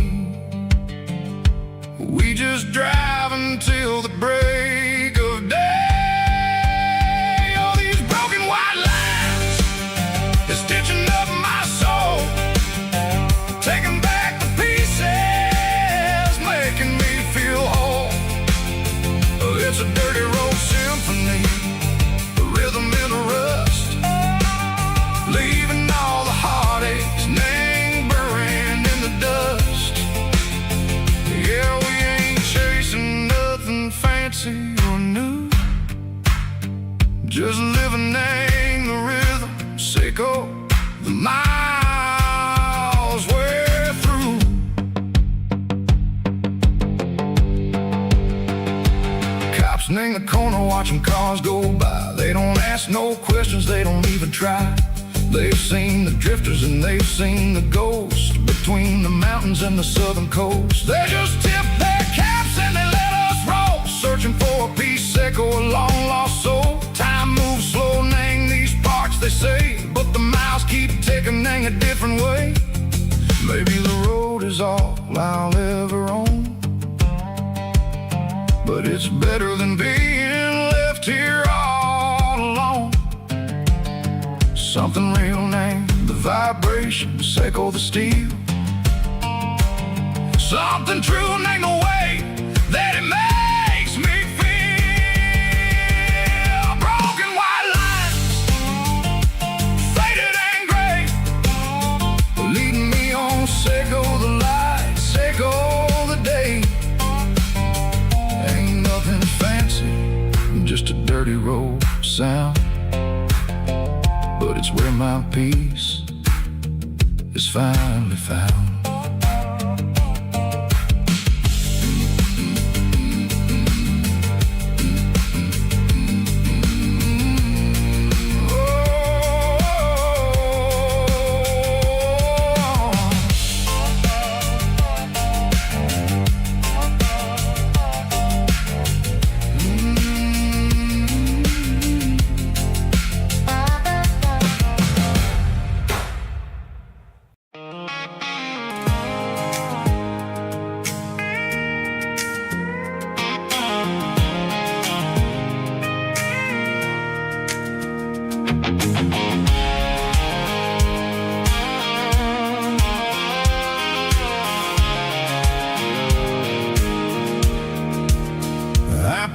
watching cars go by. They don't ask no questions, they don't even try. They've seen the drifters and they've seen the ghosts between the mountains and the southern coast. They just tip their caps and they let us roll, searching for a piece seco, a long lost soul. Time moves slow, Nang, these parts they say, but the miles keep ticking, Nang, a different way. Maybe the road is all I'll ever own, but it's better than being left here all alone. Something real, Nang, the vibrations echo the steel. Something true, Nang, the way that it makes me feel. Broken white lines, faded and gray, leading me on, Seco the light, Seco the day. Ain't nothing fancy, just a dirty road sound, but it's where my peace is finally found.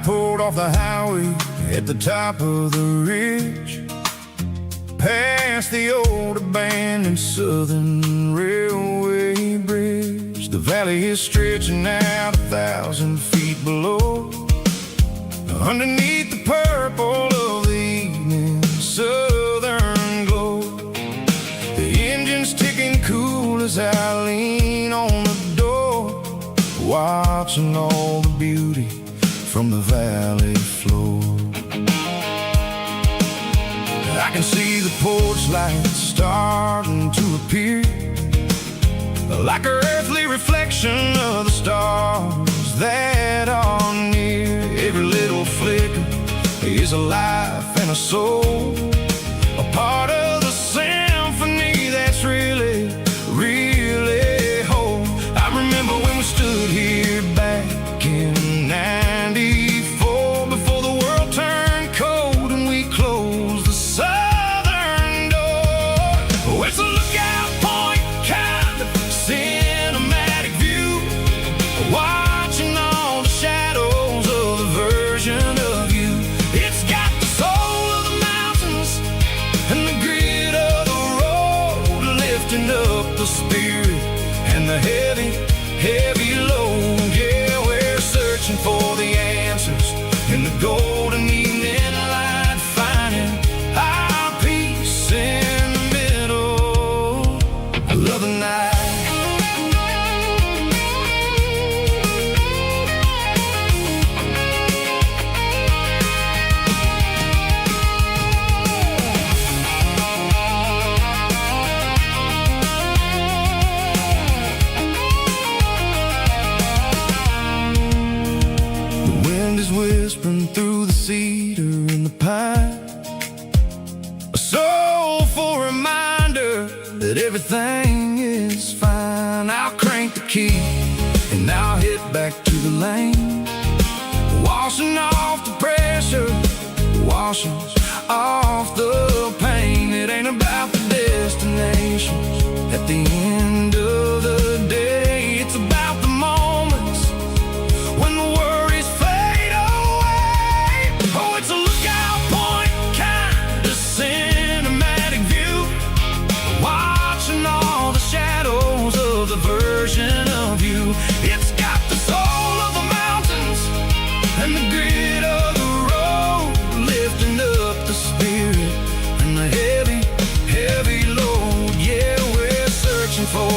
Pulled off the highway at the top of the ridge, past the old abandoned Southern Railway bridge. The valley is stretching out 1,000 feet below, underneath the purple of the evening southern glow. The engine's ticking cool as I lean on the door, watching all the beauty from the valley floor. I can see the porch lights starting to appear, like an earthly reflection of the stars that are near. Every little flicker is a life and a soul, a part of the symphony that's really, really whole. I remember when we stood here back in '94, before the world turned cold and we closed the southern door. Oh, it's a lookout point, kind of cinematic view, watching all the shadows of the version of you. It's got the soul of the mountains and the grit of the road, lifting up the spirit and the heavy, heavy load. Yeah, we're searching for the answers in the golden evening light, finding our peace in the middle of the night. Whispering through the cedar and the pine, a soulful reminder that everything is fine. I'll crank the key and I'll hit back to the lane, washing off the pressure, washing off the pain. It ain't about the destinations at the end of the day, it's about the moments when the worries fade away. Oh, it's a lookout point, kind of cinematic view, watching all the shadows of the version of you. It's got the soul of the mountains and the grit of the road, lifting up the spirit and the heavy, heavy load. Yeah, we're searching for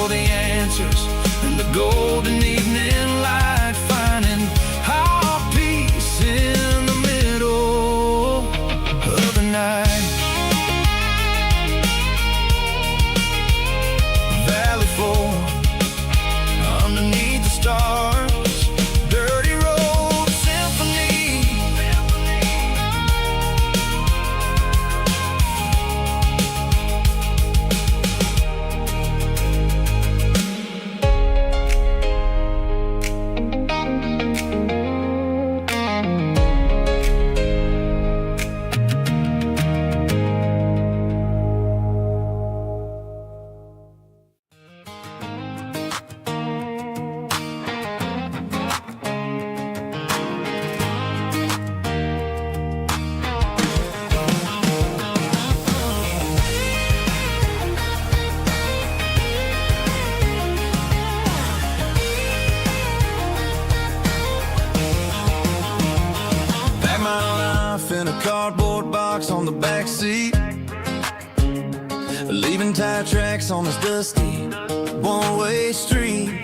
seat, leaving tire tracks on this dusty one-way street.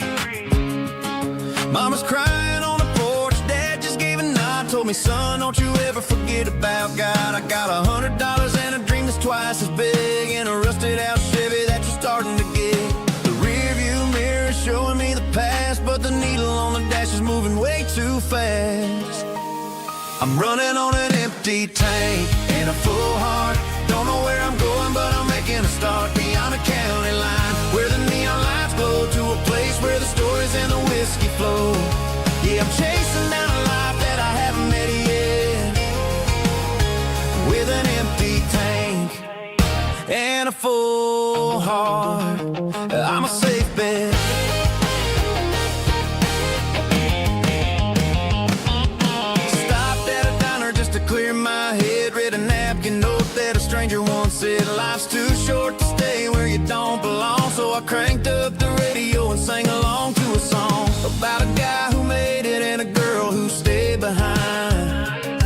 Mama's crying on the porch, Dad just gave a nod, told me, son, don't you ever forget about God. I got $100 and a dream that's twice as big, and a rusted out Chevy that you're starting to get. The rear view mirror is showing me the past, but the needle on the dash is moving way too fast. I'm running on an empty tank and a full heart. Don't know where I'm going, but I'm making a start beyond the county line, where the neon lights glow, to a place where the stories and the whiskey flow. Yeah, I'm chasing down a life that I haven't met yet, with an empty tank and a full heart. I'm a safe bet. Clear my head, read a napkin note that a stranger once said, life's too short to stay where you don't belong. So I cranked up the radio and sang along to a song about a guy who made it and a girl who stayed behind.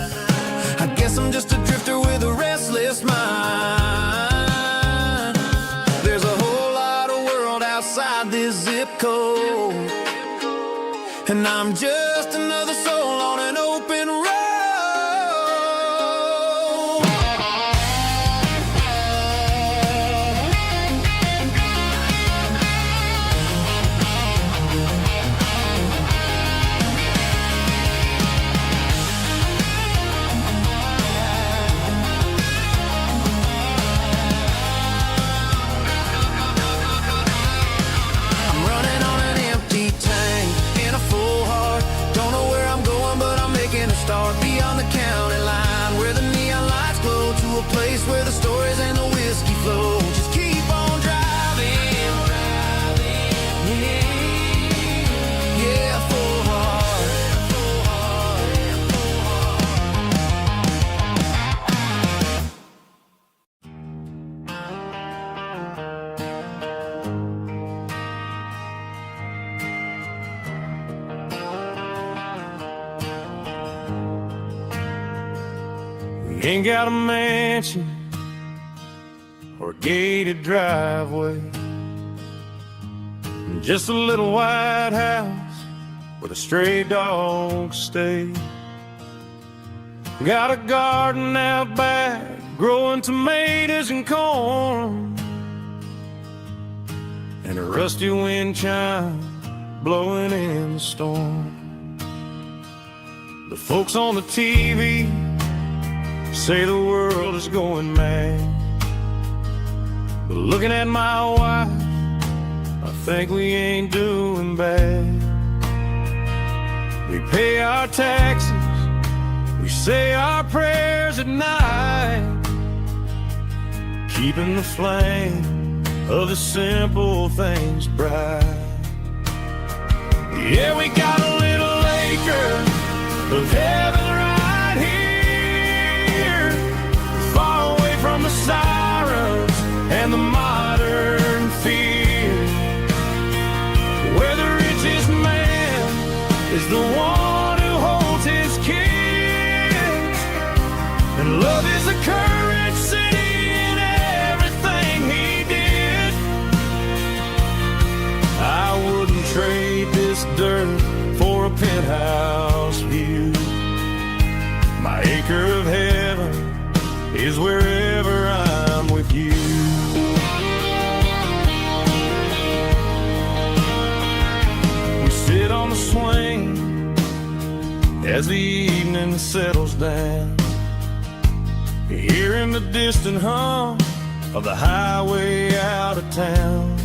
I guess I'm just a drifter with a restless mind. There's a whole lot of world outside this zip code, and I'm just another soul on an open road. Start beyond the county line, where the neon lights glow, to a place where the stories and the whiskey flow. Just keep on driving, yeah, full heart. Ain't got a mansion or a gated driveway, just a little white house where the stray dogs stay. Got a garden out back, growing tomatoes and corn, and a rusty wind chime blowing in the storm. The folks on the TV say the world is going mad, but looking at my wife, I think we ain't doing bad. We pay our taxes, we say our prayers at night, keeping the flame of the simple things bright. Yeah, we got a little acre of heaven right here, far away from the sirens and the modern fear, where the richest man is the one who holds his kids, and love is a currency in everything he did. I wouldn't trade this dirt for a penthouse view. My acre of heaven is wherever I'm with you. We sit on the swing as the evening settles down, hearing the distant hum of the highway out of town.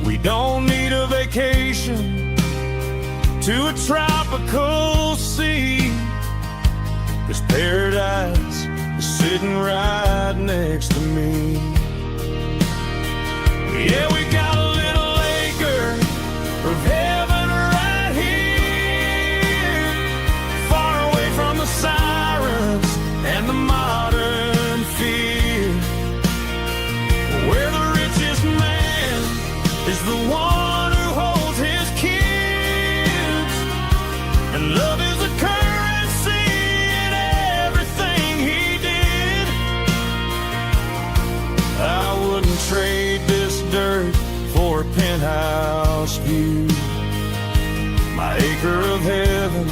We don't need a vacation to a tropical sea, 'cause paradise is sitting right next to me. Yeah, we got a little acre of heaven right here, far away from the sirens and the modern fear, where the richest man is the one who holds his kids, and love is a currency in everything he did. penthouse view. My acre of heaven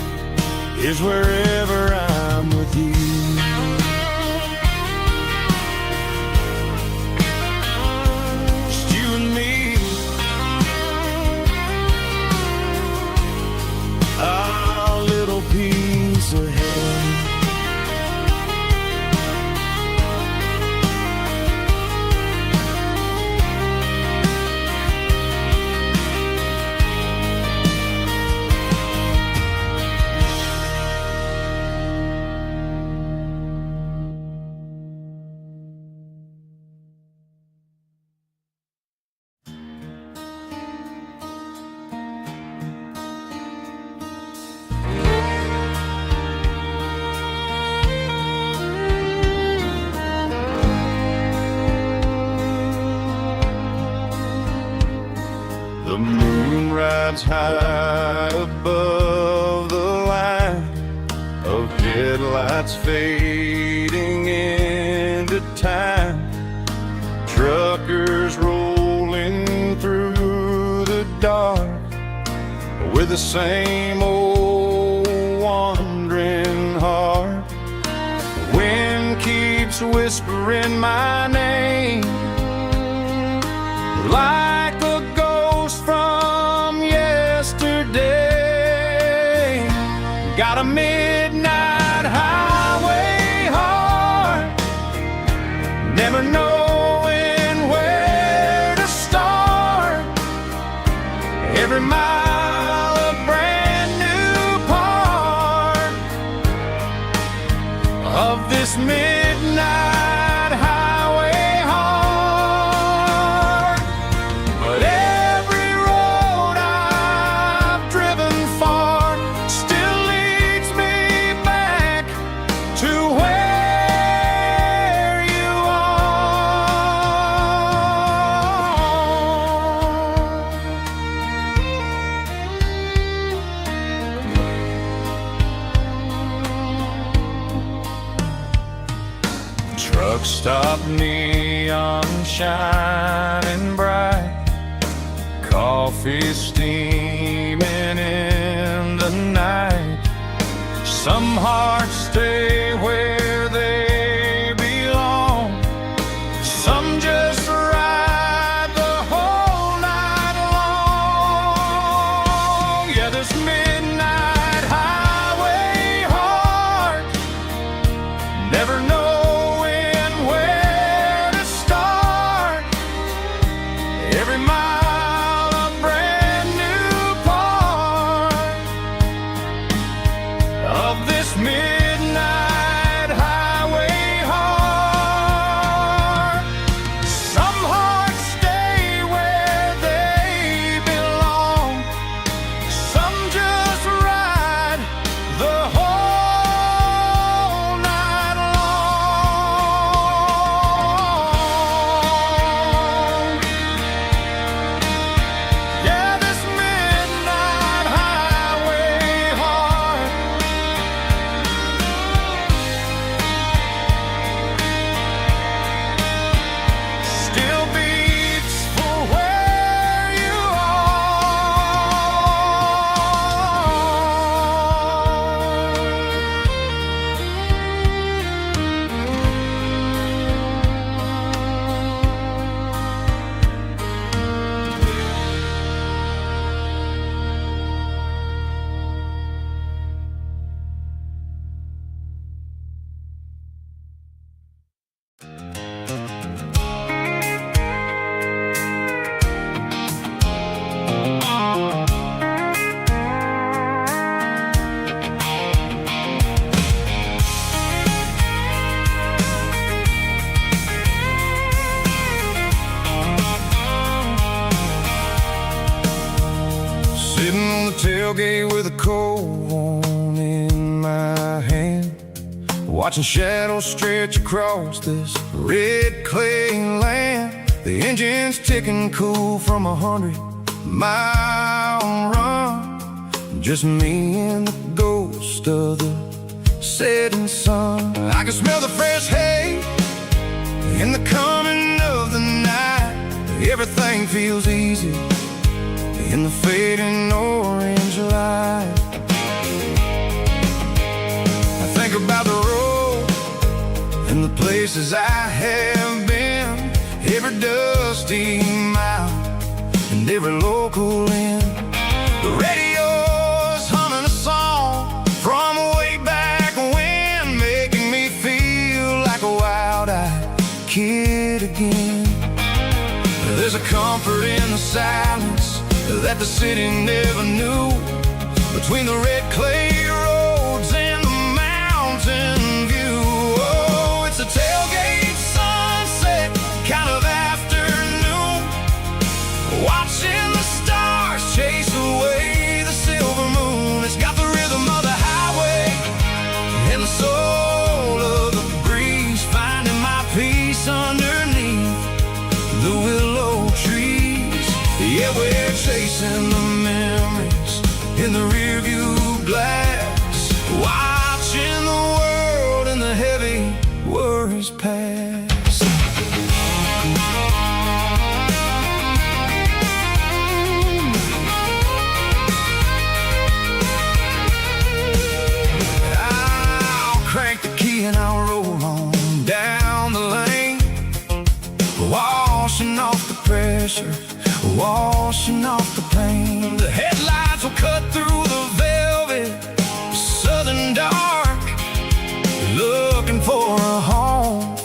is wherever I'm with you. Just you and me, our little piece of heaven. The moon rides high above the line of headlights fading into time. Truckers rolling through the dark with the same old wandering heart. The wind keeps whispering my name like a ghost from yesterday. Got a midnight highway heart, never knowing where to start. Every mile a brand new part of this midnight highway heart. But every road I've driven far still leads me back to where you are. Truck stop, neon shining bright, coffee steaming in the night. Some hearts stay where they belong, some just ride the whole night long. Yeah, this midnight highway heart, never knowing where to start. Every mile a brand new part of this midnight highway heart. Some hearts stay where they belong, some just ride the whole night long. Yeah, this midnight highway heart still beats for where you sitting on the tailgate with a cold one in my hand, watching shadows stretch across this red clay land. The engine's ticking cool from 100-mile run. Just me and the ghost of the setting sun. I can smell the fresh hay in the coming of the night. Everything feels easy in the fading orange light. I think about the road and the places I have been, every dusty mile and every local inn. The radio's humming a song from way back when, making me feel like a wild-eyed kid again. There's a comfort in the silence that the city never knew, between the red clay roads and the mountain view. Oh, it's a tailgate sunset kind of afternoon, watching the stars chase away the silver moon. It's got the rhythm of the highway and the soul of the breeze, finding my peace underneath the willow trees. Yeah, we're chasing the memories in the rearview glass, watching the world and the heavy worries pass. I'll crank the key and I'll roll on down the lane, washing off the pressure, washing off the pain. The headlights will cut through the velvet southern dark, looking for a home,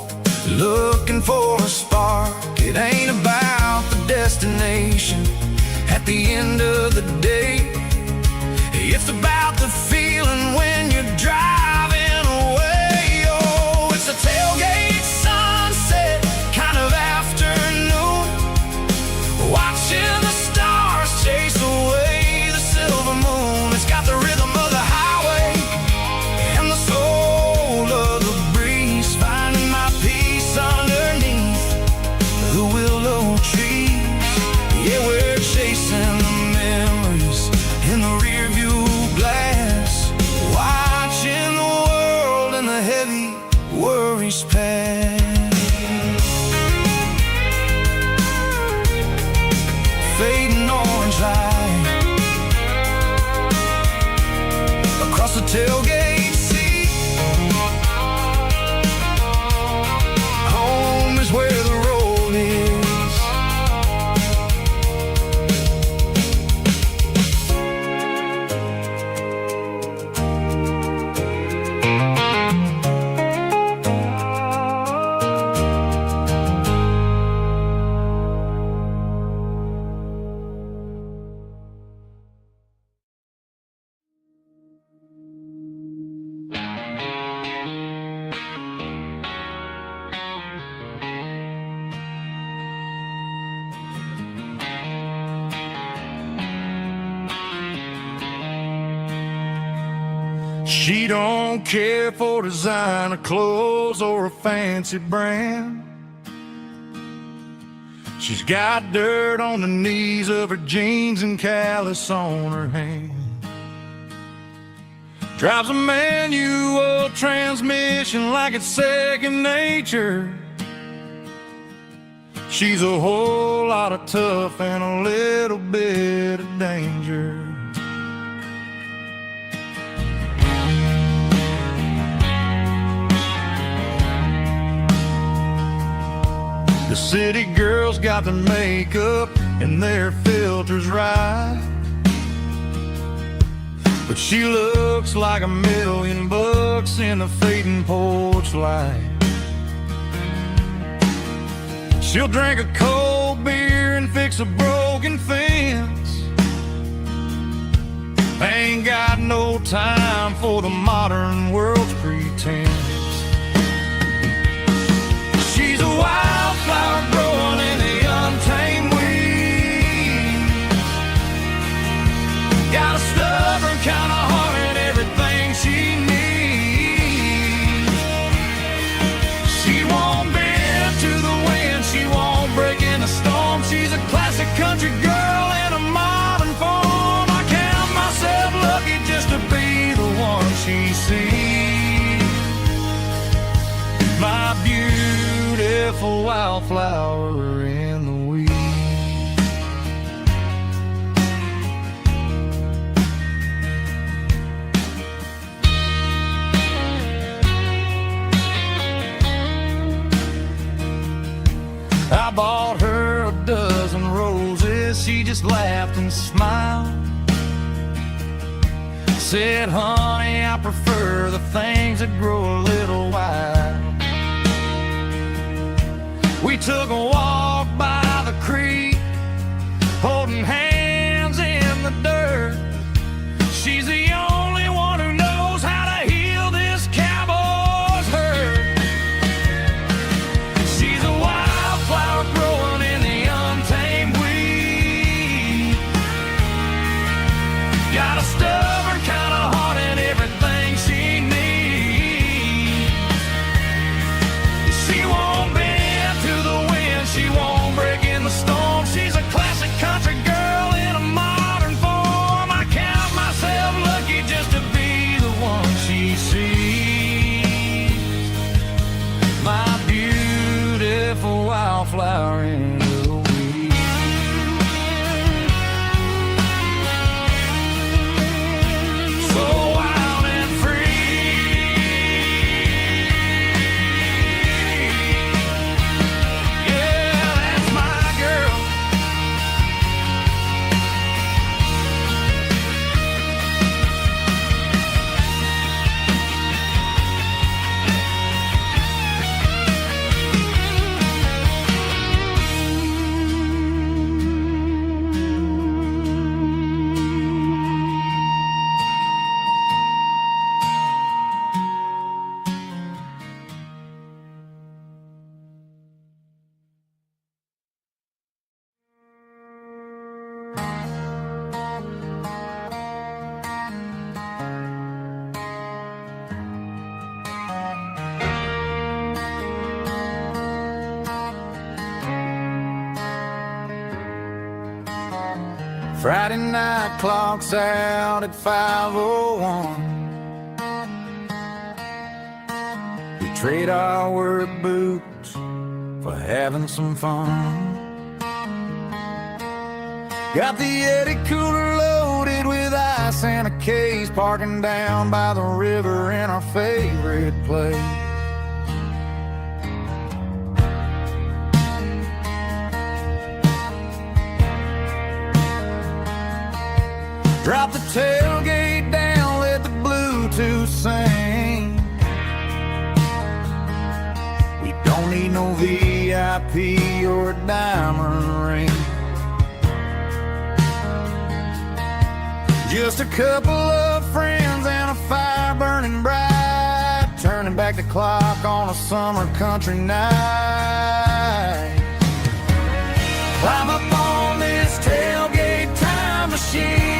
looking for a spark. It ain't about the destination at the end of the day, it's about the feeling when you're driving away. Oh, it's a tailgate sunset kind of afternoon, watching the stars chase away the silver moon. It's got the rhythm of the highway and the soul of the breeze, finding my peace underneath the willow trees. Yeah, we're chasing the memories in the rearview glass, watching the world and the heavy worries pass. Fading orange light across the tailgate seat. Home is where the road is. She don't care for designer clothes or a fancy brand. She's got dirt on the knees of her jeans and callus on her hand. Drives a manual transmission like it's second nature. She's a whole lot of tough and a little bit of danger. The city girls got their makeup and their filters right, but she looks like $1,000,000 in the fading porch light. She'll drink a cold beer and fix a broken fence. Ain't got no time for the modern world's pretense. She's a wildflower growing in the untamed weeds. Got a stubborn kind of heart and everything she needs. She won't bend to the wind, she won't break in a storm. She's a classic country girl in a modern form. I count myself lucky just to be the one she sees. My beautiful wildflower in the weeds. I bought her a dozen roses. She just laughed and smiled. Said, honey, I prefer the things that grow a little wild. We took a walk by the creek, holding hands in the dirt. She's the only one who knows how to heal this cowboy's hurt. She's a wildflower growing in the untamed weed. Got a stubborn kind of heart and everything she needs. She won't bend to the wind, she won't break in the storm. She's a classic country girl in a modern form. I count myself lucky just to be the one she sees. My beautiful wildflower in the weed. So wild and free. Yeah, that's my girl. Friday night clock's out at 5:01. We trade our work boots for having some fun. Got the Yeti cooler loaded with ice and a case, parking down by the river in our favorite place. Drop the tailgate down, let the Bluetooth sing. We don't need no VIP or a diamond ring. Just a couple of friends and a fire burning bright, turning back the clock on a summer country night. Climb up on this tailgate time machine,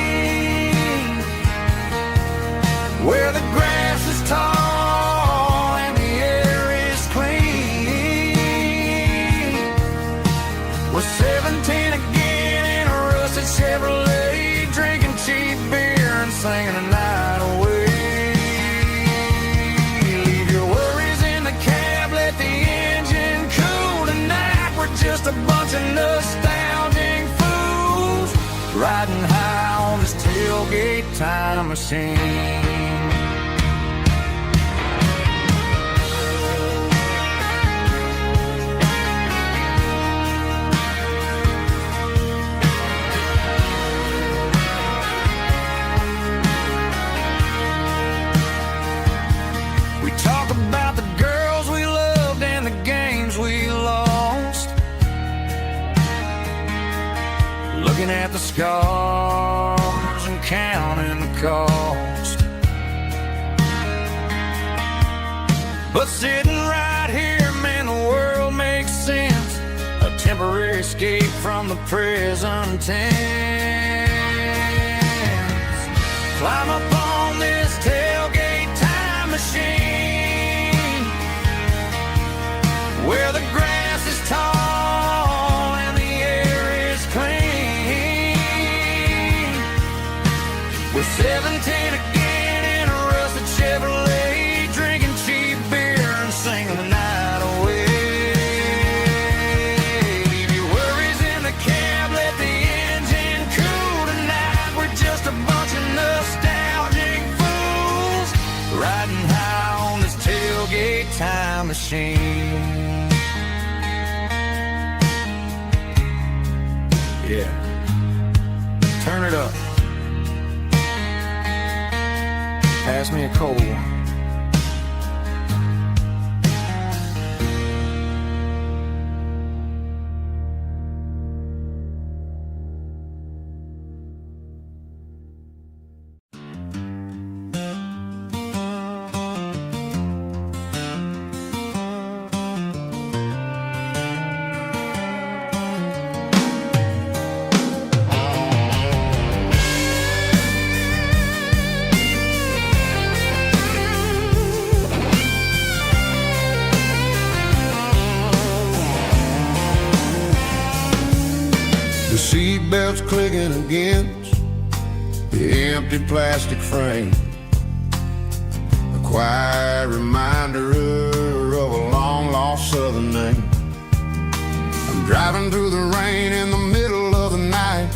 where the grass is tall and the air is clean. We're 17 again in a rusted Chevrolet, drinking cheap beer and singing the night away. Leave your worries in the cab, let the engine cool tonight. We're just a bunch of nostalgic fools, riding high on this tailgate time machine. We talk about the girls we loved and the games we lost, looking at the scars and counting the cost. But sitting right here, man, the world makes sense. A temporary escape from the present tense. Climb up on this tailgate time machine, where the grass is tall and the air is clean. We're 17 again in a rusted Chevrolet, drinking cheap beer and singing the night away. Leave your worries in the cab, let the engine cool tonight. We're just a bunch of nostalgic fools, riding high on this tailgate time machine. Yeah. Turn it up. Pass me a cold one. The seatbelt's clicking against the empty plastic frame. A quiet reminder of a long-lost southern name. I'm driving through the rain in the middle of the night,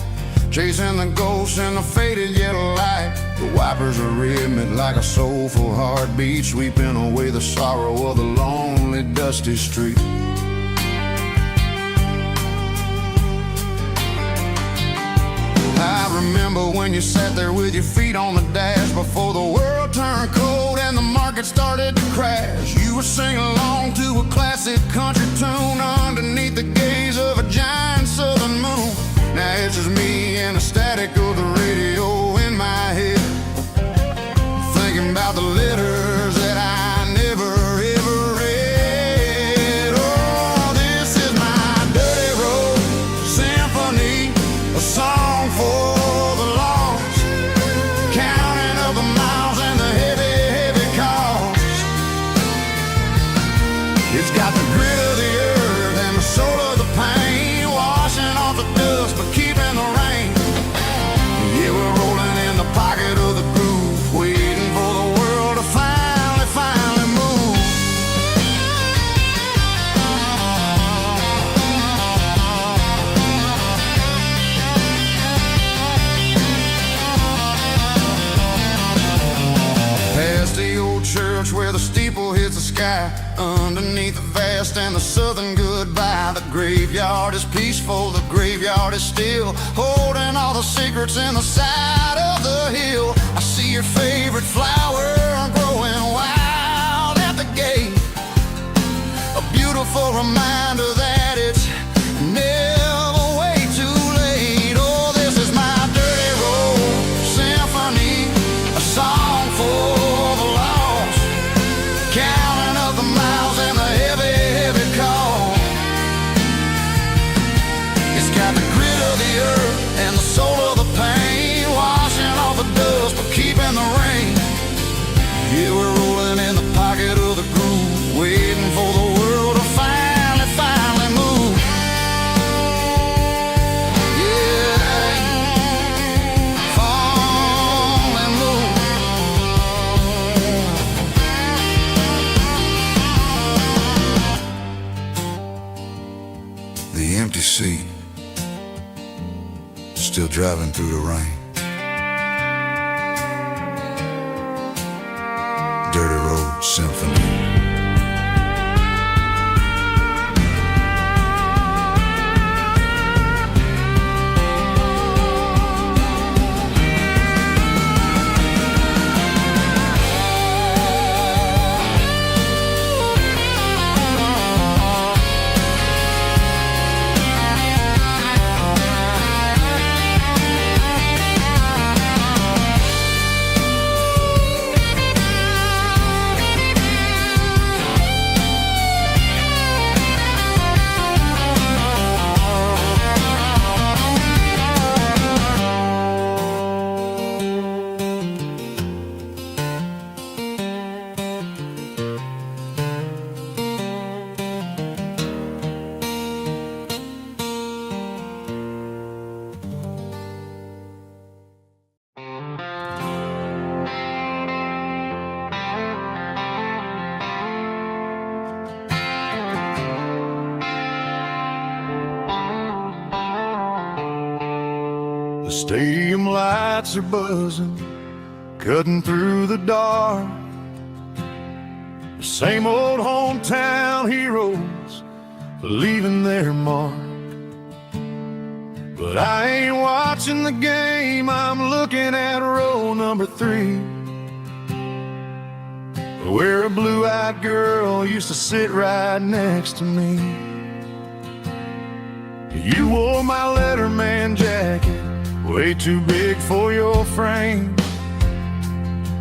chasing the ghosts in the faded yellow light. The wipers are rhythmic like a soulful heartbeat, sweeping away the sorrow of the lonely, dusty street. I remember when you sat there with your feet on the dash before the world turned cold and the market started to crash. You were singing along to a classic country tune underneath the gaze of a giant southern moon. Now it's just me and the static of the radio in my head, thinking about the letters that I never ever read. Oh, this is my dirty road symphony, a song for the lost, counting up the miles and the heavy, heavy cost. It's got the grit of the earth and the soul of the pain, washing off the dust but keeping the rain. Yeah, we're rolling in the pocket of the groove, waiting for the world to finally move. Past the old church where the steeple hits the sky, underneath the vast and the southern goodbye. The graveyard is peaceful, the graveyard is still, holding all the secrets in the side of the hill. I see your favorite flower growing wild at the gate, a beautiful reminder that it's never way too late. Oh, this is my dirty road symphony, a song for the lost, counting up the miles and the heavy, heavy call. It's got the grit of the earth and the soul of the pain, washing off the dust but keeping the rain. Yeah, we're rolling in the pocket of the groove, waiting for the world to finally move. Yeah, finally move. The empty seat, still driving through the rain. Dirty Road Symphony. The stadium lights are buzzing, cutting through the dark. The same old hometown heroes leaving their mark. But I ain't watching the game, I'm looking at row number 3, where a blue-eyed girl used to sit right next to me. You wore my Letterman jacket, way too big for your frame.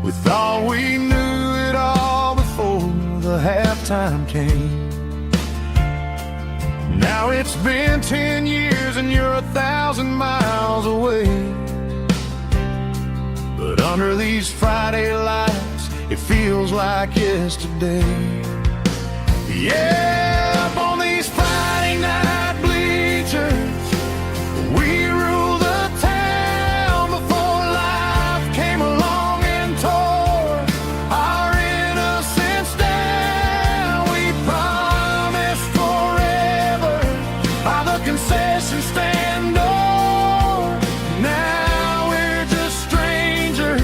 We thought we knew it all before the halftime came. Now it's been 10 years and you're 1,000 miles away. But under these Friday lights, it feels like yesterday. Yeah, up on these Friday night bleachers, we rule the town before life came along and tore our innocence down. We promised forever by the concession stand door. Now we're just strangers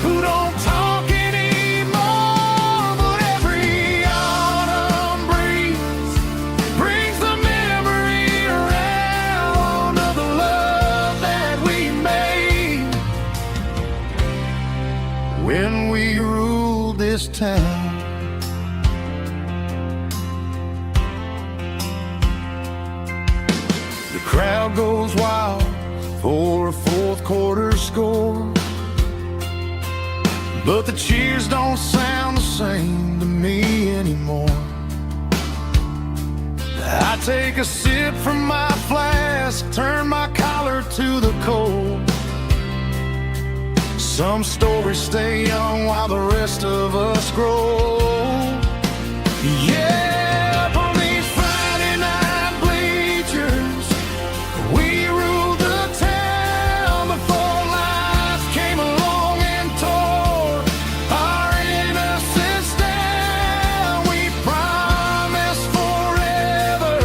who don't talk anymore. But every autumn breeze brings the memory around of the love that we made when we ruled this town. The crowd goes wild for a fourth quarter score, but the cheers don't sound the same to me anymore. I take a sip from my flask, turn my collar to the cold. Some stories stay young while the rest of us grow. Yeah, up on these Friday night bleachers, we ruled the town before life came along and tore our innocence down. We promised forever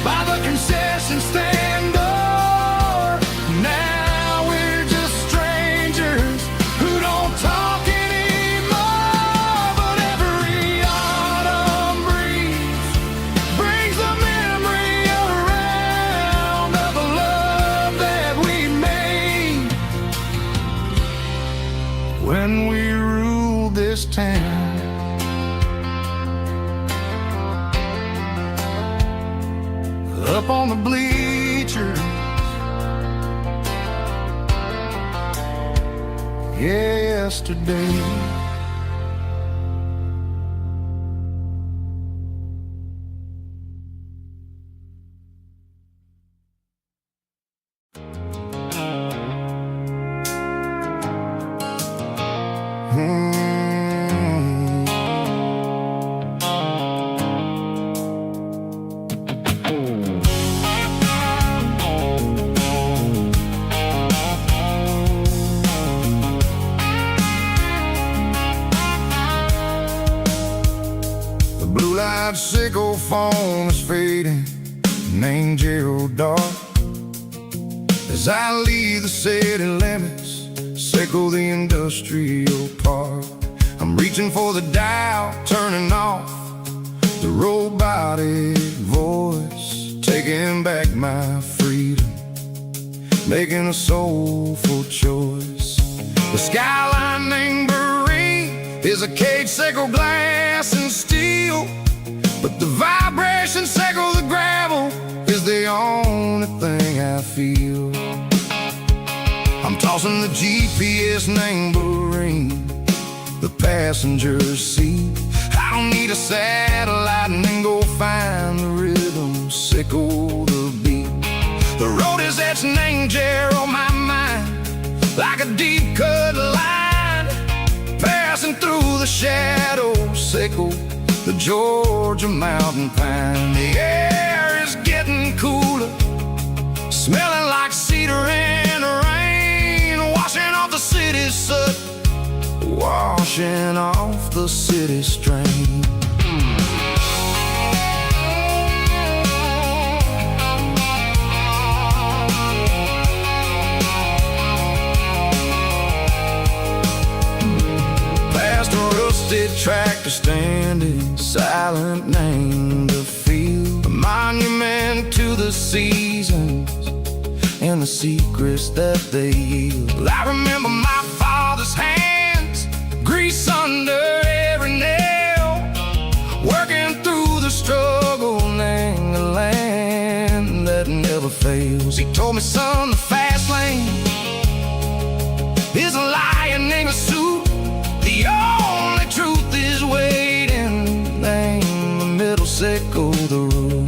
by the concession stand door. Now we're just strangers who don't talk anymore. But every autumn breeze brings the memory around of the love that we made when we ruled this town. Up on the bleachers, yesterday. The blue-light sickle phone is fading, named Gerald Dark. As I leave the city limits, sickle the industrial park. I'm reaching for the dial, turning off the robotic voice, taking back my freedom, making a soulful choice. The skyline named Marine is a cage, sickle glass and steel, but the vibration sickle the gravel is the only thing I feel. I'm tossing the GPS named Marine, the passenger seat. I don't need a satellite and then go find the rhythm, sickle the beat. The road is etched named Gerald on my mind, like a deep cut line, passing through the shadows, sickle the Georgia mountain pine. The air is getting cooler, smelling like cedar in the rain, washing off the city's soot, washing off the city strain. Past a rusted tractor standing silent, named the field, a monument to the seasons and and the secrets that they yield. Well, I remember my father's hands, grease under every nail, working through the struggle in the land that never fails. He told me, son, the fast lane is a lion in a suit. The only truth is waiting. Name the middle, sickle the root.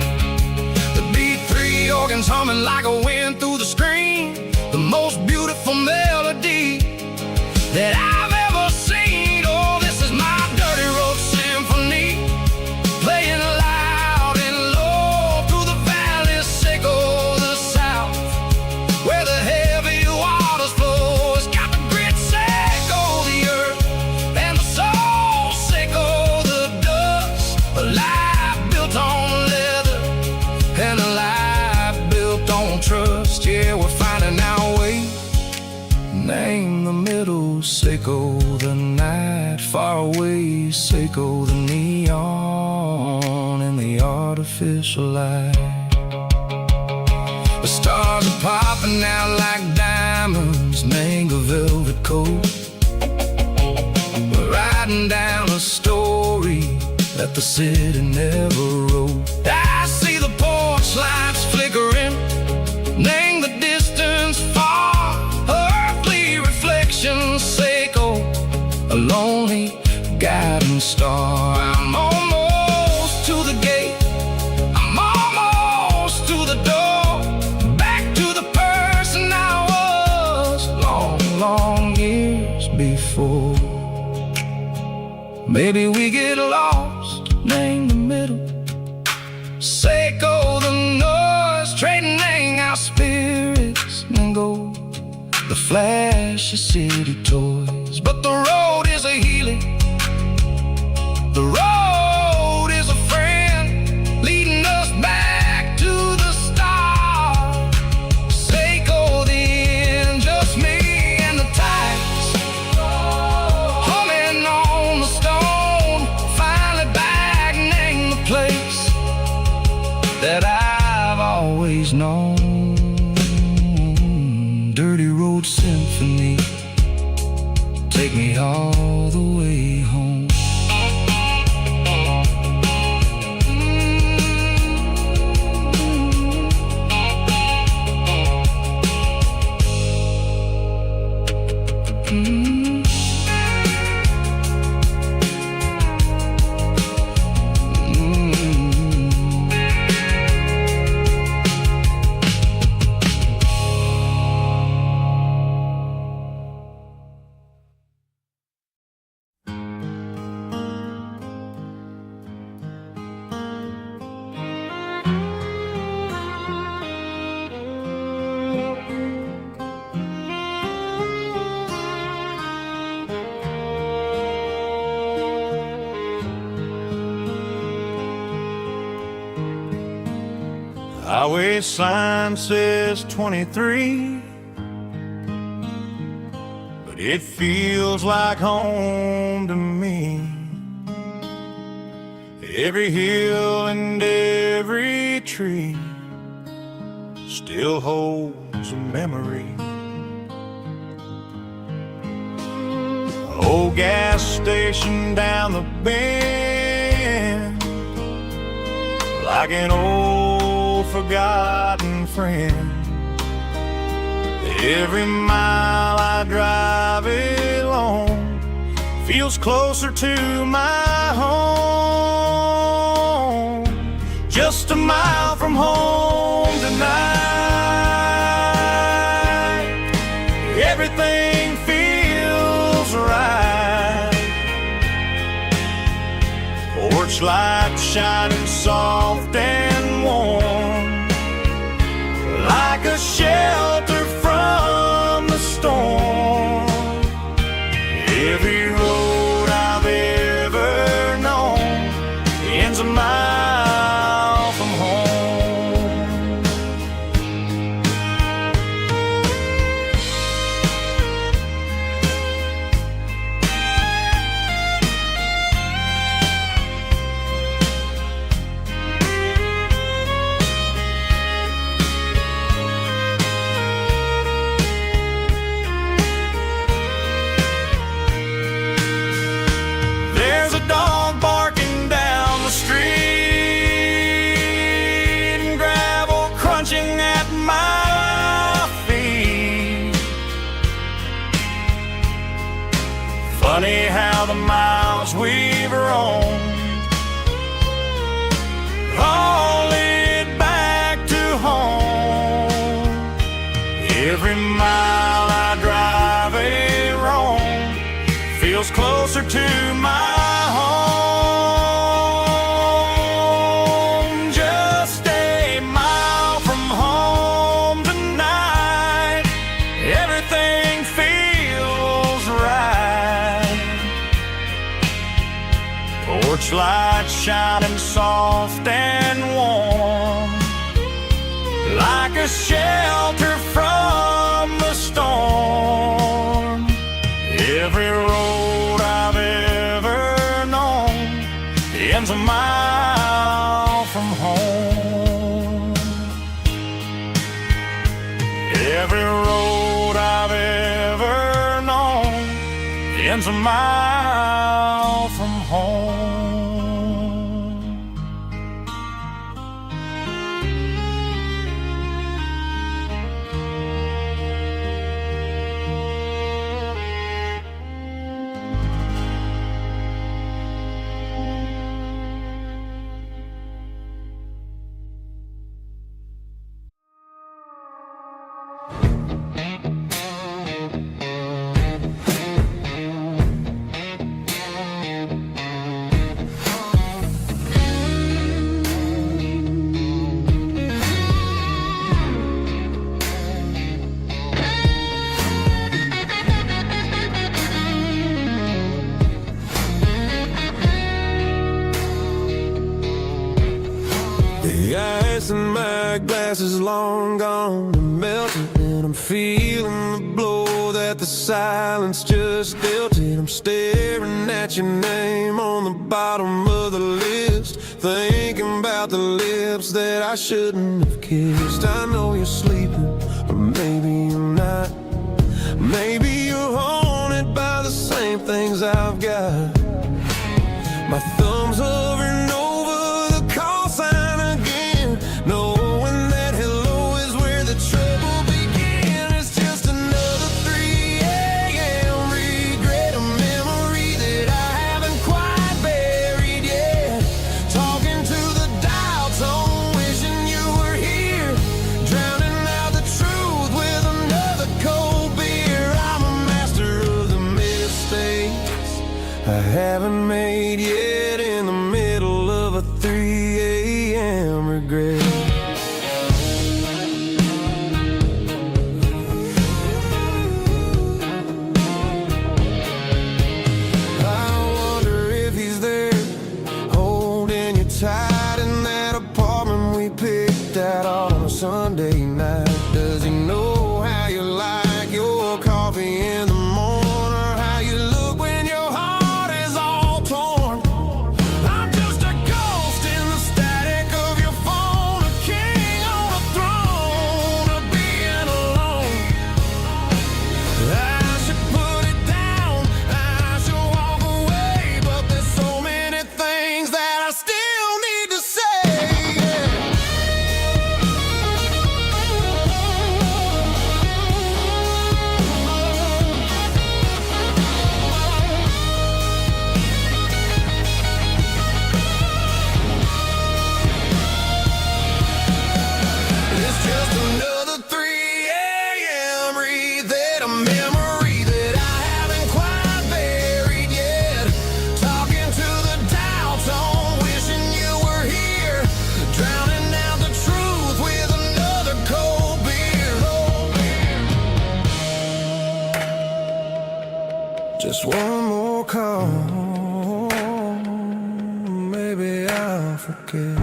The B3 organs humming like a wind through the screen. The most beautiful melody that I've ever seen. Oh, this is my Dirty Road Symphony, playing loud and low through the valleys, sickle the south, where the heavy waters flow. It's got the grit, sickle the earth, and the soul, sickle the dust. A life built on leather, and a life built on trust. Yeah, we're finding our way. Name the middle, sickle the night, far away, sickle the neon and the artificial light. The stars are popping out like diamonds, mango velvet coat. We're riding down a story that the city never wrote. I see the porch lights flickering, name the distance far, earthly reflections, sickle a lonely guiding star. I'm almost to the gate, I'm almost to the door, back to the person I was long, long years before. Maybe we get lost, name the middle, sickle the noise, trading our spirits and gold, the flash of city toys. But the road is a healing, the road is a friend, leading us back to the start. Sickle the end, just me and the tides, humming on the stone. Finally back, name the place that I've always known. Dirty Road Symphony, take me all the way home. Highway sign says 23, but it feels like home to me. Every hill and every tree still holds a memory. Old gas station down the bend, like an old forgotten friend. Every mile I drive it alone feels closer to my home. Just a mile from home tonight, everything feels right. Porch light shining soft and warm, like a shelter from the storm. Every road I've ever known ends a mile from home. we've roamed, all lead back to home. Every mile I drive a roam feels closer to my home. Just a mile from home tonight, everything feels right. Porch light shining soft and warm, like a shelter from the storm. Every road I've ever known ends a mile from home. Every road I've ever known ends a mile from home. The ice in my glass is long gone and melted, and I'm feeling the blow that the silence just dealt it. I'm staring at your name on the bottom of the list, thinking about the lips that I shouldn't have kissed. I know you're sleeping, or maybe you're not. Maybe you're haunted by the same things I've got. My thumb's hovering over the call sign again, knowing that hello is where the trouble began. It's just another 3 a.m. regret, a memory that I haven't quite buried yet. Talking to the dial tone, wishing you were here, drowning out the truth with another cold beer. I'm a master of the mistakes I haven't made yet, in the middle of a 3 a.m. regret. I wonder if he's there, holding you tight in that apartment we picked out on a Sunday night. Does he know how you like your coffee in the morning, or how you look when your heart is all torn? I'm just a ghost in the static of your phone, a king on a throne of being alone. I should put it down, I should walk away, but there's so many things that I still need to say. It's just another 3 a.m. read, a memory that I haven't quite buried yet. Talking to the dial tone, wishing you were here, drowning out the truth with another cold beer. Just one more call, maybe I'll forget.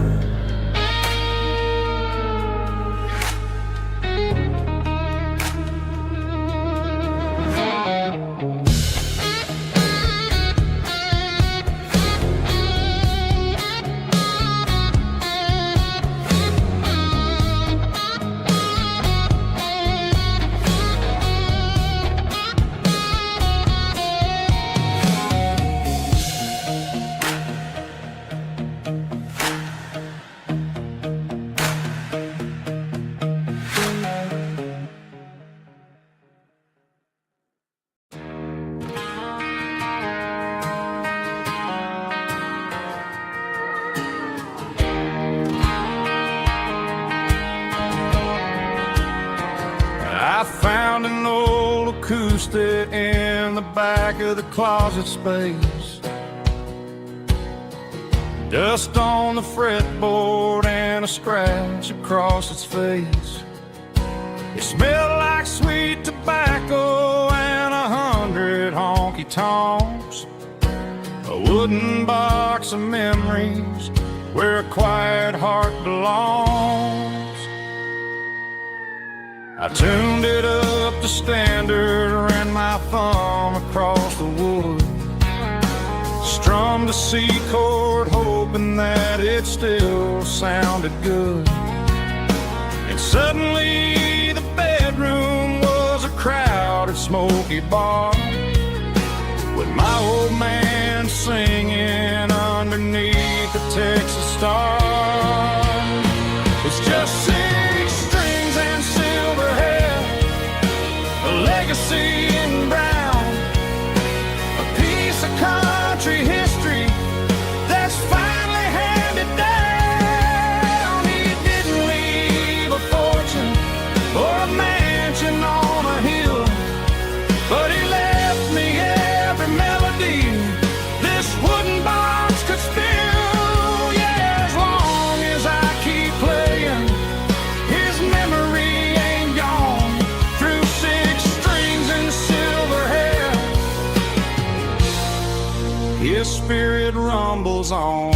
I found an old acoustic in the back of the closet space. Dust on the fretboard and a scratch across its face. It smelled like sweet tobacco and 100 honky-tonks. A wooden box of memories where a quiet heart belongs. I tuned it up to standard, ran my thumb across the wood, strummed a C chord hoping that it still sounded good. And suddenly the bedroom was a crowded smoky bar, with my old man singing underneath the Texas star. It's just 6 strings and silver hair, a legacy in brown, a piece of country history that's finally handed down. He didn't leave a fortune or a mansion on a hill, but he left me every melody this wooden box could spill. Yeah, as long as I keep playing, his memory ain't gone. Through 6 strings and silver hair, his spirit rumbles on.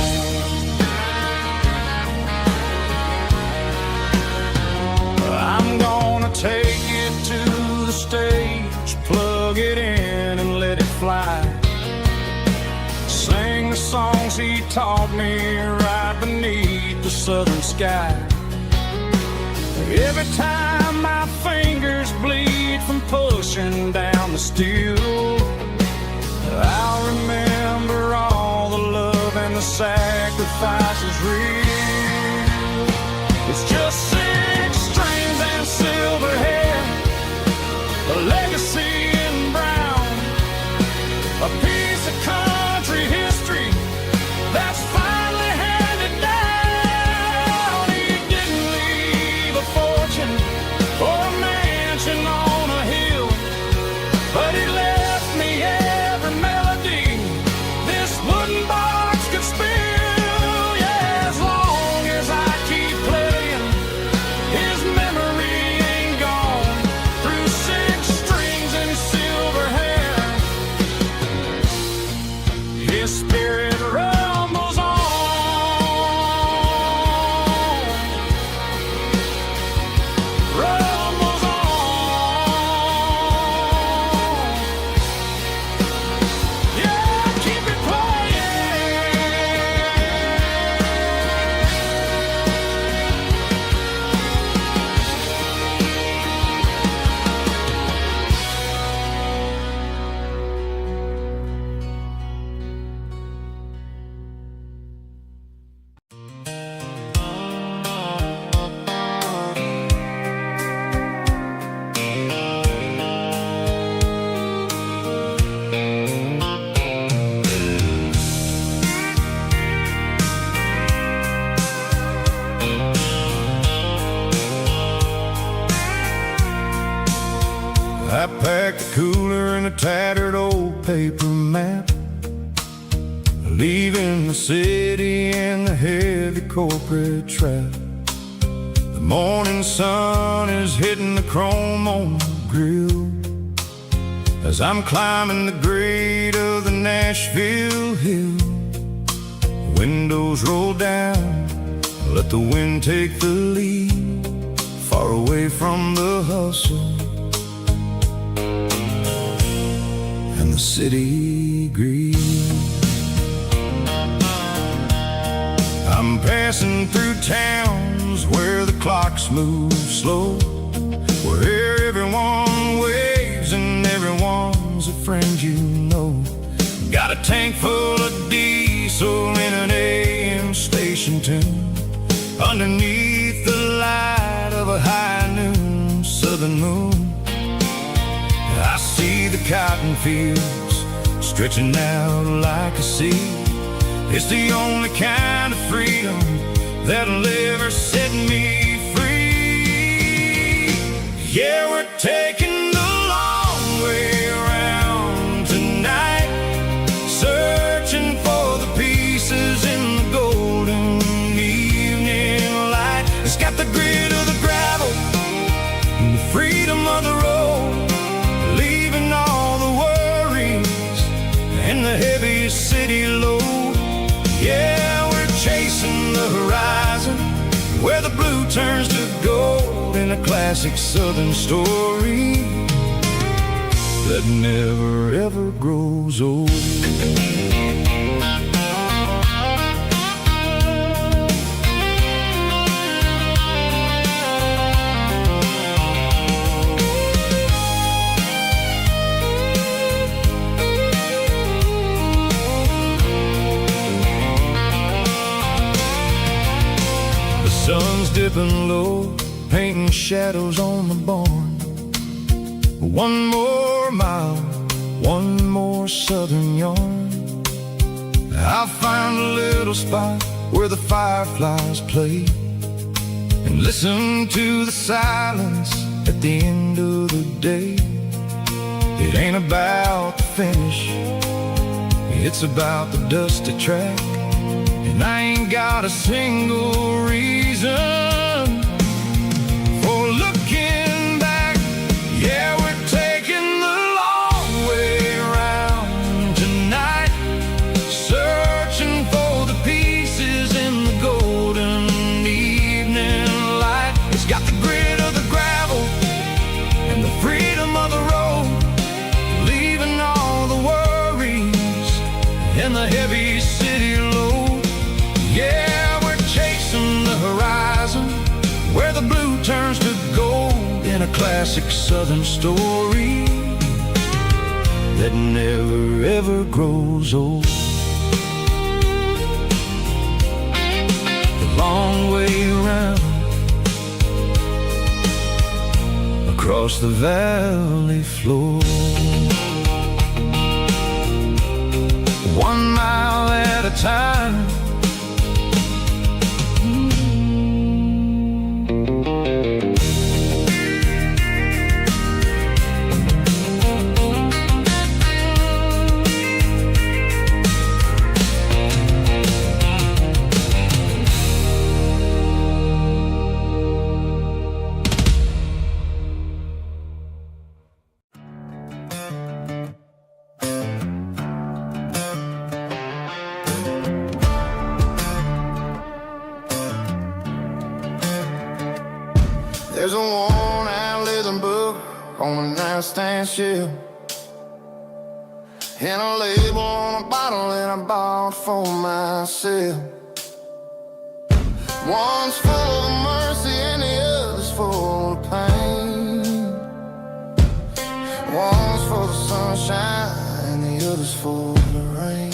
I'm gonna take it to the stage, plug it in and let it fly. Sing the songs he taught me right beneath the southern sky. Every time my fingers bleed from pushing down the steel, I'll remember all the love and the sacrifices real. It's just 6 strings and silver hair, a legacy in brown, a piece of country history that's finally handed down. He didn't leave a fortune or a mansion on a hill, but he left me every melody this wooden box could spill. Yeah, as long as I keep playing, his memory ain't gone. Through 6 strings and silver hair, his spirit rumbles on. Rumbles on. Yeah, keep it playing. I packed a cooler and a tattered old paper map, leaving the city in the heavy corporate trap. The morning sun is hitting the chrome on the grill as I'm climbing the grade of the Nashville hill. Windows roll down, let the wind take the lead, far away from the hustle and the city greed. I'm passing through towns where the clocks move slow, where everyone waves and everyone's a friend you know. Got a tank full of diesel in an AM station tune, underneath the light of a high noon southern moon. I see the cotton fields stretching out like a sea. It's the only kind of freedom that'll ever set me free. Yeah, we're taking the long way around tonight, searching for the pieces in the golden evening light. It's got the grit of the gravel and the freedom of the road, leaving all the worries and the heavy city load. Yeah, we're chasing the horizon where the blue turns to gold, in a classic southern story that never ever grows old. The sun's dipping low, painting shadows on the barn. One more mile, one more southern yarn. I'll find a little spot where the fireflies play, and listen to the silence at the end of the day. It ain't about the finish, it's about the dusty track. And I ain't got a single reason for looking back. Yeah, we're taking the long way around tonight, searching for the pieces in the golden evening light. It's got the grit of the gravel and the freedom of the road, leaving all the worries and the heavy city load. Yeah, we're chasing the horizon where the blue turns to gold, in a classic southern story that never ever grows old. The long way around across the valley floor, 1 mile at a time. There's a worn-out leather book on the nightstand shelf, and a label on a bottle that I bought for myself. One's full of mercy and the other's full of pain. One's for the sunshine and the other's for the rain.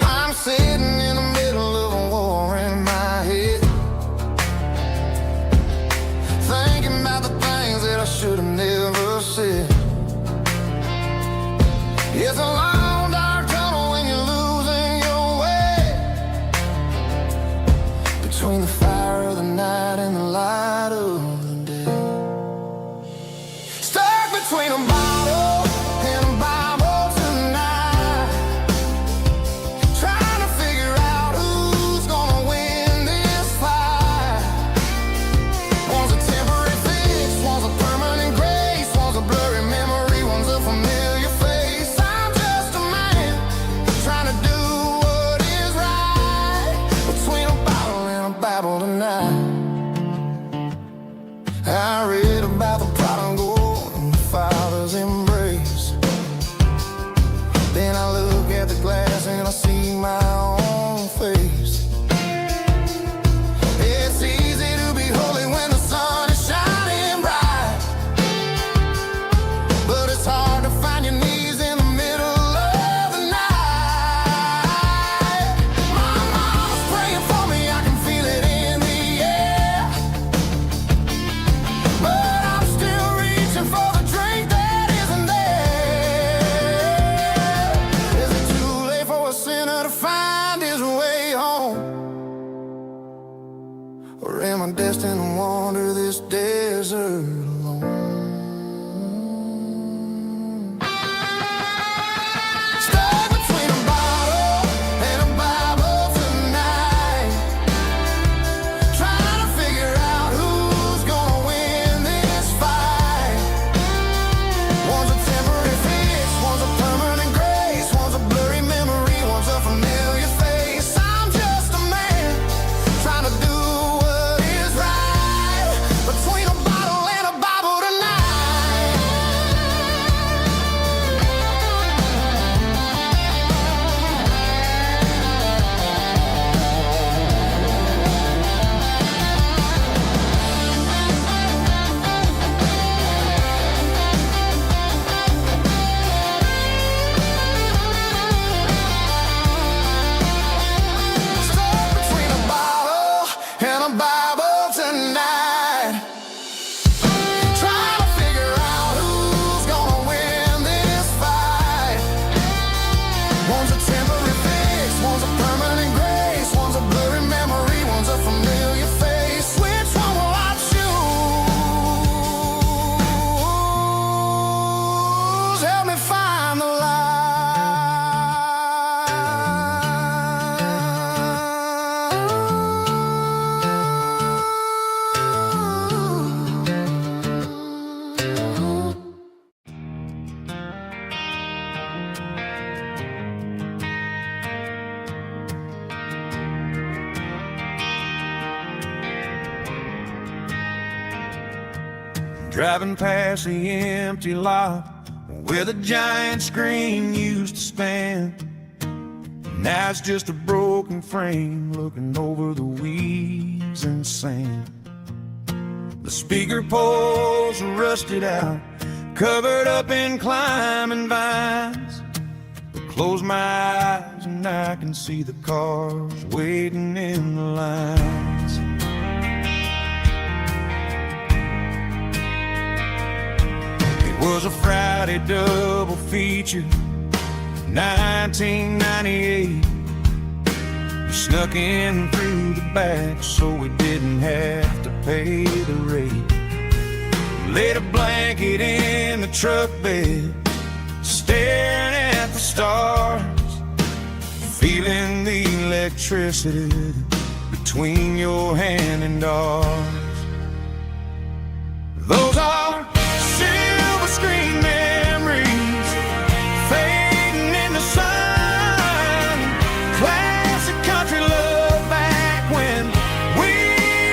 I'm sitting in the middle of a war in my head, thinking about the things that I should have never said. It's a long dark tunnel when you're losing your way, between the fire of the night and the light of the day. Stuck between a bottle and a Bible tonight, trying to figure out who's gonna win this fight. One's a temporary fix, one's a permanent grace, one's a blurry memory, one's a familiar face. I'm just a man trying to do what is right, between a bottle and a Bible tonight. I read about the prodigal and the father's embrace. Then I look at the glass and I see my own face. It's easy to be holy when the sun is shining bright, but it's hard to find your knees in the middle of the night. My mom's praying for me, I can feel it in the air, but I'm still reaching for the drink that isn't there. Is it too late for a sinner to find his way home? Or am I destined to wander this desert alone? Driving past the empty lot where the giant screen used to stand. Now it's just a broken frame looking over the weeds and sand. The speaker poles are rusted out, covered up in climbing vines. But close my eyes and I can see the cars waiting in the lines. It was a Friday double feature, 1998. We snuck in through the back so we didn't have to pay the rate. Laid a blanket in the truck bed, staring at the stars, feeling the electricity between your hand and ours. Those are silver screen memories fading in the sun. Classic country love back when we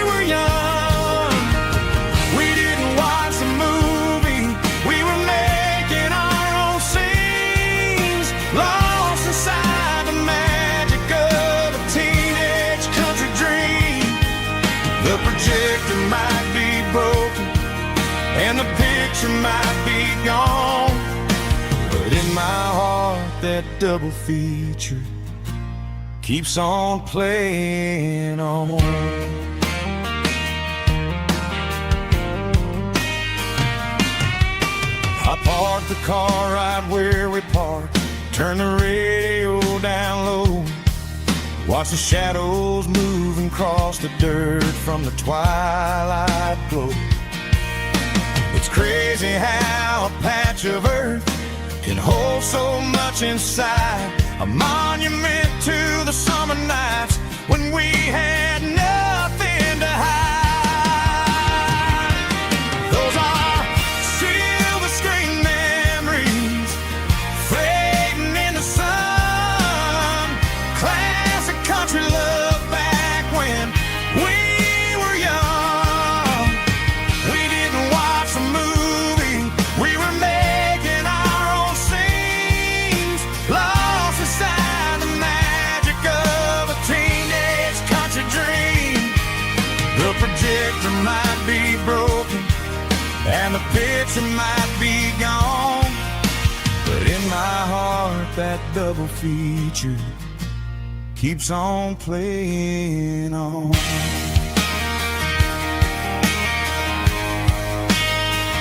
were young. We didn't watch the movie, we were making our own scenes, lost inside the magic of a teenage country dream. The projector might be broken and the picture might be gone, but in my heart that double feature keeps on playing on. I parked the car right where we parked, turned the radio down low, watched the shadows move and cross the dirt from the twilight glow. It's crazy how a patch of earth can hold so much inside, a monument to the summer nights when we had nothing to hide. Those are silver screen memories fading in the sun. Classic country love back when we were young. We didn't watch the movie, we were making our own scenes, lost inside the magic of a teenage country dream. The projector might be broken and the picture might be gone, but in my heart that double feature keeps on playing on.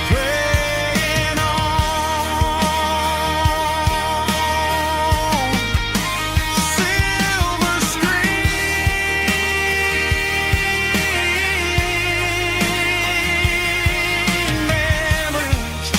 Playing on. Silver screen memories.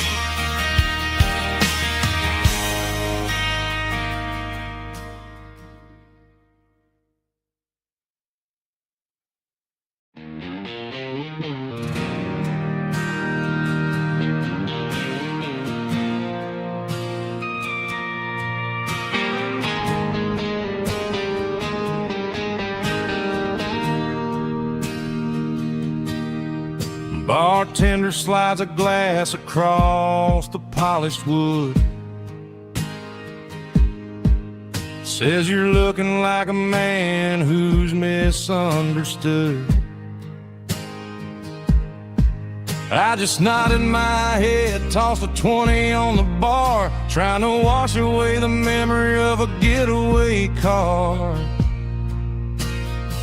Bartender slides a glass across the polished wood, says you're looking like a man who's misunderstood. I just nodded my head, tossed a 20 on the bar, trying to wash away the memory of a getaway car.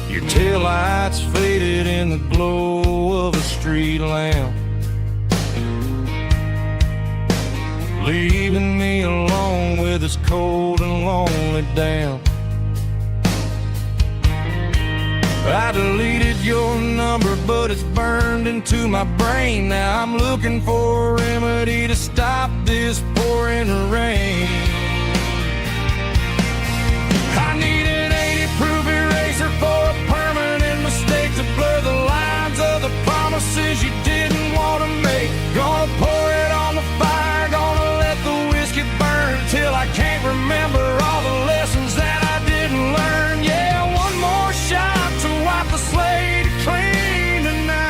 Your taillights faded in the glow of a street lamp, leaving me alone with this cold and lonely damp. I deleted your number, but it's burned into my brain. Now I'm looking for a remedy to stop this pouring rain. I need an 80-proof eraser for a permanent mistake to blur the lines of the promises you didn't want to make. Gonna pour it on the fire, gonna let the whiskey burn till I can't remember all the lessons that I didn't learn. Yeah, one more shot to wipe the slate clean tonight.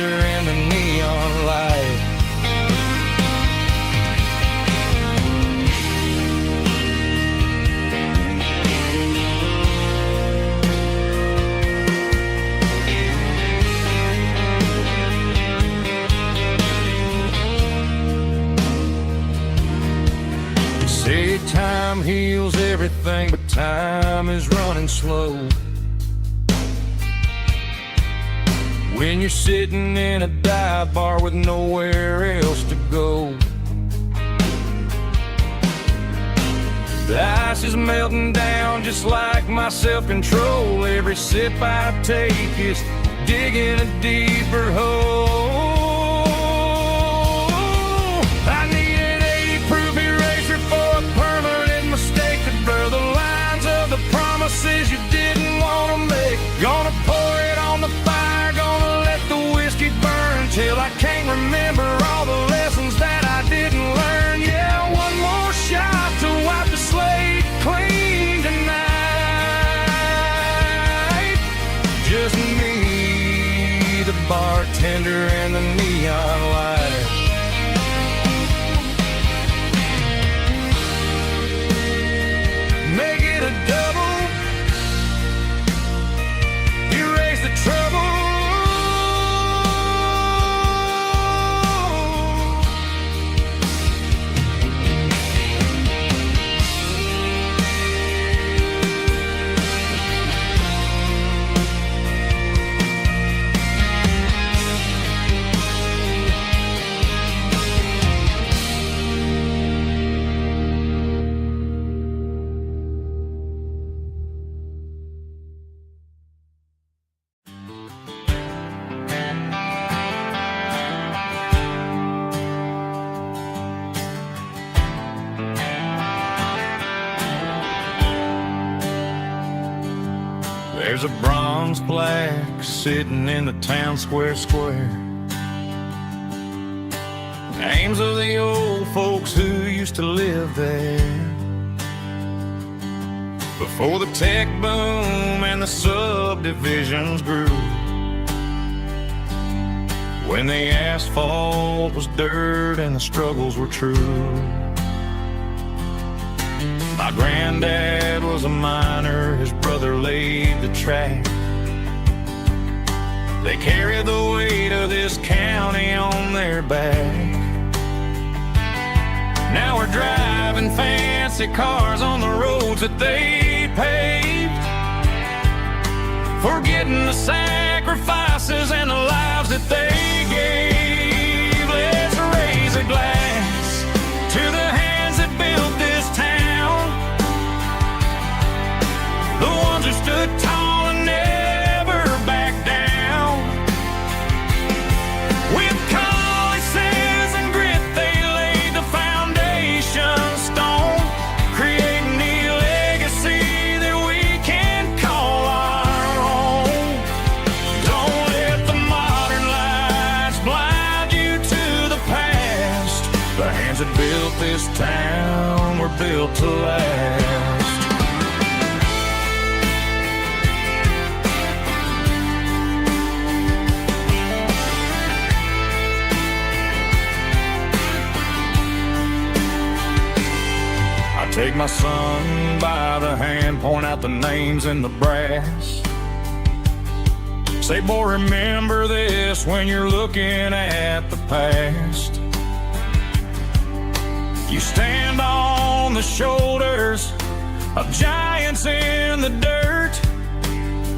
bartender in the neon light. Say time heals everything, but time is running slow. When you're sitting in a dive bar with nowhere else to go, the ice is melting down just like my self-control. Every sip I take is digging a deeper hole. I need an 80-proof eraser for a permanent mistake to blur the lines of the promises you didn't want to make. Gonna pour it on the fire, gonna let the whiskey burn till I can't remember all the lessons that I didn't learn. Yeah, one more shot to wipe the slate clean tonight. Just me, the bartender, and the neon light. Make it a double, erase the trouble. There's a bronze plaque sitting in the town square. Names of the old folks who used to live there before the tech boom and the subdivisions grew, when the asphalt was dirt and the struggles were true. My granddad was a miner, his brother laid the track. They carried the weight of this county on their back. Now we're driving fancy cars on the roads that they paved, forgetting the sacrifices and the lives that they gave. Let's raise a glass to the hands that built this town, the ones who stood tall and never backed down. With calluses and grit, they laid the foundation stone, creating a legacy that we can call our own. Don't let the modern lights blind you to the past. The hands that built this town were built to last. Take my son by the hand, point out the names in the brass. Say, boy, remember this when you're looking at the past. You stand on the shoulders of giants in the dirt,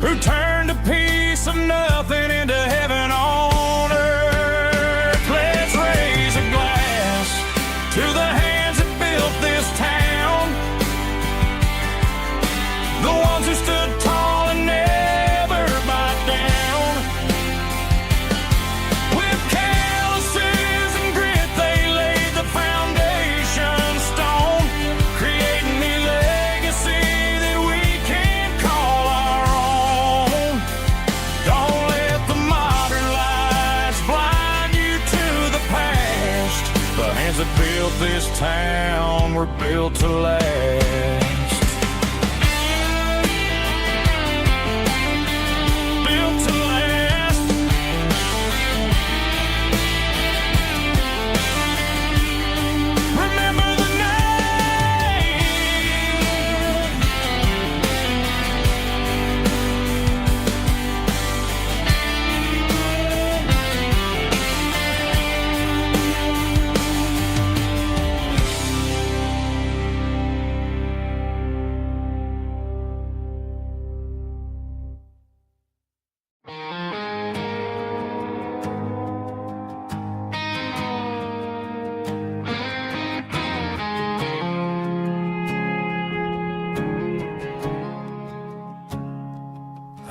who turned a piece of nothing into heaven on earth. Let's raise a glass to the hands that built this town, the ones who stood tall and never backed down. With calluses and grit, they laid the foundation stone, creating a legacy that we can call our own. Don't let the modern lights blind you to the past. The hands that built this town were built to last.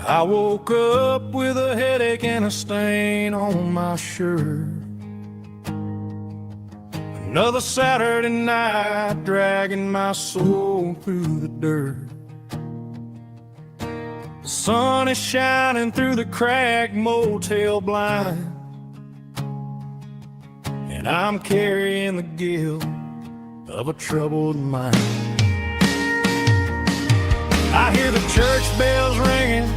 I woke up with a headache and a stain on my shirt. Another Saturday night dragging my soul through the dirt. The sun is shining through the cracked motel blind, and I'm carrying the guilt of a troubled mind. I hear the church bells ringing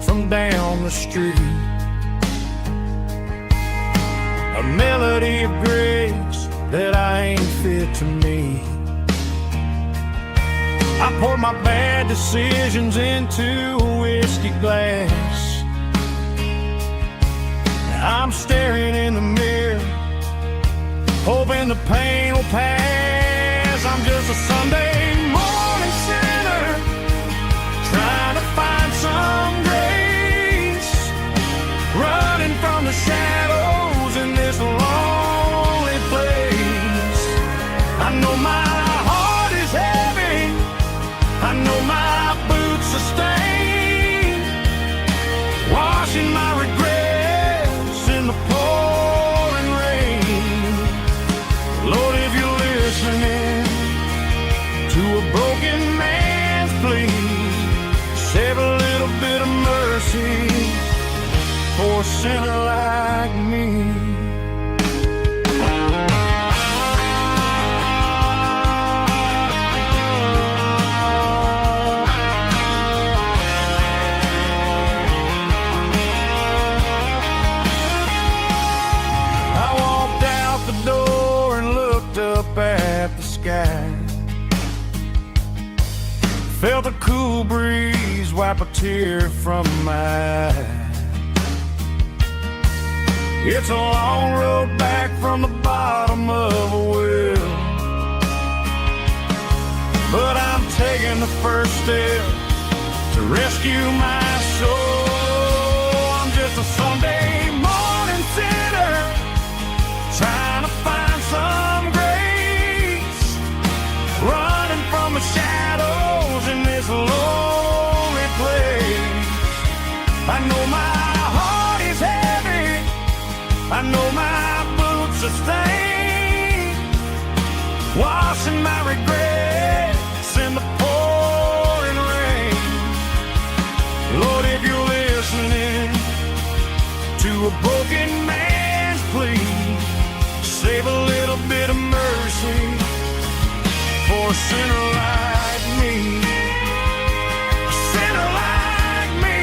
from down the street, a melody of grace that I ain't fit to meet. I pour my bad decisions into a whiskey glass. I'm staring in the mirror, hoping the pain will pass. I'm just a Sunday morning sinner, trying to find some grace, running from the shadows in this lonely place. I know my heart is heavy, I know my boots are stained, washing my regrets in the pouring rain. Lord, if you're listening to a broken man's plea, save a little bit of mercy for a sinner like me. I walked out the door and looked up at the sky, felt a cool breeze wipe a tear from my eye. It's a long road back from the bottom of a well, but I'm taking the first step to rescue my soul. I'm just a Sunday morning sinner, trying to find some grace, running from the shadows in this lonely place. I know my heart is heavy, I know my boots are stained, washing my regrets in the pouring rain. Lord, if you're listening to a broken man's plea, save a little bit of mercy for a sinner like me. A sinner like me.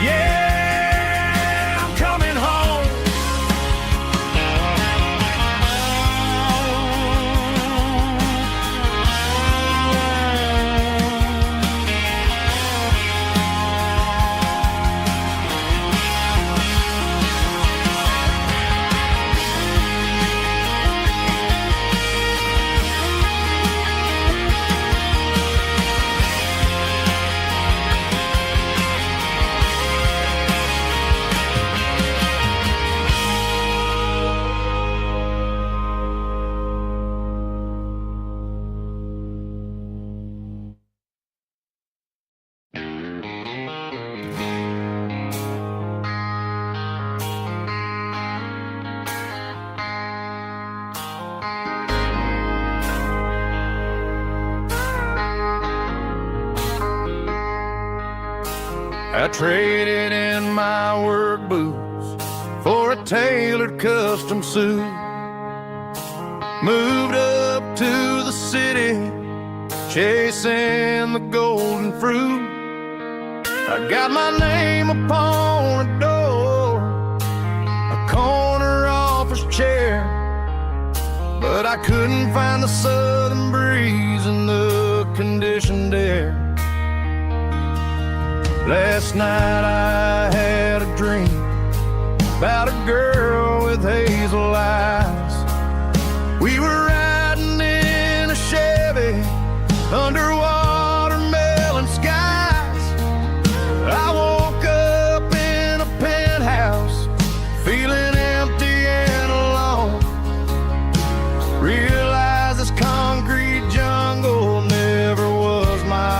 Yeah, I'm coming home. I traded in my work boots for a tailored custom suit, moved up to the city, chasing the golden fruit. I got my name upon a door, a corner office chair, but I couldn't find the southern breeze in the conditioned air. Last night I had a dream about a girl with hazel eyes. We were riding in a Chevy under watermelon skies. I woke up in a penthouse feeling empty and alone. Realized this concrete jungle never was my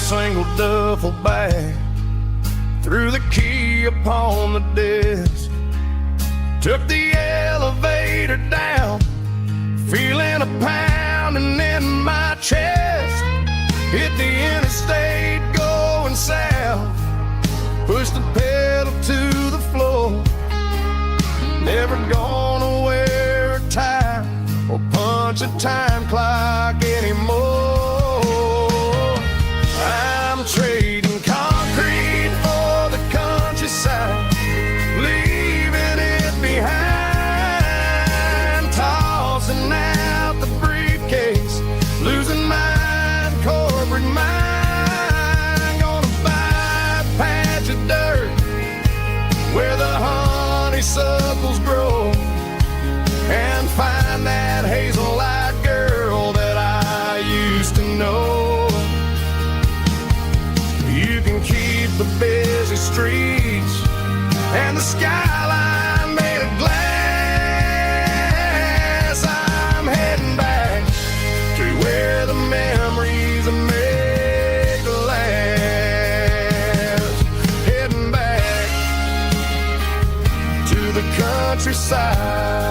single duffel bag, threw the key upon the desk, took the elevator down, feeling a pounding in my chest. Hit the interstate going south, pushed the pedal to the floor. Never gonna wear a tie or punch a time clock anymore. I'm trading concrete for the countryside, leaving it behind, tossing out the briefcase, losing my corporate mind. Gonna buy a patch of dirt where the honeysuckles grow, and find that hazel-eyed girl that I used to know. You can keep the busy streets and the skyline made of glass. I'm heading back to where the memories are made to last. Heading back to the countryside.